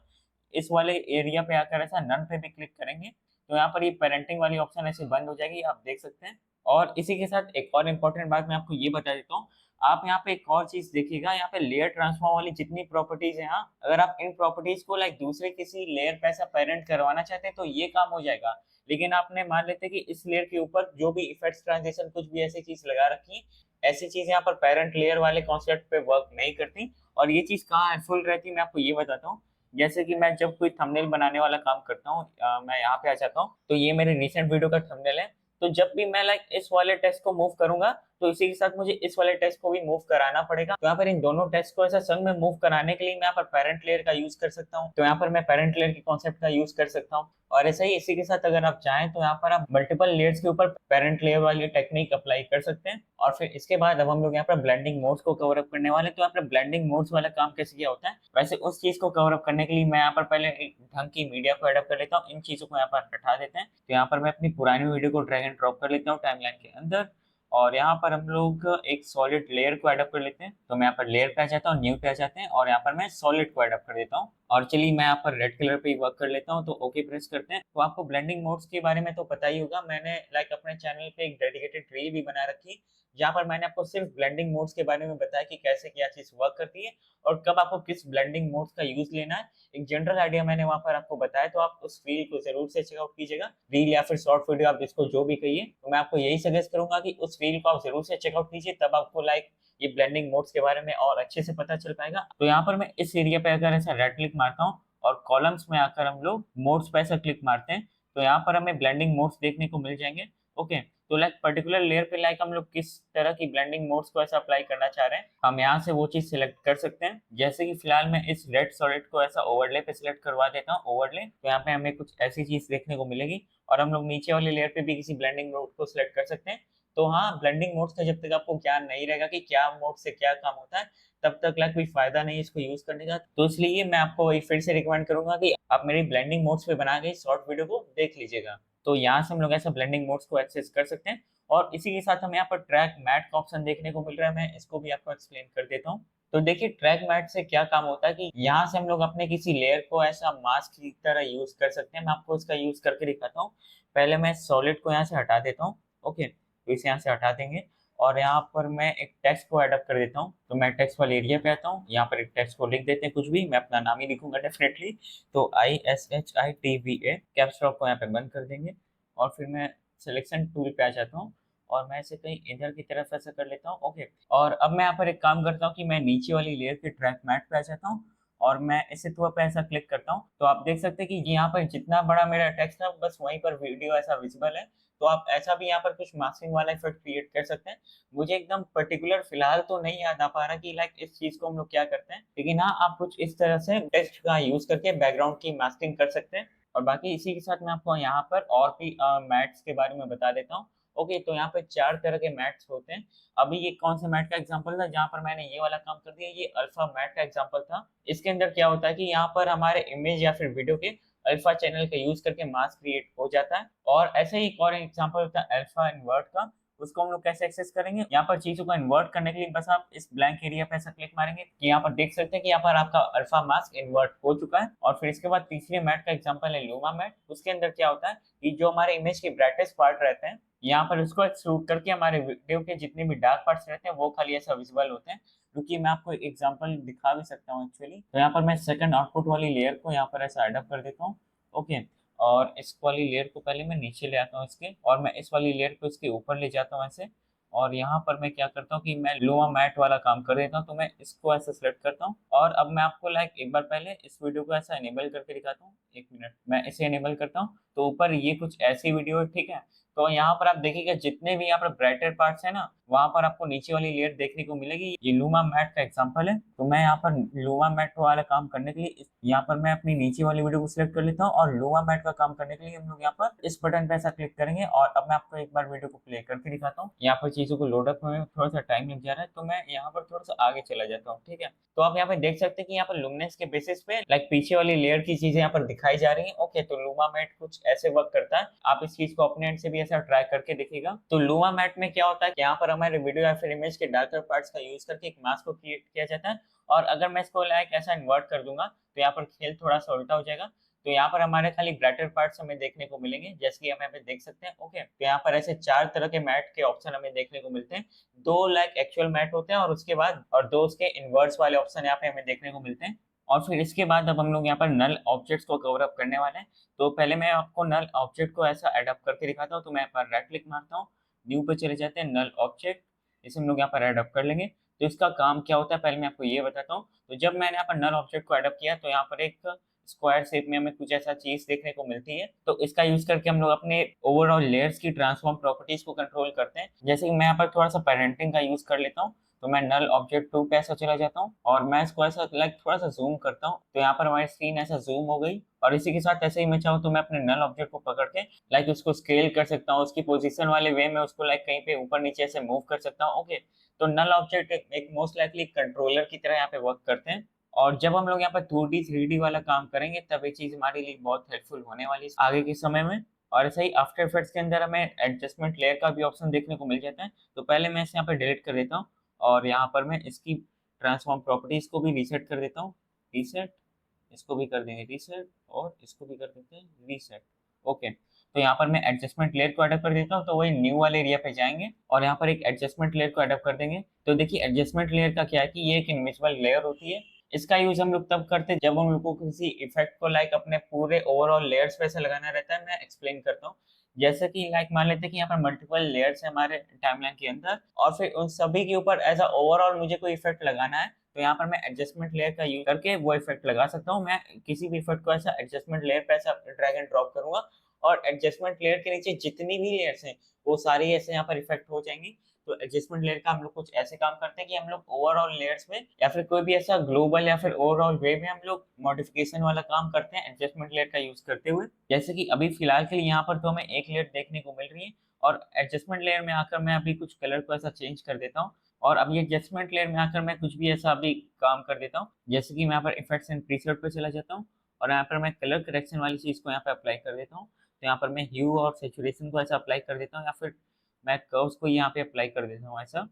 इस वाले एरिया पे आकर ऐसा नन पे भी क्लिक करेंगे, तो यहाँ पर ये पेरेंटिंग वाली ऑप्शन ऐसे बंद हो जाएगी, आप देख सकते हैं। और इसी के साथ एक और इम्पोर्टेंट बात मैं आपको ये बता देता हूँ। आप यहाँ पे एक और चीज देखिएगा, यहाँ पे लेयर ट्रांसफॉर्म वाली जितनी प्रॉपर्टीज है, हाँ, अगर आप इन प्रॉपर्टीज को लाइक दूसरे किसी लेयर पे ऐसा पेरेंट करवाना चाहते हैं, तो ये काम हो जाएगा। लेकिन आपने मान लेते हैं कि इस लेयर के ऊपर जो भी इफेक्ट्स, ट्रांजिशन, कुछ भी ऐसी चीज लगा रखी, ऐसी चीज यहाँ पर पेरेंट लेयर वाले कॉन्सेप्ट पे वर्क नहीं करती। और ये चीज कहाँ हेल्पफुल रहती है मैं आपको ये बताता हूँ। जैसे कि मैं जब कोई थंबनेल बनाने वाला काम करता हूँ, मैं यहाँ पे आ जाता हूँ, तो ये मेरे रिसेंट वीडियो का थंबनेल है। तो जब भी मैं लाइक इस वाले टेक्स्ट को मूव करूंगा, तो इसी के साथ मुझे इस वाले टेक्स्ट को भी मूव कराना पड़ेगा। तो यहाँ पर इन दोनों टेक्स्ट को ऐसा संग में मूव कराने के लिए मैं यहाँ पर पेरेंट लेयर का यूज कर सकता हूँ। तो यहाँ पर मैं पेरेंट लेयर के कॉन्सेप्ट का यूज कर सकता हूँ। और ऐसा ही इसी के साथ अगर आप चाहें तो यहाँ पर आप मल्टीपल लेयर्स के ऊपर पेरेंट लेयर वाली टेक्निक अप्लाई कर सकते हैं। और फिर इसके बाद अब हम लोग यहाँ पर ब्लेंडिंग मोड्स को कवर अप करने वाले हैं। तो यहाँ पर ब्लेंडिंग मोड्स वाला काम कैसे किया होता है, वैसे उस चीज को कवर अप करने के लिए मैं यहाँ पर पहले एक ढंग की मीडिया को एडअप कर लेता हूँ। इन चीजों को यहाँ पर हटा देते हैं। तो यहाँ पर मैं अपनी पुरानी वीडियो को ड्रैग एंड ड्रॉप कर लेता हूँ टाइमलाइन के अंदर, और यहाँ पर हम लोग एक सॉलिड लेयर को एडअप कर लेते हैं। तो मैं यहाँ पर लेयर पे आ जाता हूँ, न्यू पे आ जाते हैं, और यहाँ पर मैं सॉलिड को एडअप कर देता हूँ। और चलिए मैं यहाँ पर रेड कलर पे ही वर्क कर लेता हूँ, तो ओके प्रेस करते हैं। तो आपको ब्लेंडिंग मोड्स के बारे में तो पता ही होगा, मैंने लाइक अपने चैनल पे एक डेडिकेटेड रील भी बना रखी, जहाँ पर मैंने आपको सिर्फ ब्लेंडिंग मोड्स के बारे में बताया कि कैसे क्या चीज वर्क करती है और कब आपको किस ब्लेंडिंग मोड्स का यूज लेना है। एक जनरल आइडिया मैंने वहां पर आपको बताया, तो आप उस रील को जरूर से चेकआउट कीजिएगा। रील या फिर शॉर्ट वीडियो, आप जिसको जो भी कहिए, तो मैं आपको यही सजेस्ट करूंगा कि उस रील को आप जरूर से चेकआउट कीजिए, तब आपको लाइक ये ब्लेंडिंग मोड्स के बारे में और अच्छे से पता चल पाएगा। तो यहाँ पर मैं इस एरिया पे अगर ऐसा राइट क्लिक मारता हूँ और कॉलम्स में आकर हम लोग मोड्स पे ऐसा क्लिक मारते हैं, तो यहाँ पर हमें ब्लेंडिंग मोड्स देखने को मिल जाएंगे। ओके, तो लाइक पर्टिकुलर लेयर पे लाइक हम लोग किस तरह की ब्लेंडिंग मोड्स को ऐसा अप्लाई करना चाह रहे हैं, हम यहाँ से वो चीज सिलेक्ट कर सकते हैं। जैसे कि फिलहाल मैं इस रेड सॉलिड को ऐसा ओवरले पे सिलेक्ट करवा देता हूँ, ओवरले, तो यहाँ पे हमें कुछ ऐसी चीज देखने को मिलेगी। और हम लोग नीचे वाली लेयर पे भी किसी ब्लेंडिंग मोड को सिलेक्ट कर सकते हैं। तो हाँ, ब्लेंडिंग मोड्स का जब तक आपको ज्ञान नहीं रहेगा कि क्या मोड से क्या काम होता है, तब तक लाइक कोई फायदा नहीं है इसको यूज करने का। तो इसलिए मैं आपको वही फिर से रिकमेंड करूंगा कि आप मेरी ब्लेंडिंग मोड्स पे बना गई शॉर्ट वीडियो को देख लीजिएगा। तो यहाँ से हम लोग ऐसा ब्लेंडिंग मोड्स को एक्सेस कर सकते हैं। और इसी के साथ हमें यहाँ पर ट्रैक मैट का ऑप्शन देखने को मिल रहा है, मैं इसको भी आपको एक्सप्लेन कर देता हूँ। तो देखिए ट्रैक मैट से क्या काम होता है कि यहाँ से हम लोग अपने किसी लेयर को ऐसा मास्क की तरह यूज कर सकते हैं। मैं आपको इसका यूज करके दिखाता हूँ। पहले मैं सॉलिड को यहाँ से हटा देता हूँ। ओके, तो इसे यहाँ से हटा देंगे, और यहाँ पर मैं एक टेक्स्ट को एडअप कर देता हूँ। तो मैं टेक्स्ट वाले एरिया पे आता हूँ, यहाँ पर एक टेक्स्ट को लिख देते हैं, कुछ भी, मैं अपना नाम ही लिखूंगा डेफिनेटली। तो ISHITVA, कैप्स लॉक को यहाँ पे बंद कर देंगे। और फिर मैं सिलेक्शन टूल पे आ जाता हूँ, और मैं इसे कहीं इधर की तरफ ऐसा कर लेता हूँ। ओके, और अब मैं यहाँ पर एक काम करता हूँ कि मैं नीचे वाली लेयर के ट्रैक मैट पे आ जाता हूँ, और मैं इसे थोड़ा पे ऐसा क्लिक करता हूँ, तो आप देख सकते हैं कि यहाँ पर जितना बड़ा मेरा टेक्स्ट है बस वहीं पर वीडियो ऐसा विजिबल है। तो आप ऐसा भी यहाँ पर कुछ मास्किंग वाला इफेक्ट क्रिएट कर सकते हैं। मुझे एकदम पर्टिकुलर फिलहाल तो नहीं याद आ पा रहा कि लाइक इस चीज को हम लोग क्या करते हैं, लेकिन हाँ आप कुछ इस तरह से टेक्स्ट का यूज करके बैकग्राउंड की मास्किंग कर सकते हैं। और बाकी इसी के साथ मैं आपको यहाँ पर और भी मैट्स के बारे में बता देता हूँ। ओके, तो यहाँ पे 4 तरह के मैट्स होते हैं। अभी ये कौन सा मैट का एग्जांपल था जहाँ पर मैंने ये वाला काम कर दिया, ये अल्फा मैट का एग्जांपल था। इसके अंदर क्या होता है कि यहाँ पर हमारे इमेज या फिर वीडियो के अल्फा चैनल का यूज करके मास्क क्रिएट हो जाता है। और ऐसे ही एक और एग्जांपल होता है अल्फा इन्वर्ट का। उसको हम लोग कैसे एक्सेस करेंगे, यहाँ पर चीजों को इन्वर्ट करने के लिए बस आप इस ब्लैंक एरिया पे ऐसा क्लिक मारेंगे कि यहाँ पर देख सकते हैं कि यहाँ पर आपका अल्फा मास्क इन्वर्ट हो चुका है। और फिर इसके बाद तीसरे मैट का एग्जांपल है लूमा मैट। उसके अंदर क्या होता है कि जो हमारे इमेज के ब्राइटेस्ट पार्ट रहते हैं, यहाँ पर उसको एक्सट्रूड करके हमारे वीडियो के जितने भी डार्क पार्ट्स रहते हैं वो खाली ऐसा विजिबल होते हैं। क्योंकि मैं आपको एग्जांपल दिखा भी सकता हूँ एक्चुअली। तो यहाँ पर मैं सेकंड आउटपुट वाली लेयर को यहाँ पर ऐसा एडअप कर देता हूँ। ओके, और इस वाली लेयर को पहले मैं नीचे ले आता हूँ इसके, और मैं इस वाली लेयर को इसके ऊपर ले जाता हूँ ऐसे। और यहाँ पर मैं क्या करता हूँ कि मैं लुमा मैट वाला काम कर देता हूँ, तो मैं इसको ऐसे सिलेक्ट करता हूँ। और अब मैं आपको लाइक एक बार पहले इस वीडियो को ऐसा एनेबल करके दिखाता हूँ। एक मिनट, मैं इसे एनेबल करता हूँ तो ऊपर ये कुछ ऐसी वीडियो है, ठीक है। तो यहाँ पर आप देखिएगा जितने भी यहाँ पर ब्राइटर पार्ट्स है ना, वहां पर आपको नीचे वाली लेयर देखने को मिलेगी। ये लूमा मैट का एग्जांपल है। तो मैं यहाँ पर लूमा मैट वाला काम करने के लिए यहाँ पर मैं अपनी नीचे वाली वीडियो को सिलेक्ट कर लेता हूँ, और लूमा मैट का काम करने के लिए हम लोग यहाँ पर इस बटन पे ऐसा क्लिक करेंगे। और अब मैं आपको एक बार वीडियो को प्ले करके दिखाता हूँ। यहाँ पर चीजों को लोड अप में थोड़ा सा टाइम लग जा रहा है, तो मैं यहाँ पर थोड़ा सा आगे चला जाता हूँ, ठीक है। तो आप यहाँ पे देख सकते हैं कि यहाँ पर लुमिनेंस के बेसिस पे लाइक पीछे वाली लेयर की चीजें यहाँ पर दिखाई जा रही हैं। ओके, तो लूमा मैट कुछ ऐसे वर्क करता है। आप इस चीज को अपने एंड से भी ऐसा ट्राई करके देखिएगा। तो लूमा मैट में क्या होता है कि यहाँ पर हमारे वीडियो या फिर इमेज के डार्कर पार्ट्स का यूज करके एक मास्क को क्रिएट किया जाता है। और अगर मैं इसको लाइक ऐसा इन्वर्ट कर दूंगा तो यहाँ पर खेल थोड़ा सा उल्टा हो जाएगा। तो यहाँ पर हमारे खाली ब्राइटर पार्ट्स हमें देखने को मिलेंगे, जैसे कि हम यहाँ पे देख सकते हैं। ओके, तो यहाँ पर ऐसे 4 तरह के मैट के ऑप्शन हमें देखने को मिलते हैं। 2 लाइक एक्चुअल मैट होते हैं, और उसके बाद और 2 उसके इनवर्स वाले ऑप्शन यहाँ पे हमें देखने को मिलते हैं। और फिर इसके बाद अब हम लोग यहाँ पर नल ऑब्जेक्ट्स को कवर अप करने वाले हैं। तो पहले मैं आपको नल ऑब्जेक्ट को ऐसा एडअप करके दिखाता हूँ। तो मैं यहाँ पर राइट क्लिक मारता हूँ, न्यू पे चले जाते हैं, नल ऑब्जेक्ट, इसे हम लोग यहाँ पर एडअप कर लेंगे। तो इसका काम क्या होता है पहले मैं आपको ये बताता हूँ। तो जब मैंने यहाँ पर नल ऑब्जेक्ट को एडअप किया तो यहाँ पर एक स्क्वायर शेप में हमें कुछ ऐसा चीज देखने को मिलती है। तो इसका यूज करके हम लोग अपने ओवरऑल लेयर्स की ट्रांसफॉर्म प्रॉपर्टीज को कंट्रोल करते हैं। जैसे कि मैं यहाँ पर थोड़ा सा पेरेंटिंग का यूज कर लेता हूँ। तो मैं नल ऑब्जेक्ट 2 पे ऐसा चला जाता हूँ, और मैं इसको ऐसा लाइक थोड़ा सा जूम करता हूँ। तो यहाँ पर हमारी स्क्रीन ऐसा जूम हो गई। और इसी के साथ ऐसे ही मैं चाहूँ तो मैं अपने नल ऑब्जेक्ट को पकड़ के लाइक उसको स्केल कर सकता हूँ, उसकी पोजीशन वाले वे में उसको लाइक कहीं पे ऊपर नीचे ऐसे मूव कर सकता हूँ। ओके, तो नल ऑब्जेक्ट एक मोस्ट लाइकली कंट्रोलर की तरह यहाँ पे वर्क करते हैं। और जब हम लोग यहाँ पर 2D 3D वाला काम करेंगे तब ये चीज हमारे लिए बहुत हेल्पफुल होने वाली है आगे के समय में। और ऐसे ही आफ्टर इफेक्ट्स के अंदर हमें एडजस्टमेंट लेयर का भी ऑप्शन देखने को मिल जाता है। तो पहले मैं इसे यहाँ पर डिलीट कर देता हूँ, और यहाँ पर मैं इसकी ट्रांसफॉर्म प्रॉपर्टीज को भी रीसेट कर देता हूँ। रीसेट, इसको भी कर देंगे रीसेट, और इसको भी कर देते हैं रीसेट। ओके, तो यहाँ पर मैं एडजस्टमेंट लेयर को अडॉप्ट कर देता हूँ, तो वही न्यू वाले एरिया पे जाएंगे और यहाँ पर एक एडजस्टमेंट लेयर को अडॉप्ट कर देंगे। तो देखिए एडजस्टमेंट लेयर का क्या है कि ये एक इनविजिबल लेयर होती है। इसका यूज हम लोग तब करते हैं जब हम लोग को किसी इफेक्ट को लाइक अपने पूरे ओवरऑल लेयर्स पे से लगाना रहता है। मैं एक्सप्लेन करता हूँ। जैसे कि लाइक मान लेते हैं कि यहाँ पर मल्टीपल लेयर्स है हमारे टाइमलाइन के अंदर, और फिर उन सभी के ऊपर एज अ ओवरऑल मुझे कोई इफेक्ट लगाना है, तो यहाँ पर मैं एडजस्टमेंट लेयर का यूज करके वो इफेक्ट लगा सकता हूँ। मैं किसी भी इफेक्ट को ऐसा एडजस्टमेंट लेयर पे ऐसा ड्रैग एंड ड्रॉप करूंगा, और एडजस्टमेंट लेयर के नीचे जितनी भी लेयर्स हैं वो सारी ऐसे यहाँ पर इफेक्ट हो जाएंगी। तो एडजस्टमेंट लेयर का हम लोग कुछ ऐसे काम करते हैं कि हम लोग ओवरऑल लेयर्स में या फिर कोई भी ऐसा ग्लोबल या फिर ओवरऑल वे में हम लोग मॉडिफिकेशन वाला काम करते हैं एडजस्टमेंट लेयर का यूज करते हुए। जैसे कि अभी फिलहाल के लिए यहाँ पर तो हमें एक लेयर देखने को मिल रही है, और एडजस्टमेंट लेयर में आकर मैं अभी कुछ कलर को ऐसा चेंज कर देता हूँ। और अब ये एडजस्टमेंट लेयर में आकर मैं कुछ भी ऐसा अभी काम कर देता हूँ। जैसे कि मैं यहाँ पर इफेक्ट्स एंड प्रीसेट पे चला जाता हूँ, और यहाँ पर मैं कलर करेक्शन वाली चीज को यहाँ पे अप्लाई कर देता हूँ। तो यहाँ पर मैं ह्यू और सेचुरेशन को ऐसा अप्लाई कर देता हूँ, या फिर मैं कर्व्स को यहाँ पे अप्लाई कर देता हूँ ऐसा।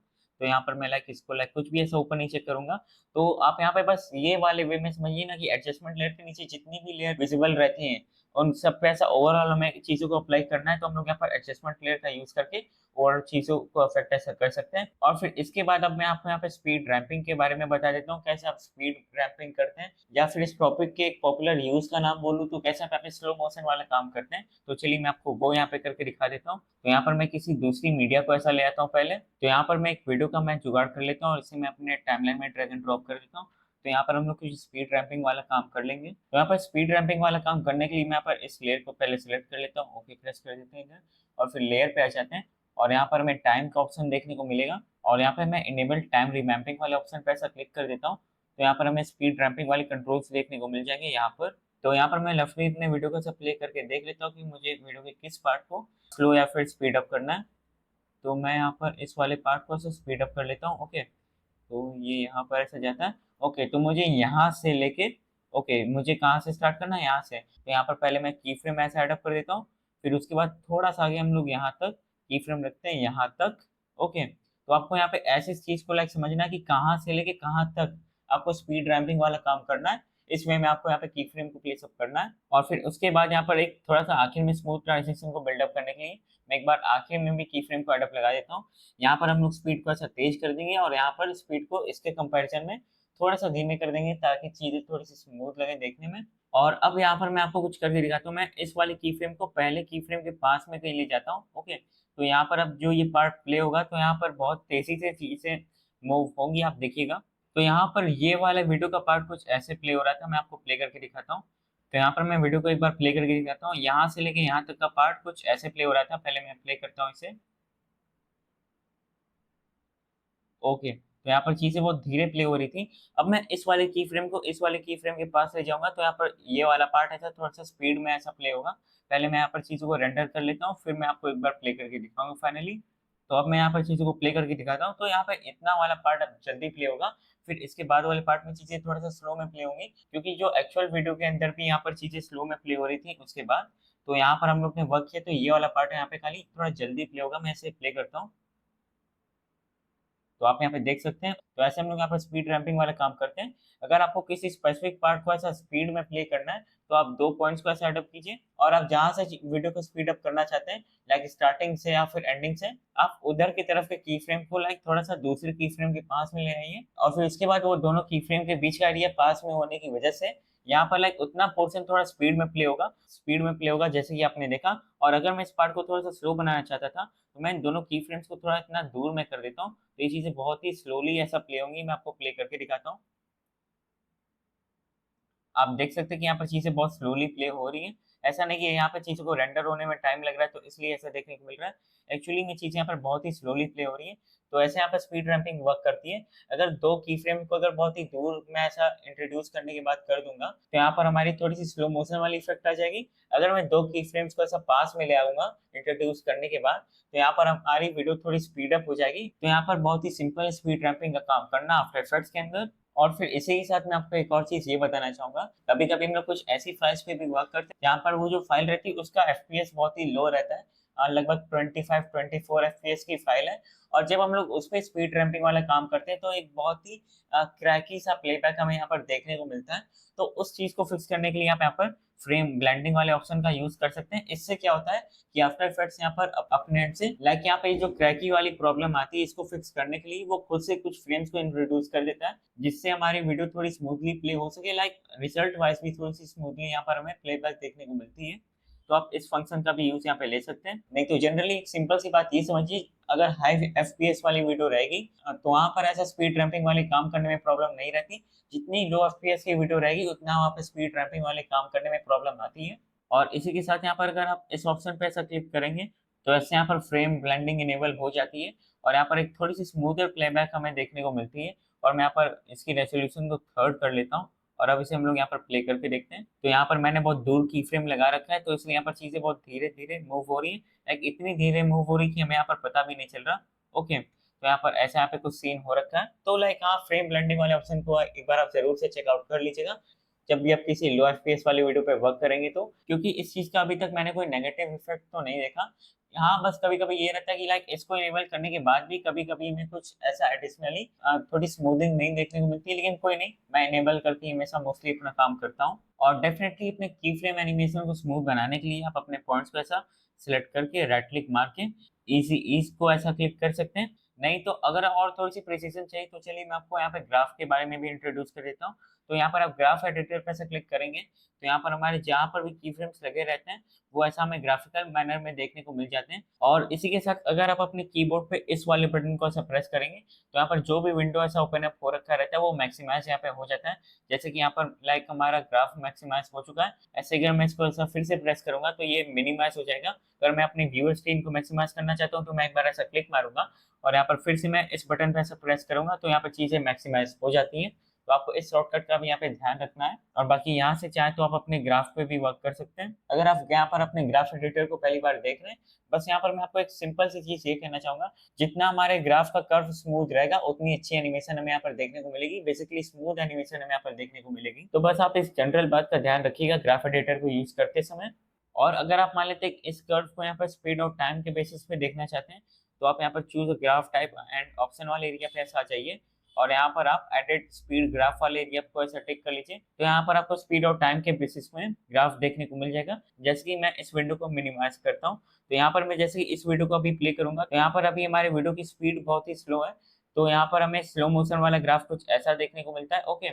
तो यहाँ पर मैं लाइक इसको लाइक कुछ भी ऐसा ऊपर नीचे करूंगा। तो आप यहाँ पे बस ये वाले वे में समझिए ना कि एडजस्टमेंट लेयर के नीचे जितनी भी लेयर विजिबल रहती हैं उन सब पे ऐसा ओवरऑल हमें चीजों को अप्लाई करना है। तो हम लोग यहाँ पर एडजस्टमेंट लेयर का यूज करके और चीजों को अफेक्ट ऐसा कर सकते हैं। और फिर इसके बाद अब मैं आपको यहाँ पे स्पीड रैंपिंग के बारे में बता देता हूँ, कैसे आप स्पीड रैंपिंग करते हैं, या फिर इस टॉपिक के एक पॉपुलर यूज का नाम बोलूँ तो कैसे आप यहाँ पे स्लो मोशन वाला काम करते हैं। तो चलिए मैं आपको वो यहाँ पे करके दिखा देता हूँ। तो यहाँ पर मैं किसी दूसरी मीडिया को ऐसा ले आता हूँ पहले। तो यहाँ पर मैं एक वीडियो का मैं जुगाड़ कर लेता हूँ और इसे मैं अपने टाइमलाइन में ड्रैग एंड ड्रॉप कर देता हूँ। तो यहाँ पर हम लोग कुछ स्पीड रैंपिंग वाला काम कर लेंगे। तो यहाँ पर स्पीड रैंपिंग वाला काम करने के लिए मैं यहाँ पर इस लेयर को पहले सिलेक्ट कर लेता हूँ, ओके प्रेस कर देते हैं इधर, और फिर लेयर पे आ जाते हैं और यहाँ पर हमें टाइम का ऑप्शन देखने को मिलेगा और यहाँ पे मैं इनेबल टाइम रिमैपिंग वाले ऑप्शन पे ऐसा क्लिक कर देता हूँ। तो यहाँ पर हमें स्पीड रैंपिंग वाले कंट्रोल्स देखने को मिल जाएंगे यहाँ पर। तो यहाँ पर मैं लेफ्ट में अपने वीडियो को सब प्ले करके देख लेता हूँ कि मुझे वीडियो के किस पार्ट को स्लो या फिर स्पीड अप करना है। तो मैं यहाँ पर इस वाले पार्ट को ऐसे स्पीड अप कर लेता हूँ, ओके। तो ये यहाँ पर ऐसे जाता है, ओके। तो मुझे यहाँ से लेके, ओके, मुझे कहाँ से स्टार्ट करना है, यहाँ से। तो यहाँ पर पहले मैं की फ्रेम ऐसे एडअप कर देता हूँ, फिर उसके बाद थोड़ा सा आगे हम लोग यहाँ तक की फ्रेम रखते हैं, यहाँ तक, ओके। तो आपको यहाँ पे ऐसी चीज को लाइक समझना है कि कहाँ से लेके कहाँ तक आपको स्पीड रैंपिंग वाला काम करना है। इसमें मैं आपको यहाँ पे की फ्रेम को प्लेस अप करना है और फिर उसके बाद यहाँ पर एक थोड़ा सा आखिर में स्मूथ ट्रांजिशन को बिल्डअप करने के लिए मैं एक बार आखिर में भी की फ्रेम को एडअप लगा देता हूँ। यहाँ पर हम लोग स्पीड को ऐसा तेज कर देंगे और यहाँ पर स्पीड को इसके कंपैरिजन में थोड़ा सा धीमे कर देंगे ताकि चीजें थोड़ी सी स्मूथ लगे देखने में। और अब यहाँ पर मैं आपको कुछ करके दिखाता हूँ। मैं इस वाली की फ्रेम को पहले की फ्रेम के पास में कहीं ले जाता हूँ, ओके। तो यहाँ पर अब जो ये पार्ट प्ले होगा तो यहाँ पर बहुत तेजी से चीजें मूव होंगी, आप देखिएगा। तो यहाँ पर ये वाला वीडियो का पार्ट कुछ ऐसे प्ले हो रहा था, मैं आपको प्ले करके दिखाता हूँ। तो यहाँ पर मैं वीडियो को एक बार प्ले करके दिखाता हूँ। यहाँ से लेके यहाँ तक का पार्ट कुछ ऐसे प्ले हो रहा था, पहले मैं प्ले करता हूँ इसे, ओके। तो यहाँ पर चीजें बहुत धीरे प्ले हो रही थी। अब मैं इस वाले की फ्रेम को इस वाले की फ्रेम के पास ले जाऊंगा तो यहाँ पर ये वाला पार्ट ऐसा थोड़ा सा स्पीड में ऐसा प्ले होगा। पहले मैं यहाँ पर चीजों को रेंडर कर लेता हूँ, फिर मैं आपको एक बार प्ले करके दिखाऊंगा फाइनली। तो अब मैं यहाँ पर चीजों को प्ले करके दिखाता हूँ। तो यहाँ पर इतना वाला पार्ट अब जल्दी प्ले होगा, फिर इसके बाद वाले पार्ट में चीजें थोड़ा सा स्लो में प्ले होंगी, क्योंकि जो एक्चुअल वीडियो के अंदर भी यहाँ पर चीजें स्लो में प्ले हो रही थी उसके बाद। तो यहाँ पर हम लोग ने वर्क किया, तो ये वाला पार्ट यहाँ पे खाली थोड़ा जल्दी प्ले होगा। मैं इसे प्ले करता हूँ, तो आप यहाँ पे देख सकते हैं। तो ऐसे हम लोग यहाँ पर स्पीड रैंपिंग वाला काम करते हैं। अगर आपको किसी स्पेसिफिक पार्ट को ऐसा स्पीड में प्ले करना है तो आप दो पॉइंट्स को ऐसा अडॉप्ट कीजिए और आप जहां से वीडियो को स्पीड अप करना चाहते हैं, लाइक स्टार्टिंग से या फिर एंडिंग से, आप उधर की तरफ के की फ्रेम को लाइक थोड़ा सा दूसरी की फ्रेम के पास में ले आइए और फिर उसके बाद वो दोनों की फ्रेम के बीच का एरिया पास में होने की वजह से यहाँ पर लाइक उतना पोर्शन थोड़ा स्पीड में प्ले होगा जैसे कि आपने देखा। और अगर मैं इस पार्ट को थोड़ा सा स्लो बनाना चाहता था तो मैं इन दोनों की फ्रेम्स को थोड़ा इतना दूर में कर देता हूँ, तो ये चीजें बहुत ही स्लोली ऐसा प्ले होंगी। मैं आपको प्ले करके दिखाता हूँ। आप देख सकते हैं कि यहाँ पर चीजें बहुत स्लोली प्ले हो रही हैं। ऐसा नहीं कि यहाँ पर चीजों को रेंडर होने में टाइम लग रहा है तो इसलिए ऐसा देखने को मिल रहा है। एक्चुअली में चीजें यहाँ पर बहुत ही स्लोली प्ले हो रही है। तो ऐसे यहाँ पर स्पीड रैंपिंग वर्क करती है। अगर दो की फ्रेम को अगर बहुत ही दूर में ऐसा इंट्रोड्यूस करने की बात कर दूंगा तो यहाँ पर हमारी थोड़ी सी स्लो मोशन वाली इफेक्ट आ जाएगी। अगर मैं दो की फ्रेम्स को ऐसा पास में ले आऊंगा इंट्रोड्यूस करने के बाद तो यहाँ पर हमारी वीडियो थोड़ी स्पीड अप हो जाएगी। तो यहाँ पर बहुत ही सिंपल स्पीड रैंपिंग का काम करना आफ्टर इफेक्ट्स के अंदर। और फिर इसी के साथ मैं आपको एक और चीज ये बताना चाहूंगा, कभी कभी हम लोग कुछ ऐसी फाइल्स पे भी वर्क करते हैं जहाँ पर वो जो फाइल रहती है उसका एफपीएस बहुत ही लो रहता है, लगभग 25-24 एफपीएस की फाइल है। और जब हम लोग उस पर स्पीड रैंपिंग वाला काम करते हैं तो एक बहुत ही क्रैकी सा प्लेबैक हमें यहाँ पर देखने को मिलता है। तो उस चीज को फिक्स करने के लिए आप यहाँ पर फ्रेम ब्लेंडिंग वाले ऑप्शन का यूज कर सकते हैं। इससे क्या होता है कि आफ्टर इफेक्ट्स यहाँ पर अपने एंड से लाइक यहाँ पे जो क्रैकी वाली प्रॉब्लम आती है इसको फिक्स करने के लिए वो खुद से कुछ फ्रेम्स को इंट्रोड्यूस कर देता है, जिससे हमारी वीडियो थोड़ी स्मूथली प्ले हो सके, लाइक रिजल्ट वाइज भी थोड़ी सी स्मूथली यहाँ पर हमें प्लेबैक देखने को मिलती है। तो आप इस फंक्शन का भी यूज यहाँ पे ले सकते हैं। नहीं तो जनरली एक सिंपल सी बात ये समझिए, अगर हाई एफपीएस वाली वीडियो रहेगी तो वहां पर ऐसा स्पीड रैंपिंग वाले काम करने में प्रॉब्लम नहीं रहती। जितनी लो एफपीएस की वीडियो रहेगी उतना वहां पे स्पीड रैंपिंग वाले काम करने में प्रॉब्लम आती है। और इसी के साथ यहाँ पर अगर आप इस ऑप्शन पे ऐसा क्लिक करेंगे तो ऐसे यहाँ पर फ्रेम ब्लेंडिंग इनेबल हो जाती है और यहाँ पर एक थोड़ी सी स्मूथर प्लेबैक हमें देखने को मिलती है। और मैं यहाँ पर इसकी रेजोल्यूशन को थर्ड कर लेता हूँ और अब इसे हम लोग यहाँ पर प्ले करके देखते हैं। तो यहाँ पर मैंने बहुत दूर की फ्रेम लगा रखा है तो इसलिए यहाँ पर चीजें बहुत धीरे धीरे मूव हो रही है, लाइक इतनी धीरे मूव हो रही है कि हमें यहाँ पर पता भी नहीं चल रहा, ओके। तो यहाँ पर ऐसा यहाँ पे कुछ सीन हो रखा है। तो लाइक हाँ, फ्रेम ब्लेंडिंग वाले ऑप्शन को एक बार आप जरूर से चेकआउट कर लीजिएगा जब भी आप किसी लो एफपीएस वाली वीडियो पे वर्क करेंगे तो, क्योंकि इस चीज का अभी तक मैंने कोई नेगेटिव इफेक्ट तो नहीं देखा। हाँ, बस कभी कभी ये रहता है कि लाइक इसको इनेबल करने के बाद भी कभी कभी में कुछ ऐसा एडिशनली थोड़ी स्मूथिंग नहीं देखने को मिलती है, लेकिन कोई नहीं, मैं इनेबल करके हमेशा मोस्टली अपना काम करता हूँ। और डेफिनेटली अपने की फ्रेम एनिमेशन को स्मूथ बनाने के लिए आप अपने पॉइंट्स को ऐसा सिलेक्ट करके राइट क्लिक मार के इजी ईज को ऐसा क्लिक कर सकते हैं। नहीं तो अगर और थोड़ी सी प्रिसीजन चाहिए तो चलिए मैं आपको यहाँ पे ग्राफ के बारे में भी इंट्रोड्यूस कर देता हूँ। तो यहाँ पर आप ग्राफ एडिटर पे से क्लिक करेंगे तो यहाँ पर हमारे जहाँ पर भी की फ्रेम्स लगे रहते हैं वो ऐसा हमें ग्राफिकल मैनर में देखने को मिल जाते हैं। और इसी के साथ अगर आप अपने कीबोर्ड पे इस वाले बटन को ऐसा प्रेस करेंगे तो यहाँ पर जो भी विंडो ऐसा ओपन अप हो रखा रहता है वो मैक्सिमाइज यहाँ पे हो जाता है। जैसे कि यहाँ पर लाइक हमारा ग्राफ मैक्सिमाइज हो चुका है, ऐसे अगर मैं इसको ऐसा फिर से प्रेस करूंगा तो ये मिनिमाइज हो जाएगा। अगर मैं अपनी व्यूअर स्क्रीन को मैक्सिमाइज करना चाहता हूँ तो मैं एक बार ऐसा क्लिक मारूंगा और यहाँ पर फिर से मैं इस बटन पे ऐसा प्रेस करूंगा तो यहाँ पर चीजें मैक्सिमाइज हो जाती हैं। तो आपको इस शॉर्टकट का भी यहाँ पे ध्यान रखना है। और बाकी यहाँ से चाहे तो आप अपने ग्राफ पे भी वर्क कर सकते हैं। अगर आप यहाँ पर अपने ग्राफ एडिटर को पहली बार देख रहे हैं, बस यहाँ पर मैं आपको एक सिंपल सी चीज ये कहना चाहूंगा, जितना हमारे ग्राफ का कर्व स्मूथ रहेगा उतनी अच्छी एनिमेशन हमें यहाँ पर देखने को मिलेगी। बेसिकली स्मूथ एनिमेशन हमें यहाँ पर देखने को मिलेगी। तो बस आप इस जनरल बात का ध्यान रखिएगा ग्राफ एडिटर को यूज करते समय। और अगर आप मान लेते हैं इस कर्व को यहाँ पर स्पीड और टाइम के बेसिस पे देखना चाहते हैं तो आप यहाँ पर choose graph type and option वाले एरिया पे ऐसा आ जाइए और यहाँ पर आप एडिट स्पीड ग्राफ वाले एरिया को ऐसा टिक कर लीजिए। तो यहाँ पर आपको स्पीड और टाइम के बेसिस में ग्राफ देखने को मिल जाएगा। जैसे कि मैं इस विंडो को मिनिमाइज करता हूँ तो यहाँ पर मैं जैसे कि इस वीडियो को अभी प्ले करूंगा तो यहाँ पर अभी हमारे वीडियो की स्पीड बहुत ही स्लो है। तो यहाँ पर हमें स्लो मोशन वाला ग्राफ कुछ ऐसा देखने को मिलता है। ओके,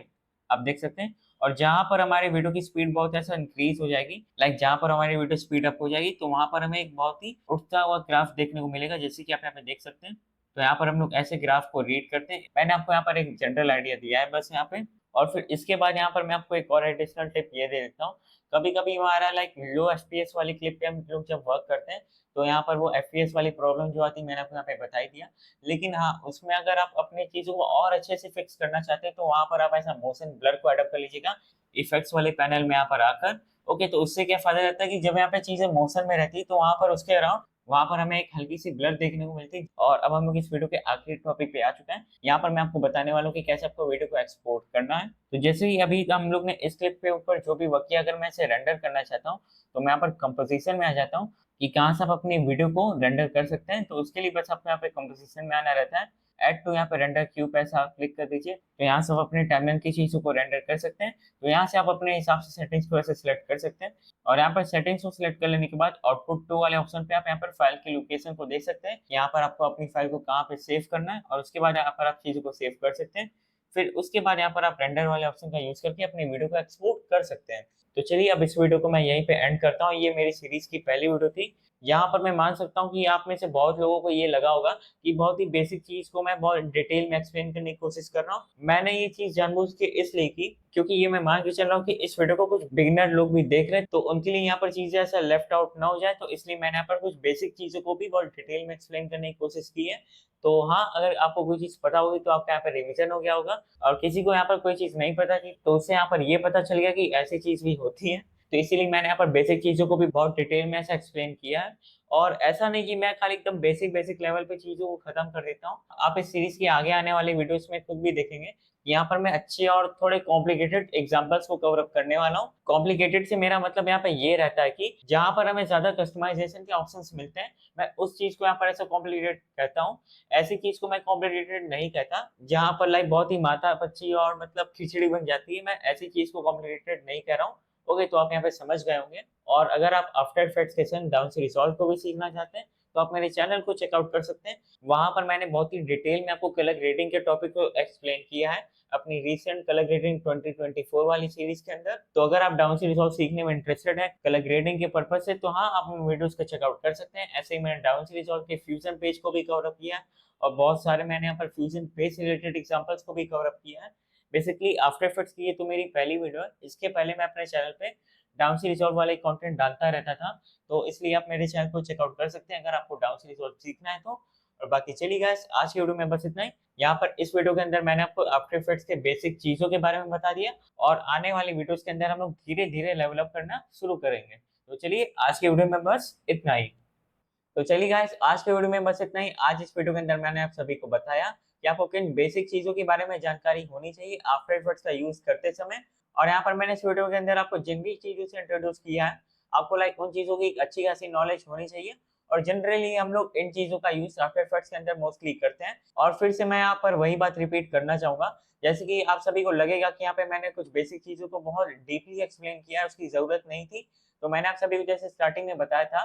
आप देख सकते हैं। और जहां पर हमारे वीडियो की स्पीड बहुत ऐसा इंक्रीज हो जाएगी, लाइक जहां पर हमारी वीडियो स्पीड अप हो जाएगी तो वहां पर हमें एक बहुत ही उठता हुआ ग्राफ देखने को मिलेगा, जैसे कि आप यहाँ पे देख सकते हैं। तो यहाँ पर हम लोग ऐसे ग्राफ को रीड करते हैं। मैंने आपको यहाँ पर एक जनरल आइडिया दिया है बस यहाँ पे। और फिर इसके बाद यहाँ पर मैं आपको एक और एडिशनल टिप ये दे देता हूँ। कभी कभी हमारा लाइक लो एफपीएस वाली क्लिप पे हम लोग जब वर्क करते हैं तो यहाँ पर वो एफपीएस वाली प्रॉब्लम जो आती है मैंने आपको यहाँ पे बता ही दिया। लेकिन हाँ, उसमें अगर आप अपनी चीजों को और अच्छे से फिक्स करना चाहते हैं तो वहां पर आप ऐसा मोशन ब्लर को अडॉप्ट कर लीजिएगा इफेक्ट्स वाले पैनल में यहाँ पर आकर। ओके, तो उससे क्या फायदा रहता है कि जब यहाँ पे चीजें मोशन में रहती है तो वहां पर उसके अराउंड वहां पर हमें एक हल्की सी ब्लर देखने को मिलती है। और अब हम लोग इस वीडियो के आखिरी टॉपिक पे आ चुके हैं। यहाँ पर मैं आपको बताने वाला हूँ कि कैसे आपको वीडियो को एक्सपोर्ट करना है। तो जैसे ही अभी हम लोग ने इस क्लिप पे ऊपर जो भी वर्क किया, अगर मैं इसे रेंडर करना चाहता हूँ तो मैं यहाँ पर कंपोजिशन में आ जाता हूँ कि कहाँ से आप अपनी वीडियो को रेंडर कर सकते हैं। तो उसके लिए बस आपको यहाँ पे कंपोजिशन में आना रहता है। ऐड टू यहाँ पे रेंडर क्यू पे ऐसा क्लिक कर दीजिए तो यहाँ से आप अपने टाइमलाइन की चीजों को रेंडर कर सकते हैं। तो यहाँ से आप अपने हिसाब से सेटिंग्स को ऐसे सिलेक्ट कर सकते हैं। और यहाँ पर सेटिंग्स को सिलेक्ट कर लेने के बाद आउटपुट टू वाले ऑप्शन पे आप यहाँ पर फाइल की लोकेशन को देख सकते हैं। यहाँ पर आपको अपनी फाइल को कहाँ पे सेव करना है और उसके बाद यहाँ पर आप चीजों को सेव कर सकते हैं। फिर उसके बाद यहाँ पर आप रेंडर वाले ऑप्शन का यूज करके अपनी वीडियो को एक्सपोर्ट कर सकते हैं। तो चलिए अब इस वीडियो को मैं यहीं पे एंड करता हूँ। ये मेरी सीरीज की पहली वीडियो थी। यहाँ पर मैं मान सकता हूँ कि आप में से बहुत लोगों को ये लगा होगा कि बहुत ही बेसिक चीज को मैं बहुत डिटेल में एक्सप्लेन करने की कोशिश कर रहा हूँ। मैंने ये चीज जानबूझ के इसलिए की क्योंकि ये मैं मान के चल रहा हूँ कि इस वीडियो को कुछ बिगिनर लोग भी देख रहे हैं तो उनके लिए यहाँ पर चीजें ऐसा लेफ्ट आउट ना हो जाए। तो इसलिए मैंने यहाँ पर कुछ बेसिक चीजों को भी बहुत डिटेल में एक्सप्लेन करने की कोशिश की है। तो हाँ, अगर आपको कोई चीज पता होगी तो आपका यहाँ पर रिविजन हो गया होगा। और किसी को यहाँ पर कोई चीज नहीं पता थी तो उससे यहाँ पर ये पता चल गया कि ऐसी चीज भी होती है। तो इसीलिए मैंने यहाँ पर बेसिक चीजों को भी बहुत डिटेल में ऐसा एक्सप्लेन किया है। और ऐसा नहीं कि मैं खाली एकदम बेसिक बेसिक लेवल पे चीजों को खत्म कर देता हूँ। आप इस सीरीज के आगे आने वाले वीडियोस में खुद भी देखेंगे। यहाँ पर मैं अच्छे और थोड़े कॉम्प्लिकेटेड एग्जांपल्स को कवर अप करने वाला हूँ। कॉम्प्लिकेटेड से मेरा मतलब यहाँ पे ये रहता है कि जहाँ पर हमें ज्यादा कस्टमाइजेशन के ऑप्शंस मिलते हैं मैं उस चीज को यहाँ पर ऐसा कॉम्प्लिकेटेड कहता हूँ। ऐसी चीज को मैं कॉम्प्लिकेटेड नहीं कहता जहाँ पर लाइक बहुत ही माथा पच्ची और मतलब खिचड़ी बन जाती है। मैं ऐसी चीज को कॉम्प्लिकेटेड नहीं कह रहा हूँ। ओके, तो आप यहाँ पे समझ गए होंगे। और अगर आप आफ्टर इफेक्ट्स के संग डाउन रिजॉल्व को भी सीखना चाहते हैं तो आप मेरे चैनल को चेकआउट कर सकते हैं। वहां पर मैंने बहुत ही डिटेल में आपको कलर ग्रेडिंग के टॉपिक को एक्सप्लेन किया है अपनी रीसेंट कलर ग्रेडिंग 2024 वाली सीरीज के अंदर। तो अगर आप डाउन रिजॉल्व सीखने में इंटरेस्टेड है कलर ग्रेडिंग के पर्पज से तो हाँ, आप वीडियोस को चेकआउट कर सकते हैं। ऐसे ही मैंने डाउन रिजॉल्व के फ्यूजन पेज को भी कवर अप किया है और बहुत सारे मैंने यहाँ पर फ्यूजन पेज से रिलेटेड एग्जांपल्स को भी कवर अप किया है। बेसिकली आफ्टर इफेक्ट्स की ये तो मेरी पहली वीडियो है। इसके पहले मैं अपने चैनल पे डाउन रिजॉल्व वाले कंटेंट डालता रहता था। तो इसलिए आप मेरे चैनल को चेकआउट कर सकते हैं अगर आपको डाउन रिजॉल्व सीखना है तो। और बाकी चलिए गाइस, आज की वीडियो में बस इतना ही। यहाँ पर इस वीडियो के अंदर मैंने आपको आफ्टर इफेक्ट्स के बेसिक चीजों के बारे में बता दिया और आने वाली वीडियोस के अंदर हम लोग धीरे धीरे लेवल अप करना शुरू करेंगे। तो चलिए आज के वीडियो में बस इतना ही। तो चलिए गाइस, आज के वीडियो में बस इतना ही। आज इस वीडियो के अंदर मैंने आप सभी को बताया कि आपको किन बेसिक चीजों के बारे में जानकारी होनी चाहिए आफ्टर इफेक्ट्स का यूज करते समय। और यहाँ पर मैंने इस वीडियो के अंदर आपको जिन भी चीजों से इंट्रोड्यूस किया है आपको लाइक उन चीजों की अच्छी खासी नॉलेज होनी चाहिए। और जनरली हम लोग इन चीजों का यूज आफ्टर इफेक्ट्स के अंदर मोस्टली करते हैं। और फिर से मैं यहाँ पर वही बात रिपीट करना चाहूंगा, जैसे कि आप सभी को लगेगा कि यहाँ पे मैंने कुछ बेसिक चीजों को बहुत डीपली एक्सप्लेन किया है, उसकी जरूरत नहीं थी। तो मैंने आप सभी को जैसे स्टार्टिंग में बताया था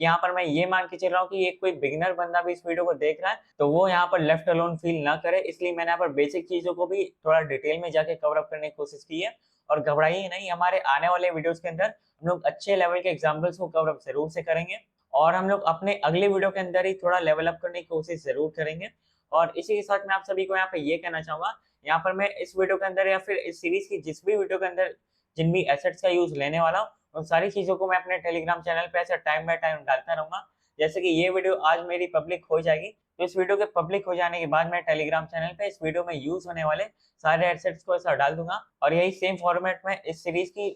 कि यहाँ पर मैं ये मान के चल रहा हूँ कि ये कोई बिगिनर बंदा भी इस वीडियो को देख रहा है तो वो यहाँ पर लेफ्ट अलोन फील ना करे, इसलिए मैंने यहाँ पर बेसिक चीजों को भी थोड़ा डिटेल में जाके कवर अप करने की कोशिश की है। और घबराइए नहीं, हमारे आने वाले वीडियोस के अंदर हम लोग अच्छे लेवल के एग्जाम्पल्स को कवर अप जरूर से करेंगे और हम लोग अपने अगले वीडियो के अंदर ही थोड़ा लेवल अप करने की कोशिश जरूर करेंगे। और इसी के साथ मैं आप सभी को यहाँ पे ये कहना चाहूंगा, यहाँ पर मैं इस वीडियो के अंदर या फिर इस सीरीज की जिस भी वीडियो के अंदर जिन भी एसेट्स का यूज लेने वाला हूँ उन सारी चीजों को मैं अपने टेलीग्राम चैनल पे ऐसे टाइम बाय टाइम डालता रहूंगा। जैसे कि ये वीडियो आज मेरी पब्लिक हो जाएगी तो इस वीडियो के पब्लिक हो जाने के बाद मैं टेलीग्राम चैनल पे इस वीडियो में यूज होने वाले सारे एसेट्स को ऐसा डाल दूंगा और यही सेम फॉर्मेट में इस सीरीज की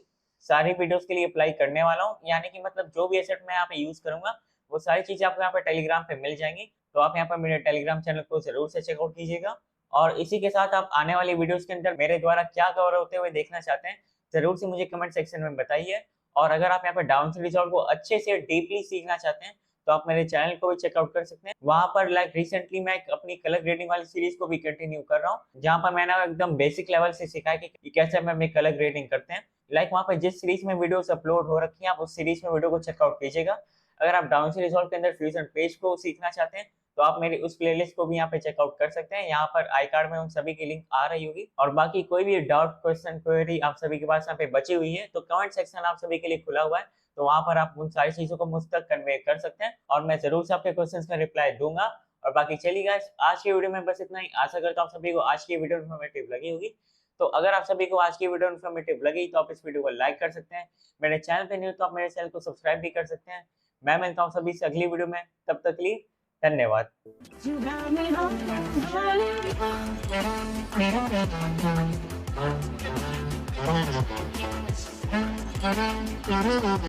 सारी वीडियोस के लिए अप्लाई करने वाला हूँ। यानी कि मतलब जो भी एसेट मैं यहाँ पे यूज करूंगा वो सारी चीजें आपको यहाँ पे टेलीग्राम पे मिल जाएंगी। तो आप यहाँ पर मेरे टेलीग्राम चैनल को जरूर से चेकआउट कीजिएगा। और इसी के साथ आप आने वाली वीडियोस के अंदर मेरे द्वारा क्या कवर होते हुए देखना चाहते हैं जरूर से मुझे कमेंट सेक्शन में बताइए। और अगर आप यहाँ पे डाउन सीरीज रिजॉल्व को अच्छे से डीपली सीखना चाहते हैं तो आप मेरे चैनल को भी चेकआउट कर सकते हैं। वहां पर रिसेंटली मैं अपनी कलर ग्रेडिंग वाली सीरीज को भी कंटिन्यू कर रहा हूँ जहां पर मैंने एकदम बेसिक लेवल से सिखाया कि कैसे हम अपनी कलर ग्रेडिंग करते हैं। वहां पर जिस सीरीज में वीडियोस अपलोड हो रखी है आप उस सीरीज में वीडियो को चेकआउट कीजिएगा। अगर आप डाउन सीरीज रिजॉल्व के अंदर फ्यूजन पेज को सीखना चाहते हैं तो आप मेरी उस प्लेलिस्ट को भी यहाँ पे चेकआउट कर सकते हैं। यहाँ पर आई कार्ड में उन सभी की लिंक आ रही होगी। और बाकी कोई भी डाउट क्वेश्चन क्वेरी आप सभी के पास यहाँ पे बची हुई है तो कमेंट सेक्शन आप सभी के लिए खुला हुआ है, तो वहां पर आप उन सारी चीजों को मुझ तक कन्वे कर सकते हैं और मैं जरूर से आपके क्वेश्चंस का रिप्लाई दूंगा। और बाकी चलिए गाइस, आज की वीडियो में बस इतना ही। आशा करता हूँ आप सभी को आज की वीडियो इन्फॉर्मेटिव लगी होगी। तो अगर आप सभी को आज की वीडियो इन्फॉर्मेटिव लगी तो आप इस वीडियो को लाइक कर सकते हैं। मेरे चैनल पे न्यू तो आप मेरे चैनल को सब्सक्राइब भी कर सकते हैं। मैं मिलता हूँ सभी से अगली वीडियो में, तब तक के लिए धन्यवाद।